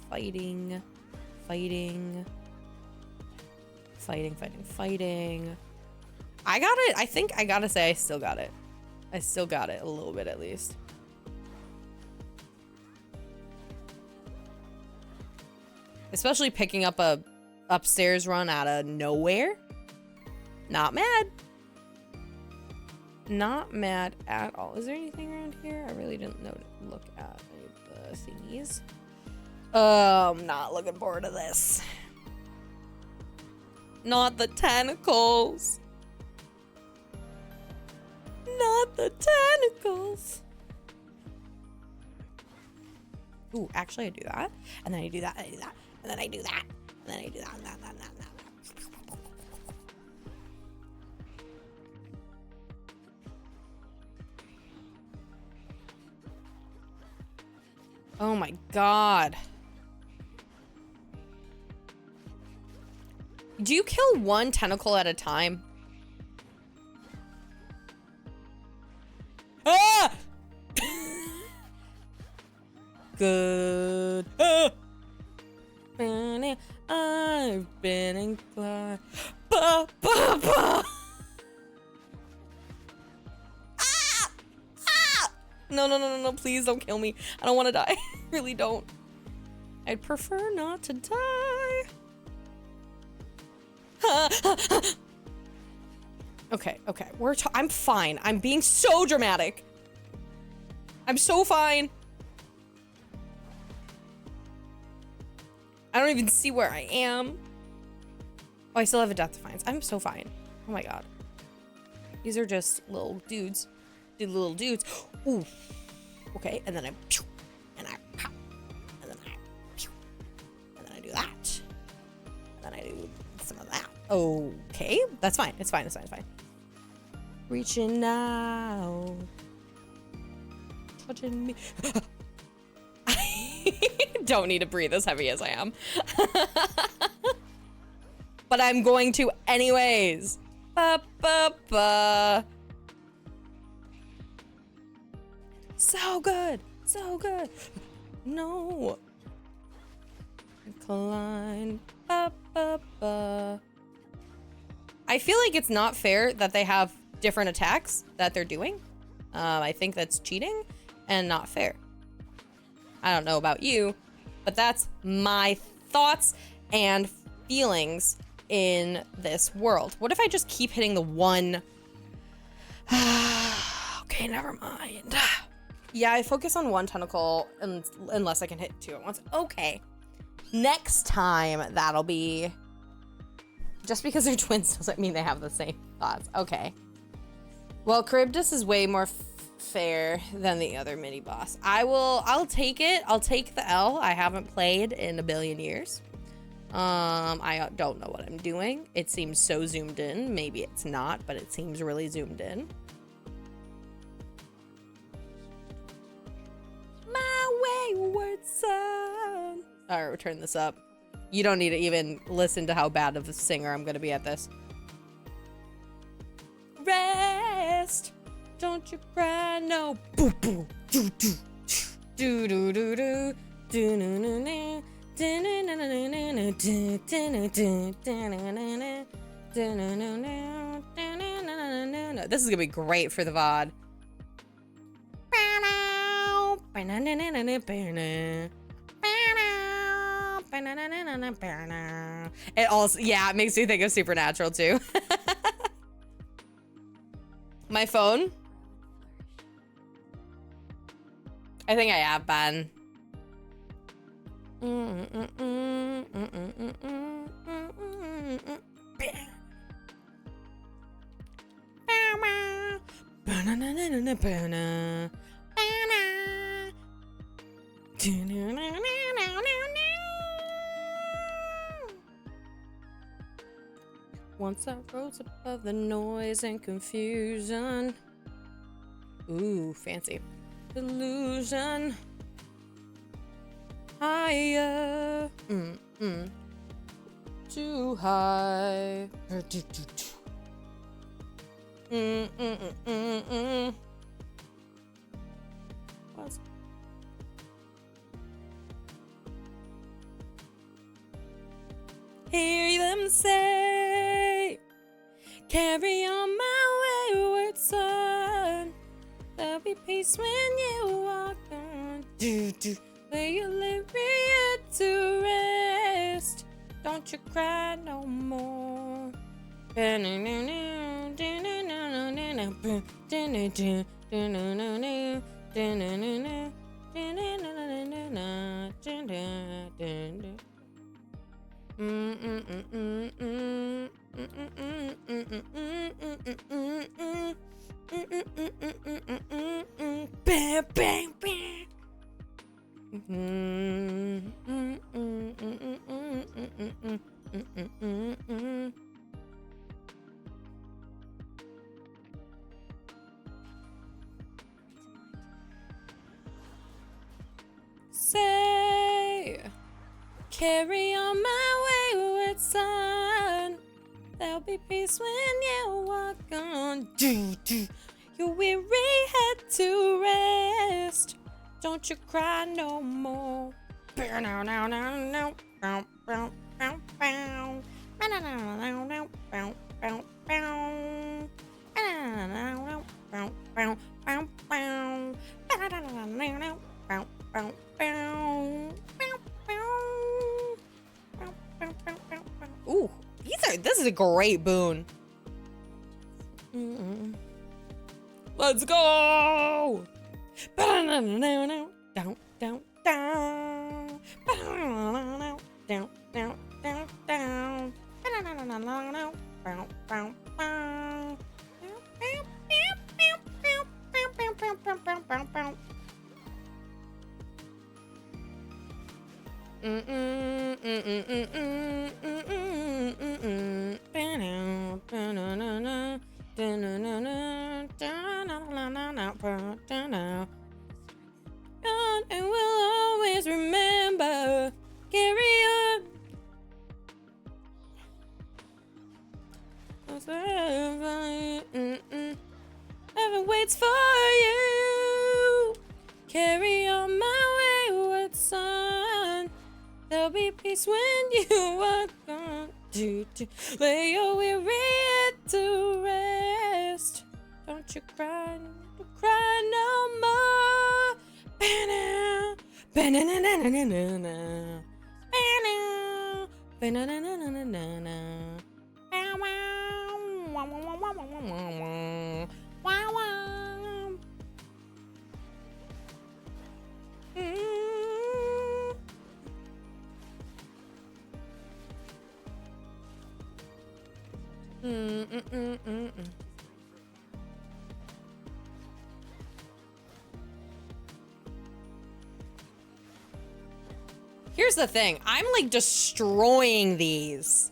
Fighting. I got it. I think I gotta say I still got it. I still got it a little bit at least. Especially picking up a upstairs run out of nowhere. Not mad. Not mad at all. Is there anything around here? I really didn't look at any of the thingies. I'm not looking forward to this. Not the tentacles. Not the tentacles. Ooh, actually I do that. And then I do that, and I do that. And then I do that. And then I do that. And that. Oh my god. Do you kill one tentacle at a time? Ah! Good. Ah! I've been inclined. Ba, ba, ba. Ah! Ah! No, please don't kill me. I don't want to die. I really don't. I'd prefer not to die. Okay. I'm fine. I'm being so dramatic. I'm so fine. I don't even see where I am. Oh, I still have a death defiance. I'm so fine. Oh my god. These are just little dudes. Little dudes. Ooh. Okay, and then I pew, and I pop, and then I pew, and then I do that. And then I do some of that. Okay, that's fine. It's fine. Reaching out. Touching me. Don't need to breathe as heavy as I am. But I'm going to anyways. Ba, ba, ba. So good. No. Incline. Ba, ba, ba. I feel like it's not fair that they have different attacks that they're doing. I think that's cheating and not fair. I don't know about you, but that's my thoughts and feelings in this world. What if I just keep hitting the one? Okay, never mind. Yeah, I focus on one tentacle unless I can hit two at once. Okay. Next time, that'll be... Just because they're twins doesn't mean they have the same thoughts. Okay. Well, Charybdis is way more fair than the other mini boss. I'll take it. I'll take the L. I haven't played in a billion years. I don't know what I'm doing. It seems so zoomed in. Maybe it's not, but it seems really zoomed in. My wayward son. All right, we'll turn this up. You don't need to even listen to how bad of a singer I'm gonna be at this. Rest. Don't you cry, no. Boo boo. Do do. Do do do do. Do no no no. This is gonna be great for the VOD. It also, yeah, it makes me think of Supernatural too. My phone? I think I have been. Once I rose above the noise and confusion. Ooh, fancy. Illusion. higher, too high. What? Hear them say, carry on my wayward son. There'll be peace when you walk on. Lay your lyric to rest. Don't you cry no more. Bang, bang, bang. Say, carry on my wayward son. There'll be peace when you walk on. Your weary head to rest. Don't you cry no more. Ooh, this is a great boon. Let's go! Down, down, down. Down, down, down, down. And we'll always remember. Carry on. Heaven waits for you. Carry on my wayward son. There'll be peace when you are gone. Lay your weary head to rest. Don't you cry no more. Banana, banana, banana, banana, banana. Here's the thing, I'm like destroying these.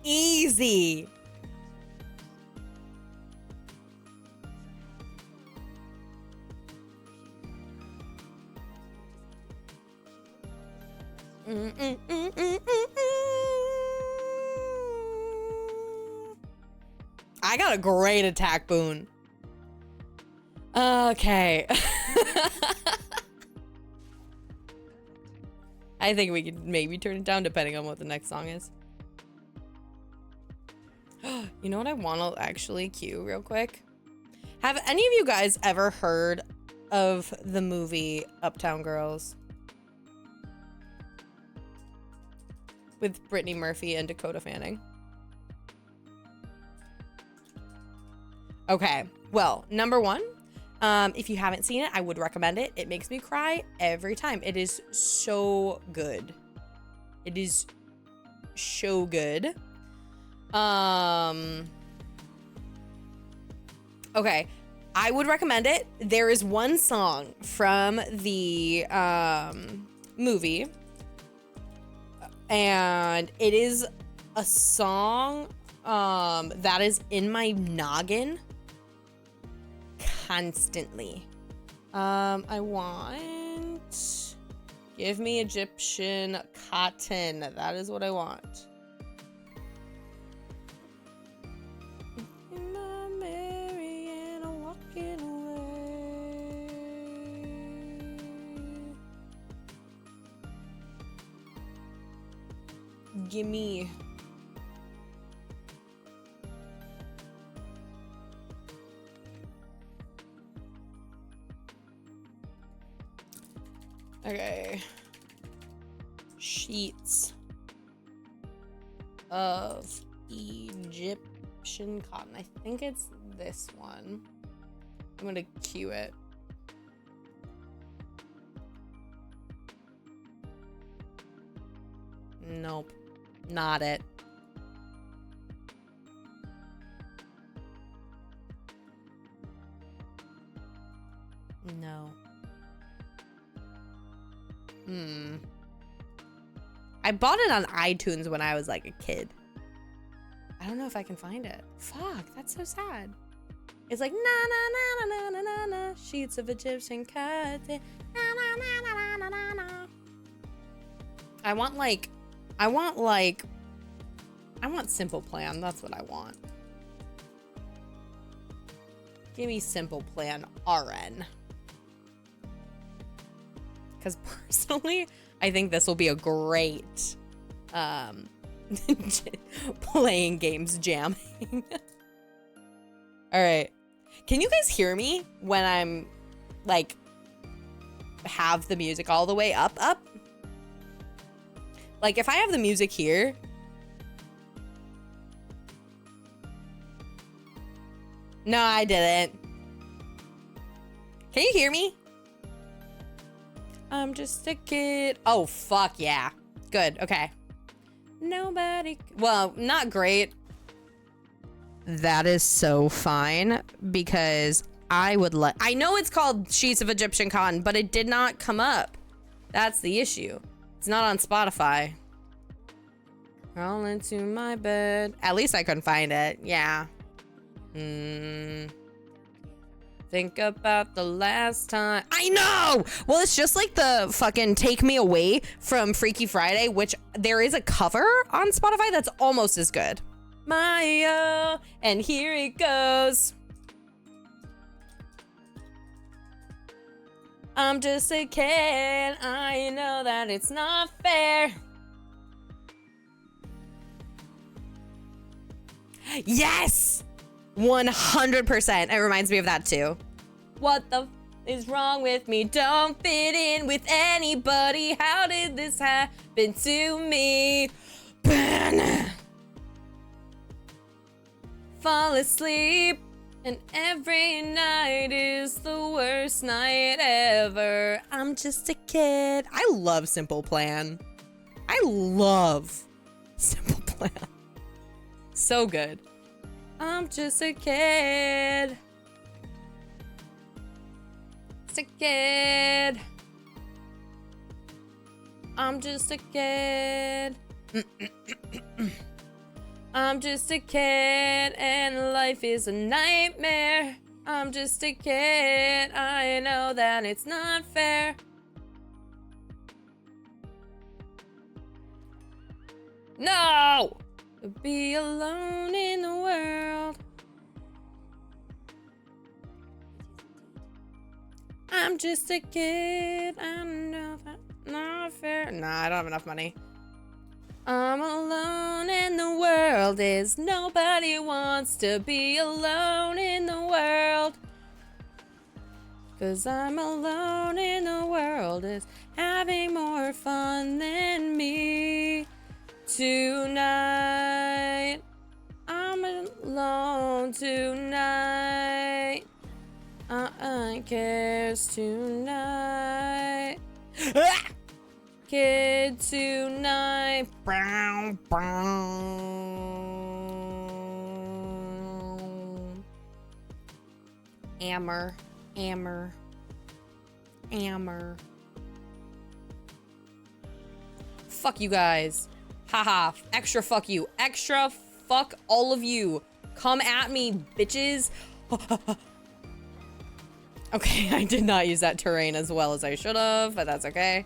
Easy. I got a great attack boon. Okay. I think we could maybe turn it down depending on what the next song is. You know what I want to actually cue real quick? Have any of you guys ever heard of the movie Uptown Girls? With Brittany Murphy and Dakota Fanning. Okay, well, number one, if you haven't seen it, I would recommend it. It makes me cry every time. It is so good. It is so good. Okay, I would recommend it. There is one song from the movie, and it is a song that is in my noggin constantly. I want, give me Egyptian cotton. That is what I want. Gimme. Okay. Sheets of Egyptian cotton. I think it's this one. I'm gonna cue it. Nope. Not it. No. I bought it on iTunes when I was like a kid. I don't know if I can find it. Fuck, that's so sad. It's like na na na na na na na, sheets of Egyptian cotton. Na na na na na na na. I want Simple Plan. That's what I want. Give me Simple Plan RN. Because personally, I think this will be a great playing games jamming. All right. Can you guys hear me when I'm like have the music all the way up? Like if I have the music here, no, I didn't. Can you hear me? I'm just a kid. Oh, fuck yeah. Good, okay. Nobody, well, not great. That is so fine because I would like, I know it's called Sheets of Egyptian Cotton, but it did not come up. That's the issue. It's not on Spotify. Crawl into my bed. At least I couldn't find it. Yeah. Think about the last time. I know! Well, it's just like the fucking Take Me Away from Freaky Friday, which there is a cover on Spotify that's almost as good. Mayo, and here it goes. I'm just a kid. I know that it's not fair. Yes! 100%. It reminds me of that too. What the is wrong with me? Don't fit in with anybody. How did this happen to me? Fall asleep, and every night is the worst night ever. I'm just a kid. I love Simple Plan. I love Simple Plan. So good. I'm just a kid. Just a kid. I'm just a kid. I'm just a kid and life is a nightmare. I'm just a kid. I know that it's not fair. No! Be alone in the world. I'm just a kid. I know that's not fair. Nah, I don't have enough money. I'm alone and the world is. Nobody wants to be alone in the world. 'Cause I'm alone in the world is having more fun than me. Tonight, I'm alone tonight. I cares tonight. Kid tonight. Brown, brown. Ammer. Fuck you guys. Haha, extra fuck you. Extra Fuck all of you. Come at me, bitches. Okay, I did not use that terrain as well as I should have, but that's okay.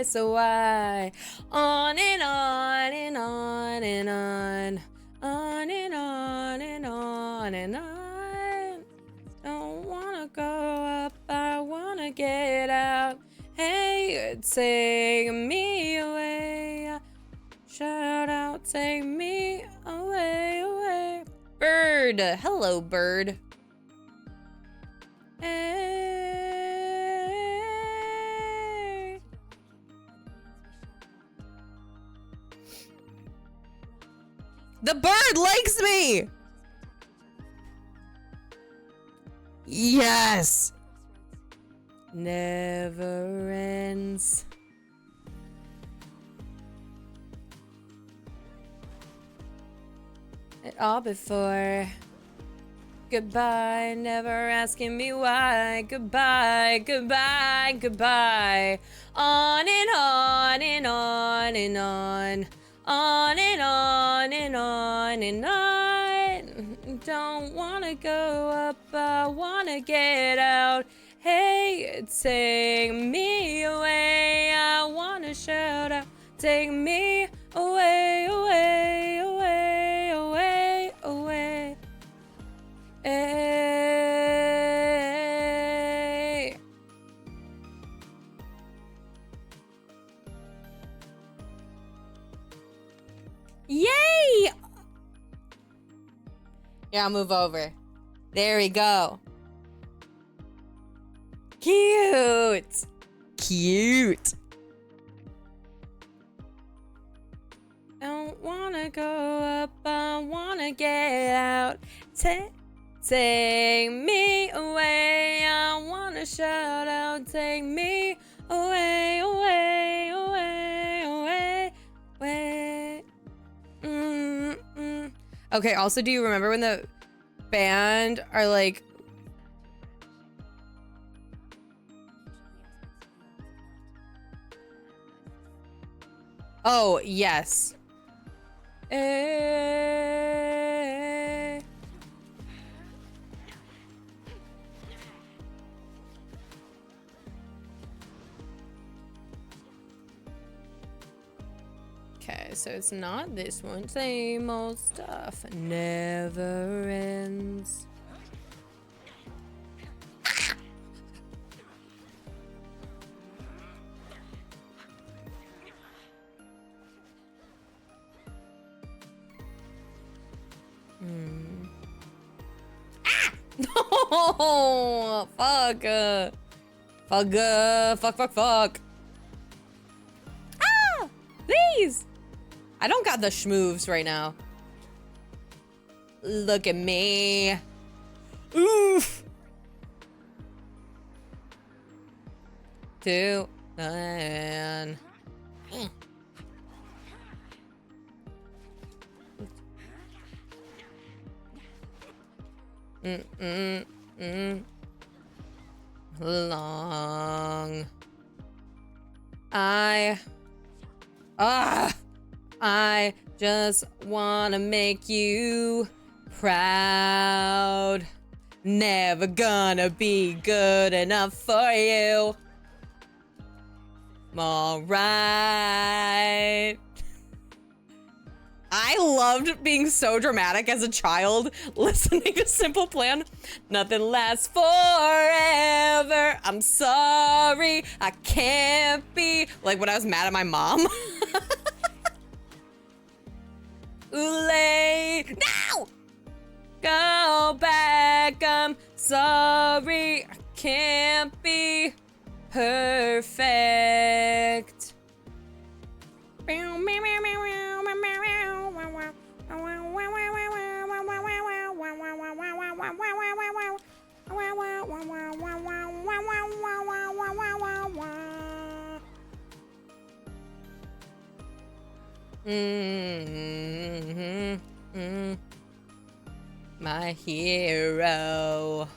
So I, on and on and on and on and on and on and on. Don't wanna go up, I wanna get out. Hey, take me away. Shout out, take me away, away. Bird, hello, bird. Hey. The bird likes me. Yes. Never ends. It all before. Goodbye, never asking me why. Goodbye, goodbye, goodbye. On and on and on and on. On and on and on and on. Don't wanna go up, I wanna get out. Hey, take me away. I wanna shout out. Take me away, away, away, away, away. Hey. Yay! Yeah, I'll move over. There we go. Cute. Cute. Don't wanna go up, I wanna get out. Take me away, I wanna shout out. Take me away, away, away, away, away. Okay, also, do you remember when the band are like... Oh, yes. Okay, so it's not this one. Same old stuff. Never ends. Ah! No! Fuck. Fuck. Ah! Please! I don't got the schmoves right now. Look at me. Oof. 2, 9. Long. I just wanna make you proud. Never gonna be good enough for you. Alright. I loved being so dramatic as a child, listening to Simple Plan. Nothing lasts forever. I'm sorry, I can't be. Like when I was mad at my mom. Late. No! Go back, I'm sorry, I can't be perfect. My hero.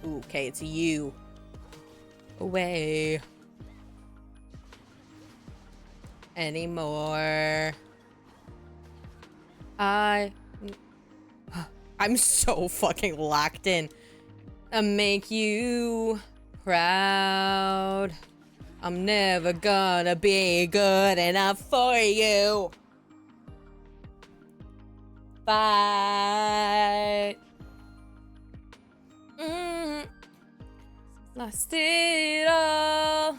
Ooh, okay, it's you. Away. Anymore. I'm so fucking locked in. I make you proud. I'm never gonna be good enough for you. Fight. Lost it all.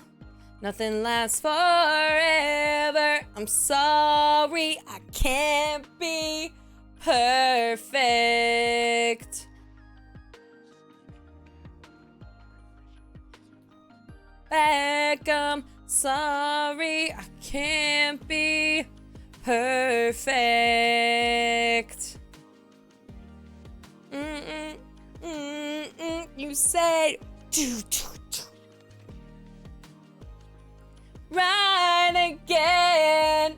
Nothing lasts forever. I'm sorry, I can't be perfect. I'm sorry, I can't be perfect. You said right again.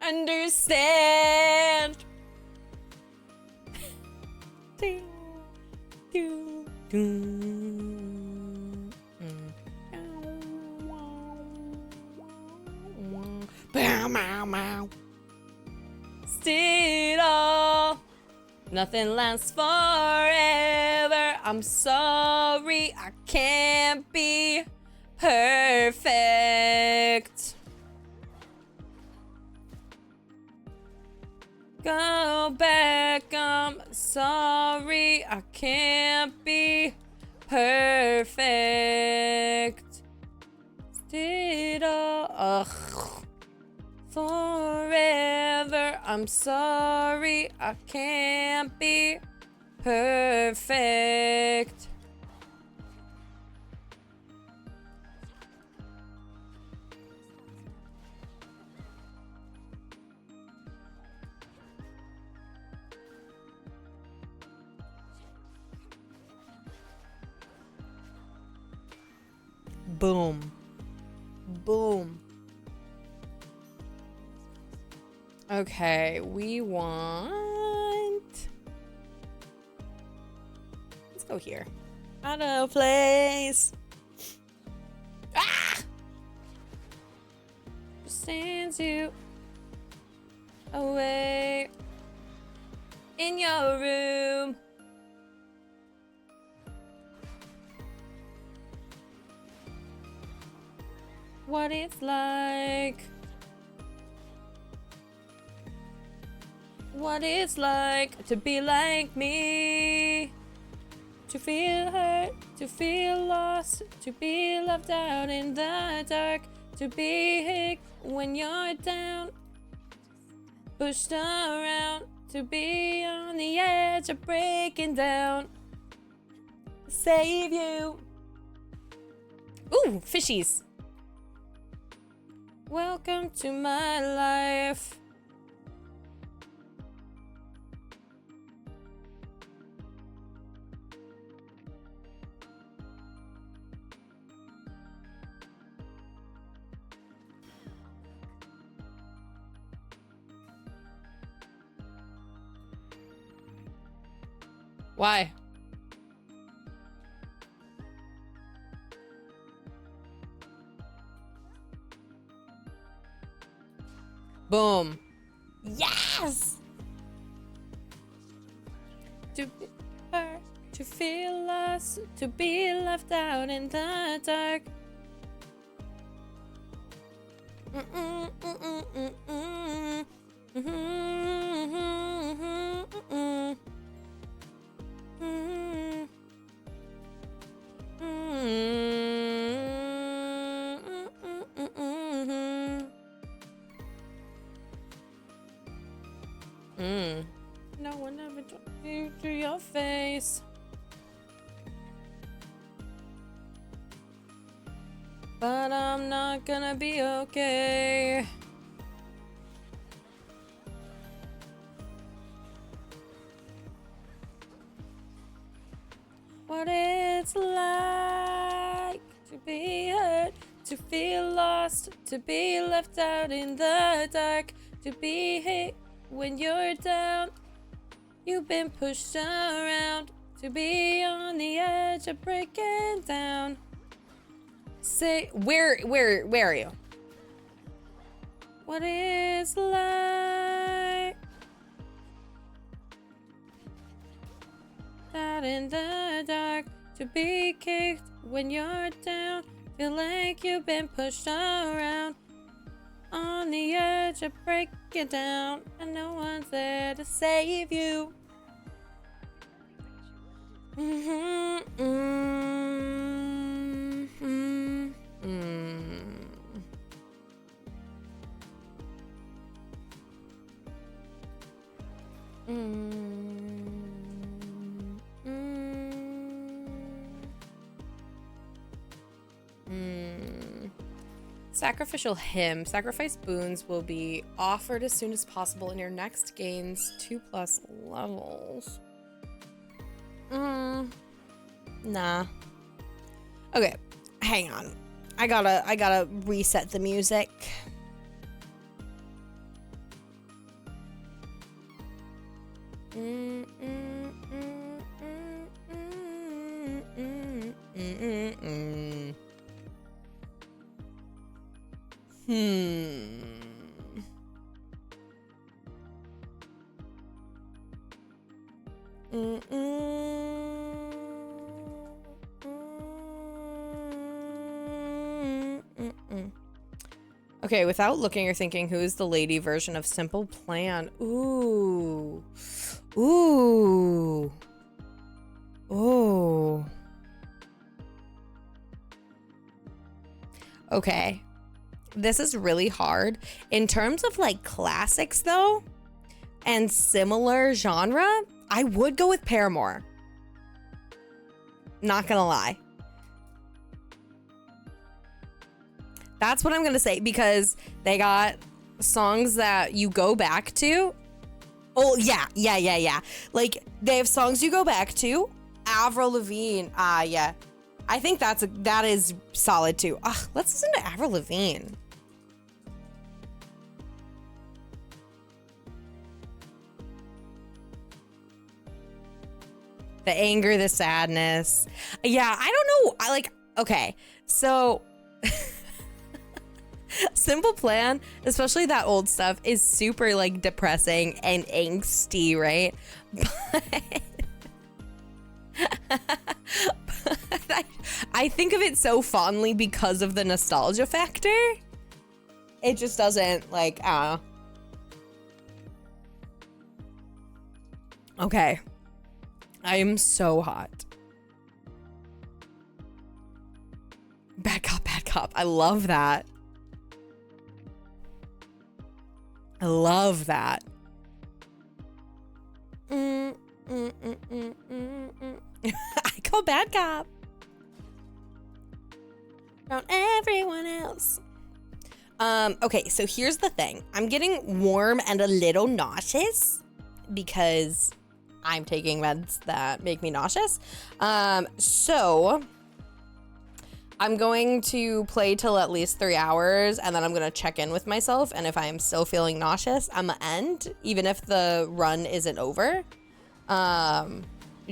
Understand. Still all. Nothing lasts forever. I'm sorry, I can't be perfect. Go back, I'm sorry, I can't be perfect. Still all. Forever, I'm sorry, I can't be perfect. Boom. Boom. Okay, we want... Let's go here. Auto place. Ah! Sends you away in your room. What it's like. What it's like to be like me. To feel hurt, to feel lost, to be left out in the dark, to be hit when you're down, pushed around, to be on the edge of breaking down. Save you. Ooh, fishies. Welcome to my life. Why? Boom. Yes! To be hurt, to feel lost, to be left out in the dark. No one ever told you to your face. But I'm not gonna be okay. What it's like to be hurt, to feel lost, to be left out in the dark, to be hit when you're down. You've been pushed around, to be on the edge of breaking down. Say, where are you? What it's like out in the dark, to be kicked when you're down, feel like you've been pushed around, on the edge of breaking down, and no one's there to save you. Sacrificial hymn. Sacrifice boons will be offered as soon as possible in your next gains 2+ levels. Nah. Okay, hang on. I gotta reset the music. Okay, without looking or thinking, who is the lady version of Simple Plan? Ooh. Ooh. Ooh. Okay. This is really hard. In terms of like classics though, and similar genre, I would go with Paramore. Not gonna lie. That's what I'm gonna say, because they got songs that you go back to. Oh, yeah. Like, they have songs you go back to. Avril Lavigne. Yeah. I think that is solid too. Let's listen to Avril Lavigne. The anger, the sadness. Yeah, I don't know. Okay, so Simple Plan, especially that old stuff, is super like depressing and angsty, right? But I think of it so fondly because of the nostalgia factor. It just doesn't like, Okay. I am so hot. Bad cop, bad cop. I love that. I love that. I call bad cop. Around everyone else. Okay, so here's the thing. I'm getting warm and a little nauseous because I'm taking meds that make me nauseous. So I'm going to play till at least 3 hours, and then I'm gonna check in with myself, and if I am still feeling nauseous, I'm gonna end, even if the run isn't over.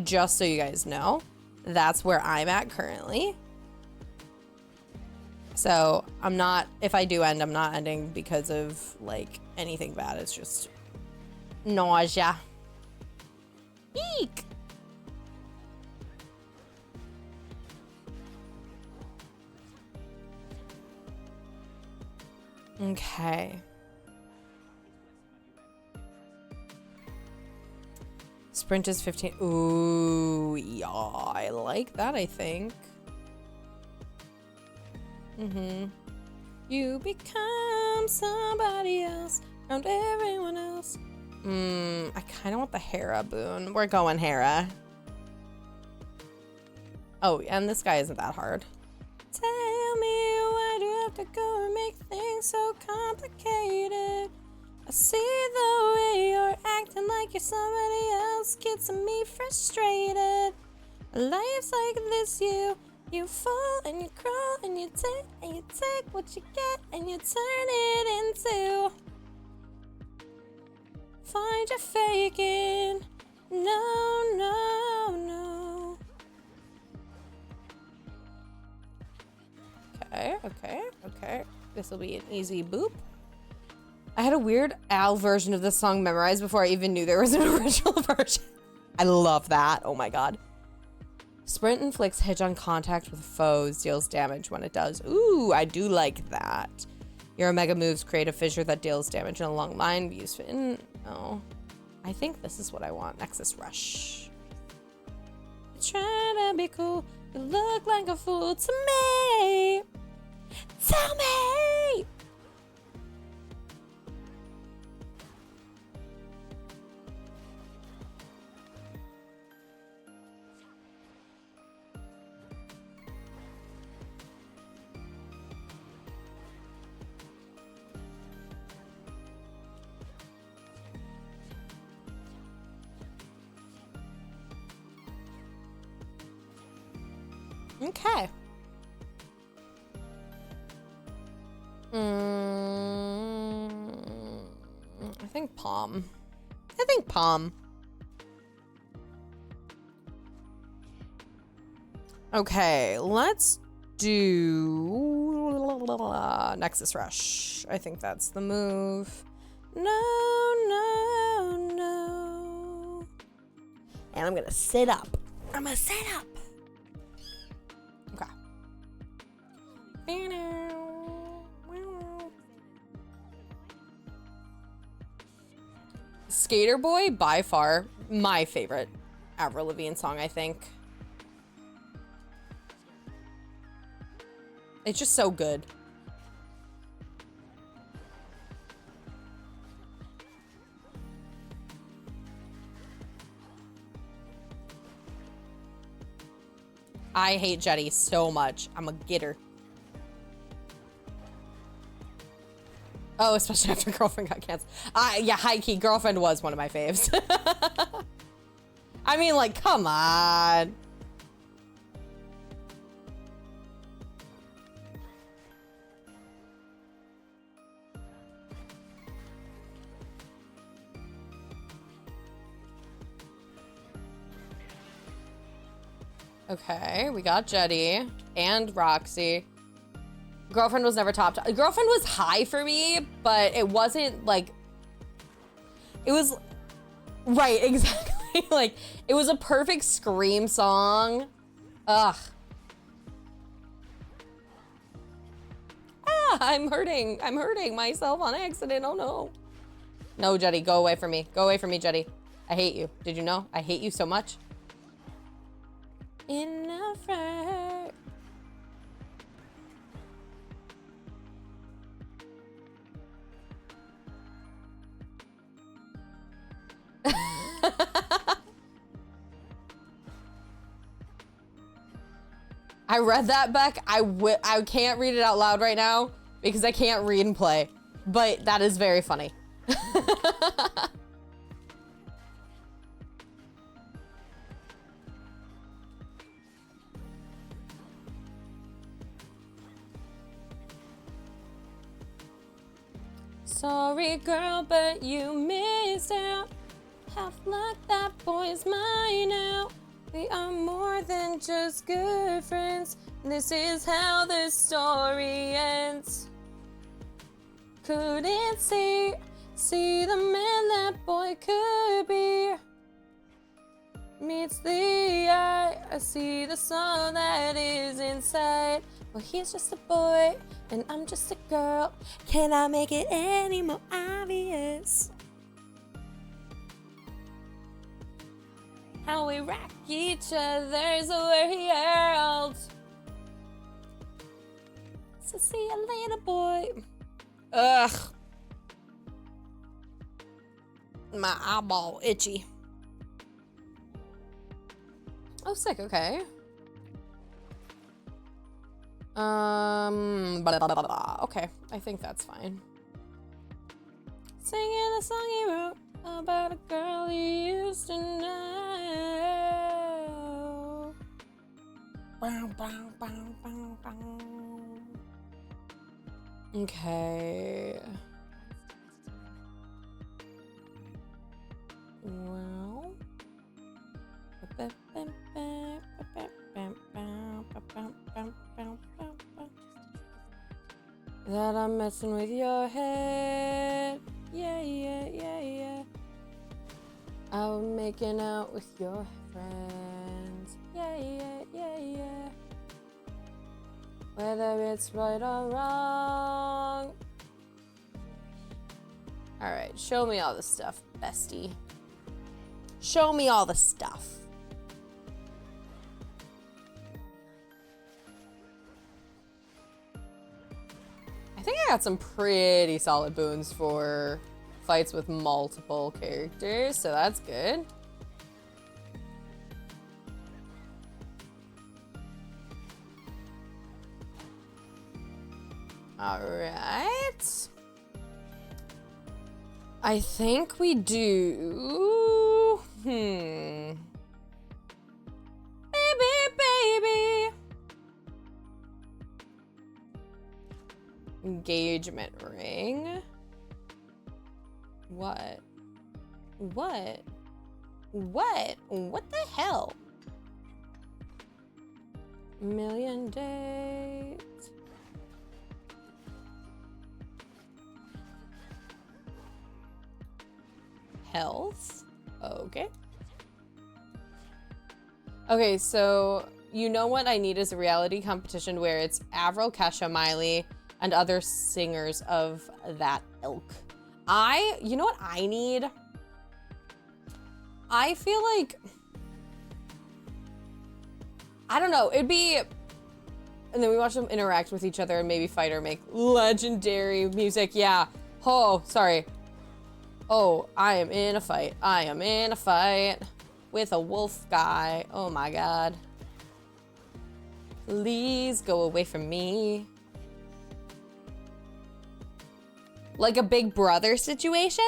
Just so you guys know, that's where I'm at currently. So I'm not, if I do end, I'm not ending because of like anything bad. It's just nausea. Eek. Okay. Sprint is 15. Ooh, yeah, I like that, I think. You become somebody else around everyone else. I kind of want the Hera boon. We're going Hera. Oh, and this guy isn't that hard. Tell me, why do you have to go and make things so complicated? I see the way you're acting like you're somebody else, gets me frustrated. Life's like this, you fall and you crawl and you take what you get and you turn it into. Find your faking. No, no, no. Okay. This will be an easy boop. I had a weird Al version of this song memorized before I even knew there was an original version. I love that. Oh my god. Sprint inflicts hit on contact with foes, deals damage when it does. Ooh, I do like that. Your Omega moves create a fissure that deals damage in a long line. Used in. Oh. I think this is what I want. Nexus Rush. Trying to be cool. You look like a fool to me. Tell me. Okay. I think Palm. Okay, let's do Nexus Rush. I think that's the move. No. And I'm gonna sit up. Okay. Skater Boy, by far, my favorite Avril Lavigne song, I think. It's just so good. I hate Jetty so much. I'm a getter. Oh, especially after Girlfriend got canceled. Yeah, high key, Girlfriend was one of my faves. I mean, like, come on. Okay, we got Jetty and Roxy. Girlfriend was never top. Girlfriend was high for me, but it wasn't like, it was, right, exactly. Like, it was a perfect scream song. Ugh. I'm hurting myself on accident. Oh no. No, Jetty, go away from me. Go away from me, Jetty. I hate you. Did you know? I hate you so much. Enough right. I read that, Beck. I can't read it out loud right now because I can't read and play, but that is very funny. Sorry, girl, but you missed out. Half luck, that boy's mine now. We are more than just good friends. This is how the story ends. Couldn't see the man that boy could be. Meets the eye, I see the soul that is inside. Well, he's just a boy, and I'm just a girl. Can I make it any more obvious? How we rock each other's world. So see you later, boy. Ugh. My eyeball itchy. Oh, sick, okay. Blah, blah, blah, blah. Okay, I think that's fine. Singing the song he wrote about a girl he used to know. Okay. Well. That I'm messing with your head. Yeah, yeah, yeah, yeah. I'm making out with your friends. Yeah, yeah, yeah, yeah. Whether it's right or wrong. All right, show me all the stuff, bestie. Show me all the stuff. I think I got some pretty solid boons for fights with multiple characters, so that's good. All right. I think we do. Baby, baby. Engagement ring. What? What? What? What the hell? Million dates. Health. Okay. Okay, so you know what I need is a reality competition where it's Avril, Kesha, Miley, and other singers of that ilk. You know what I need? I feel like, I don't know, it'd be, and then we watch them interact with each other and maybe fight or make legendary music. Yeah. Oh, sorry. Oh, I am in a fight. I am in a fight with a wolf guy. Oh my God. Please go away from me. Like a Big Brother situation?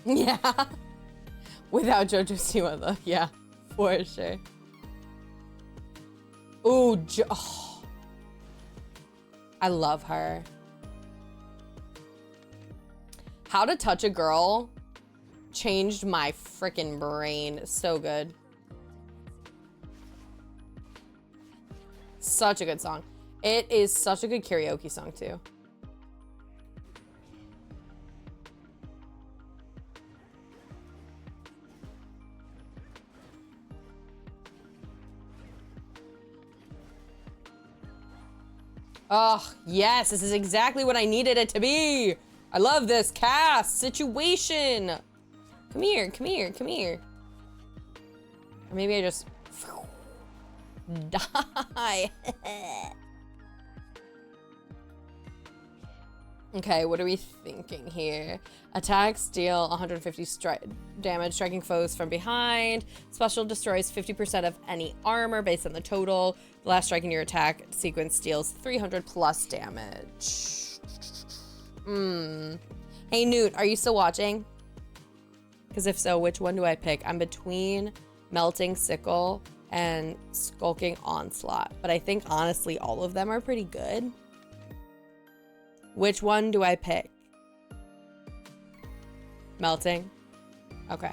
Yeah. Without JoJo Siwa though. Yeah, for sure. Ooh, oh. I love her. How to Touch a Girl changed my freaking brain. So good. Such a good song. It is such a good karaoke song too. Oh, yes, this is exactly what I needed it to be. I love this cast situation. Come here, come here, come here. Or maybe I just die. Okay, what are we thinking here? Attacks deal 150 damage, striking foes from behind. Special destroys 50% of any armor based on the total. The last strike in your attack sequence deals 300 plus damage. Hey, Newt, are you still watching? Because if so, which one do I pick? I'm between Melting Sickle and Skulking Onslaught. But I think, honestly, all of them are pretty good. Which one do I pick? Melting? Okay.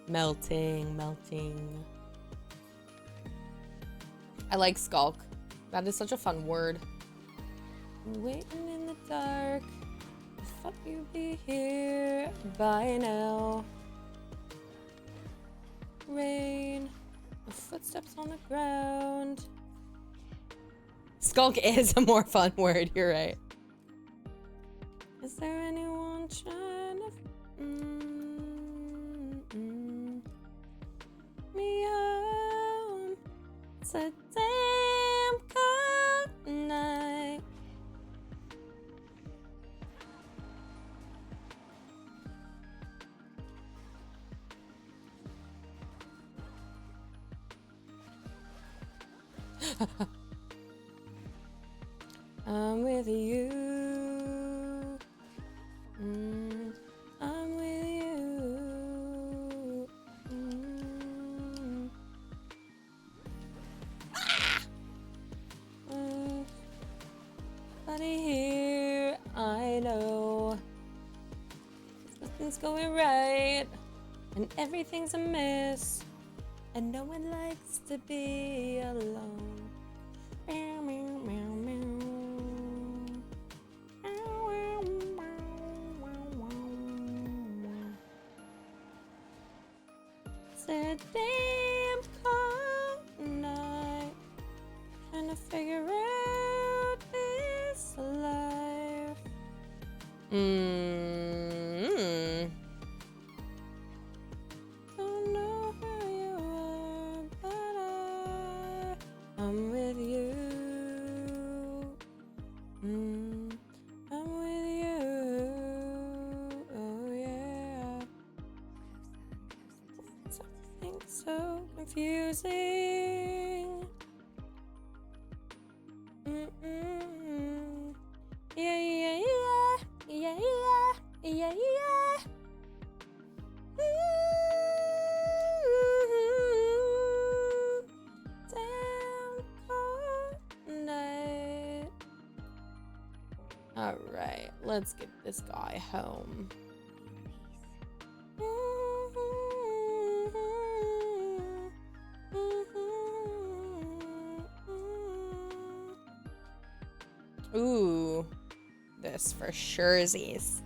Melting, melting. I like Skulk. That is such a fun word. Waiting in the dark. I thought you'd be here by now. Rain. The footsteps on the ground. Skulk is a more fun word, you're right. Is there anyone trying to me home? It's a damn cold night. I'm with you. I'm with you. Buddy here, I know nothing's going right, and everything's a mess, and no one likes to be alone. Meow, meow, meow, meow. It's a damn cold night, trying to figure out this life. Don't know who you are, but I'm with you. I'm with you. Oh yeah. Something so confusing. Yeah, yeah, yeah, yeah, yeah, yeah, yeah. Damn cold night. All right, let's get this guy home. Ooh, this for surezies.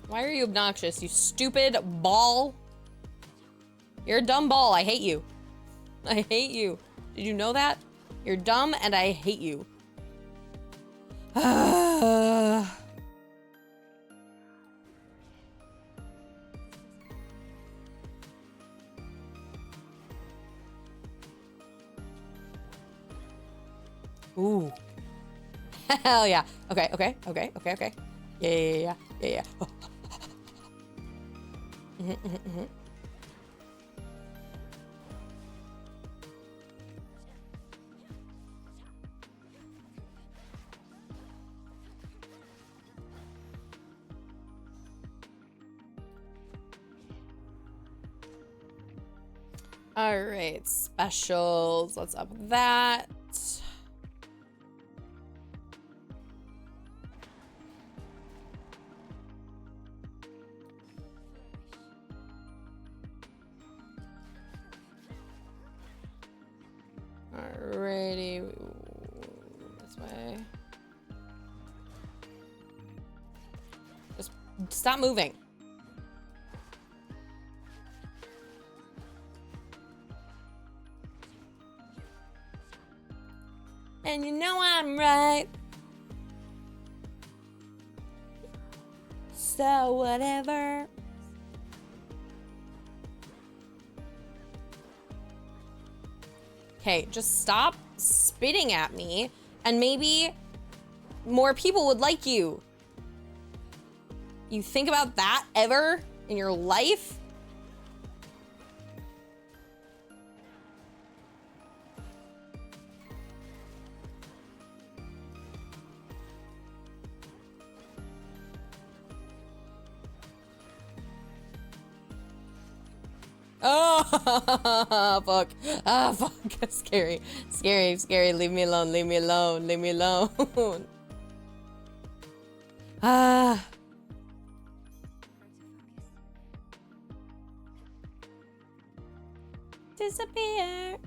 Why are you obnoxious, you stupid ball? You're a dumb ball. I hate you. I hate you. Did you know that? You're dumb and I hate you. Ooh. Hell yeah. Okay, okay, okay, okay, okay. Yeah, yeah, yeah, yeah, yeah. All right, specials. Let's up that. Alrighty, this way. Just stop moving. And you know I'm right. So whatever. Okay, just stop spitting at me and maybe more people would like you. You think about that ever in your life? Oh, fuck. Ah, fuck. Scary. Scary, scary. Leave me alone. Leave me alone. Leave me alone. Ah. Disappear.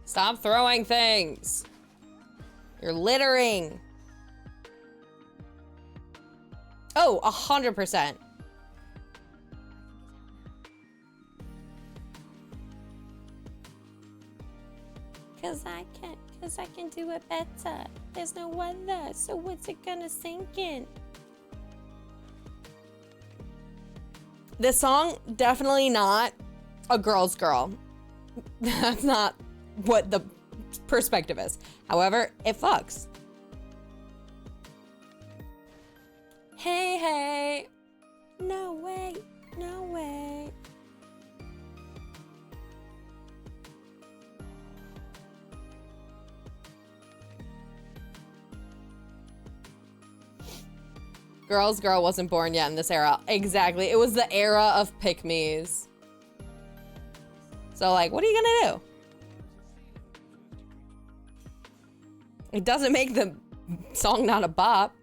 Stop throwing things. You're littering. Oh, 100%. Cause I can do it better. There's no weather, so what's it gonna sink in? This song, definitely not a girl's girl. That's not what the perspective is. However, it fucks. Hey, hey. No way, no way. Girl's girl wasn't born yet in this era. Exactly. It was the era of pick-me's. So, like, what are you gonna do? It doesn't make the song not a bop.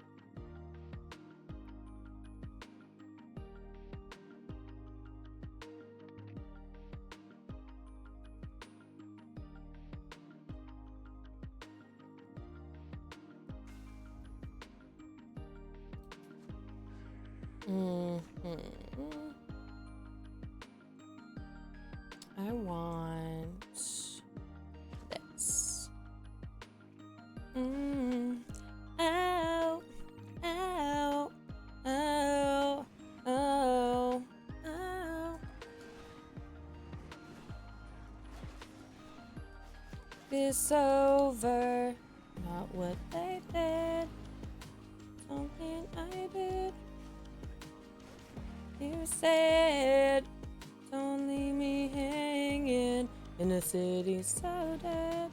I want this. Ow, ow, ow, ow, ow. This over, not what they did, something I did. You said, don't leave me hanging in a city so dead.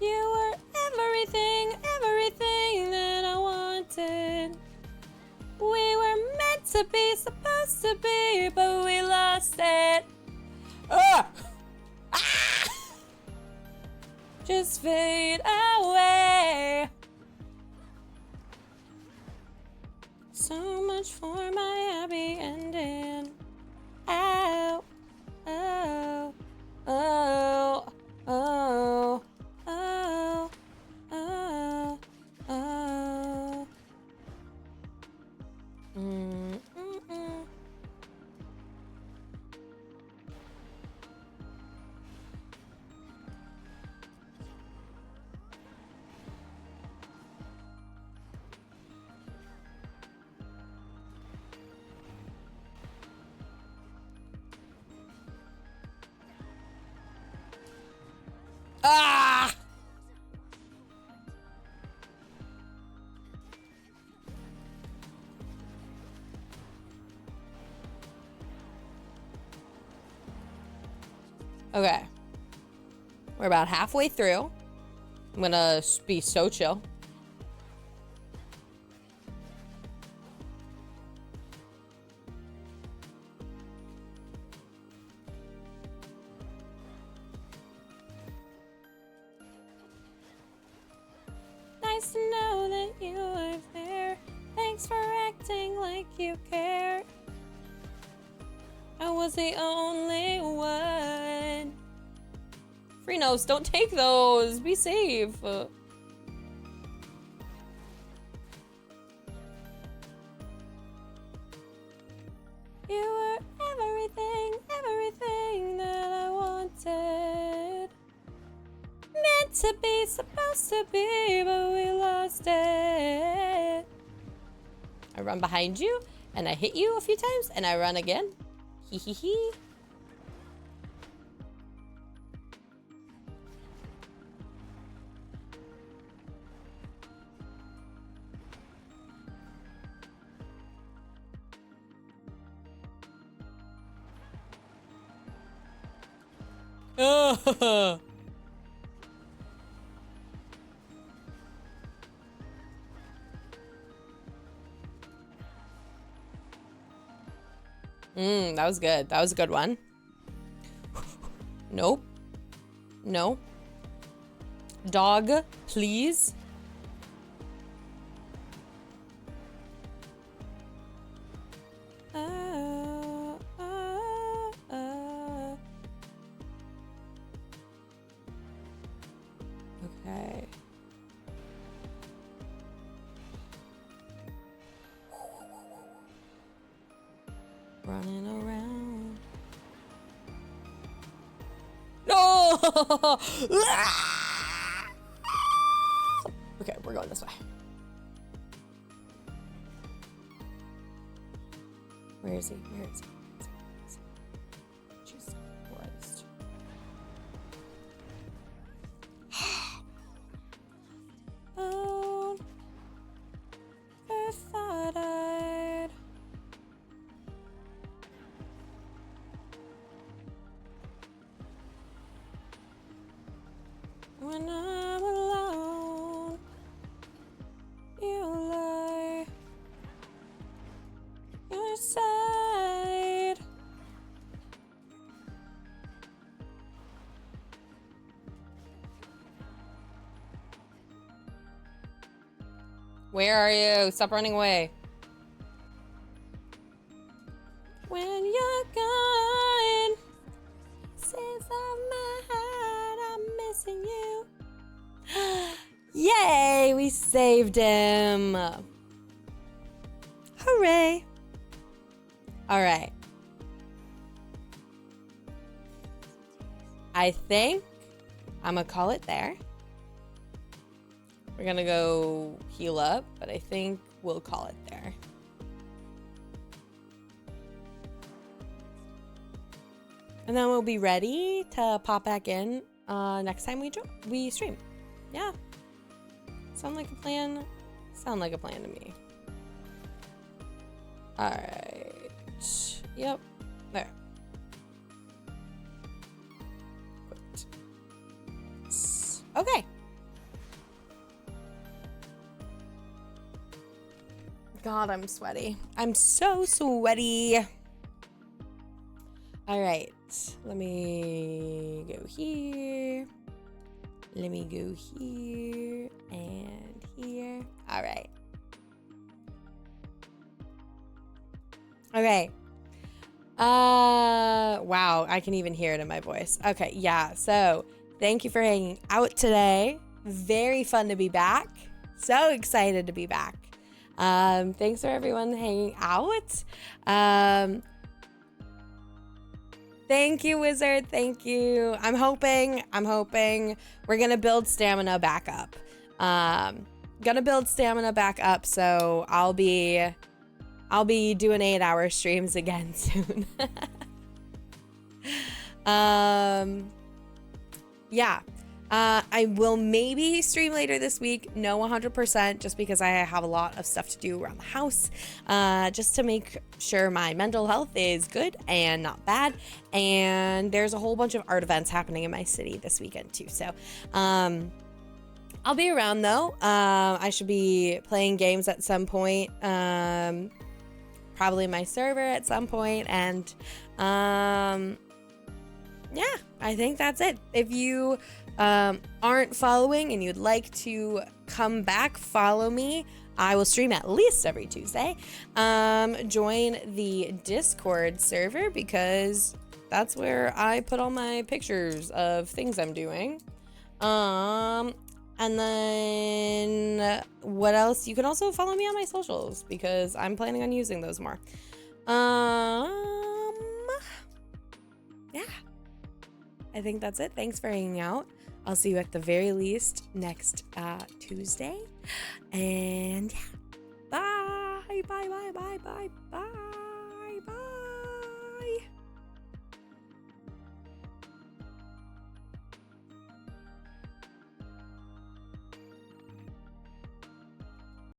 You were everything, everything that I wanted. We were meant to be, supposed to be, but we lost it. Ah! Ah! Just fade away. So much for my happy ending. Ow, oh, oh, oh, oh, oh, oh. Ah! Okay. We're about halfway through. I'm gonna be so chill. Nice to know that you were there. Thanks for acting like you care. I was the only one. Free notes, don't take those. Be safe. You were everything, everything that I wanted. Meant to be, supposed to be, but we lost it. I run behind you, and I hit you a few times, and I run again. Hee hee hee. That was good. That was a good one. Nope. No. Dog, please. running around. No! Okay, we're going this way. Where is he? Where is he? Jesus Christ. Oh, I thought I'd. When I'm alone, you lie. Your side. Where are you? Stop running away. When you're gone, since my heart, I'm missing you. Yay, we saved him. Hooray. All right. I think I'm gonna call it there. We're gonna go heal up, but I think we'll call it there. And then we'll be ready to pop back in next time we stream. Yeah. Sound like a plan? Sound like a plan to me. All right. Yep. There. Quit. Okay. God, I'm sweaty. I'm so sweaty. All right. Let me go here. Let me go here and here. All right. Okay. Wow, I can even hear it in my voice. Okay, yeah. So, thank you for hanging out today. Very fun to be back. So excited to be back. Thanks for everyone hanging out. Thank you, Wizard. Thank you. I'm hoping we're gonna build stamina back up. So I'll be doing 8-hour streams again soon. Yeah. I will maybe stream later this week. No, 100%, just because I have a lot of stuff to do around the house, just to make sure my mental health is good and not bad. And there's a whole bunch of art events happening in my city this weekend too. So, I'll be around though. I should be playing games at some point. Probably my server at some point. And, yeah, I think that's it. If you aren't following and you'd like to come back, follow me. I will stream at least every Tuesday. Join the Discord server because that's where I put all my pictures of things I'm doing. And then what else? You can also follow me on my socials because I'm planning on using those more. Yeah. I think that's it. Thanks for hanging out. I'll see you at the very least next Tuesday. And yeah, bye, bye, bye, bye, bye, bye.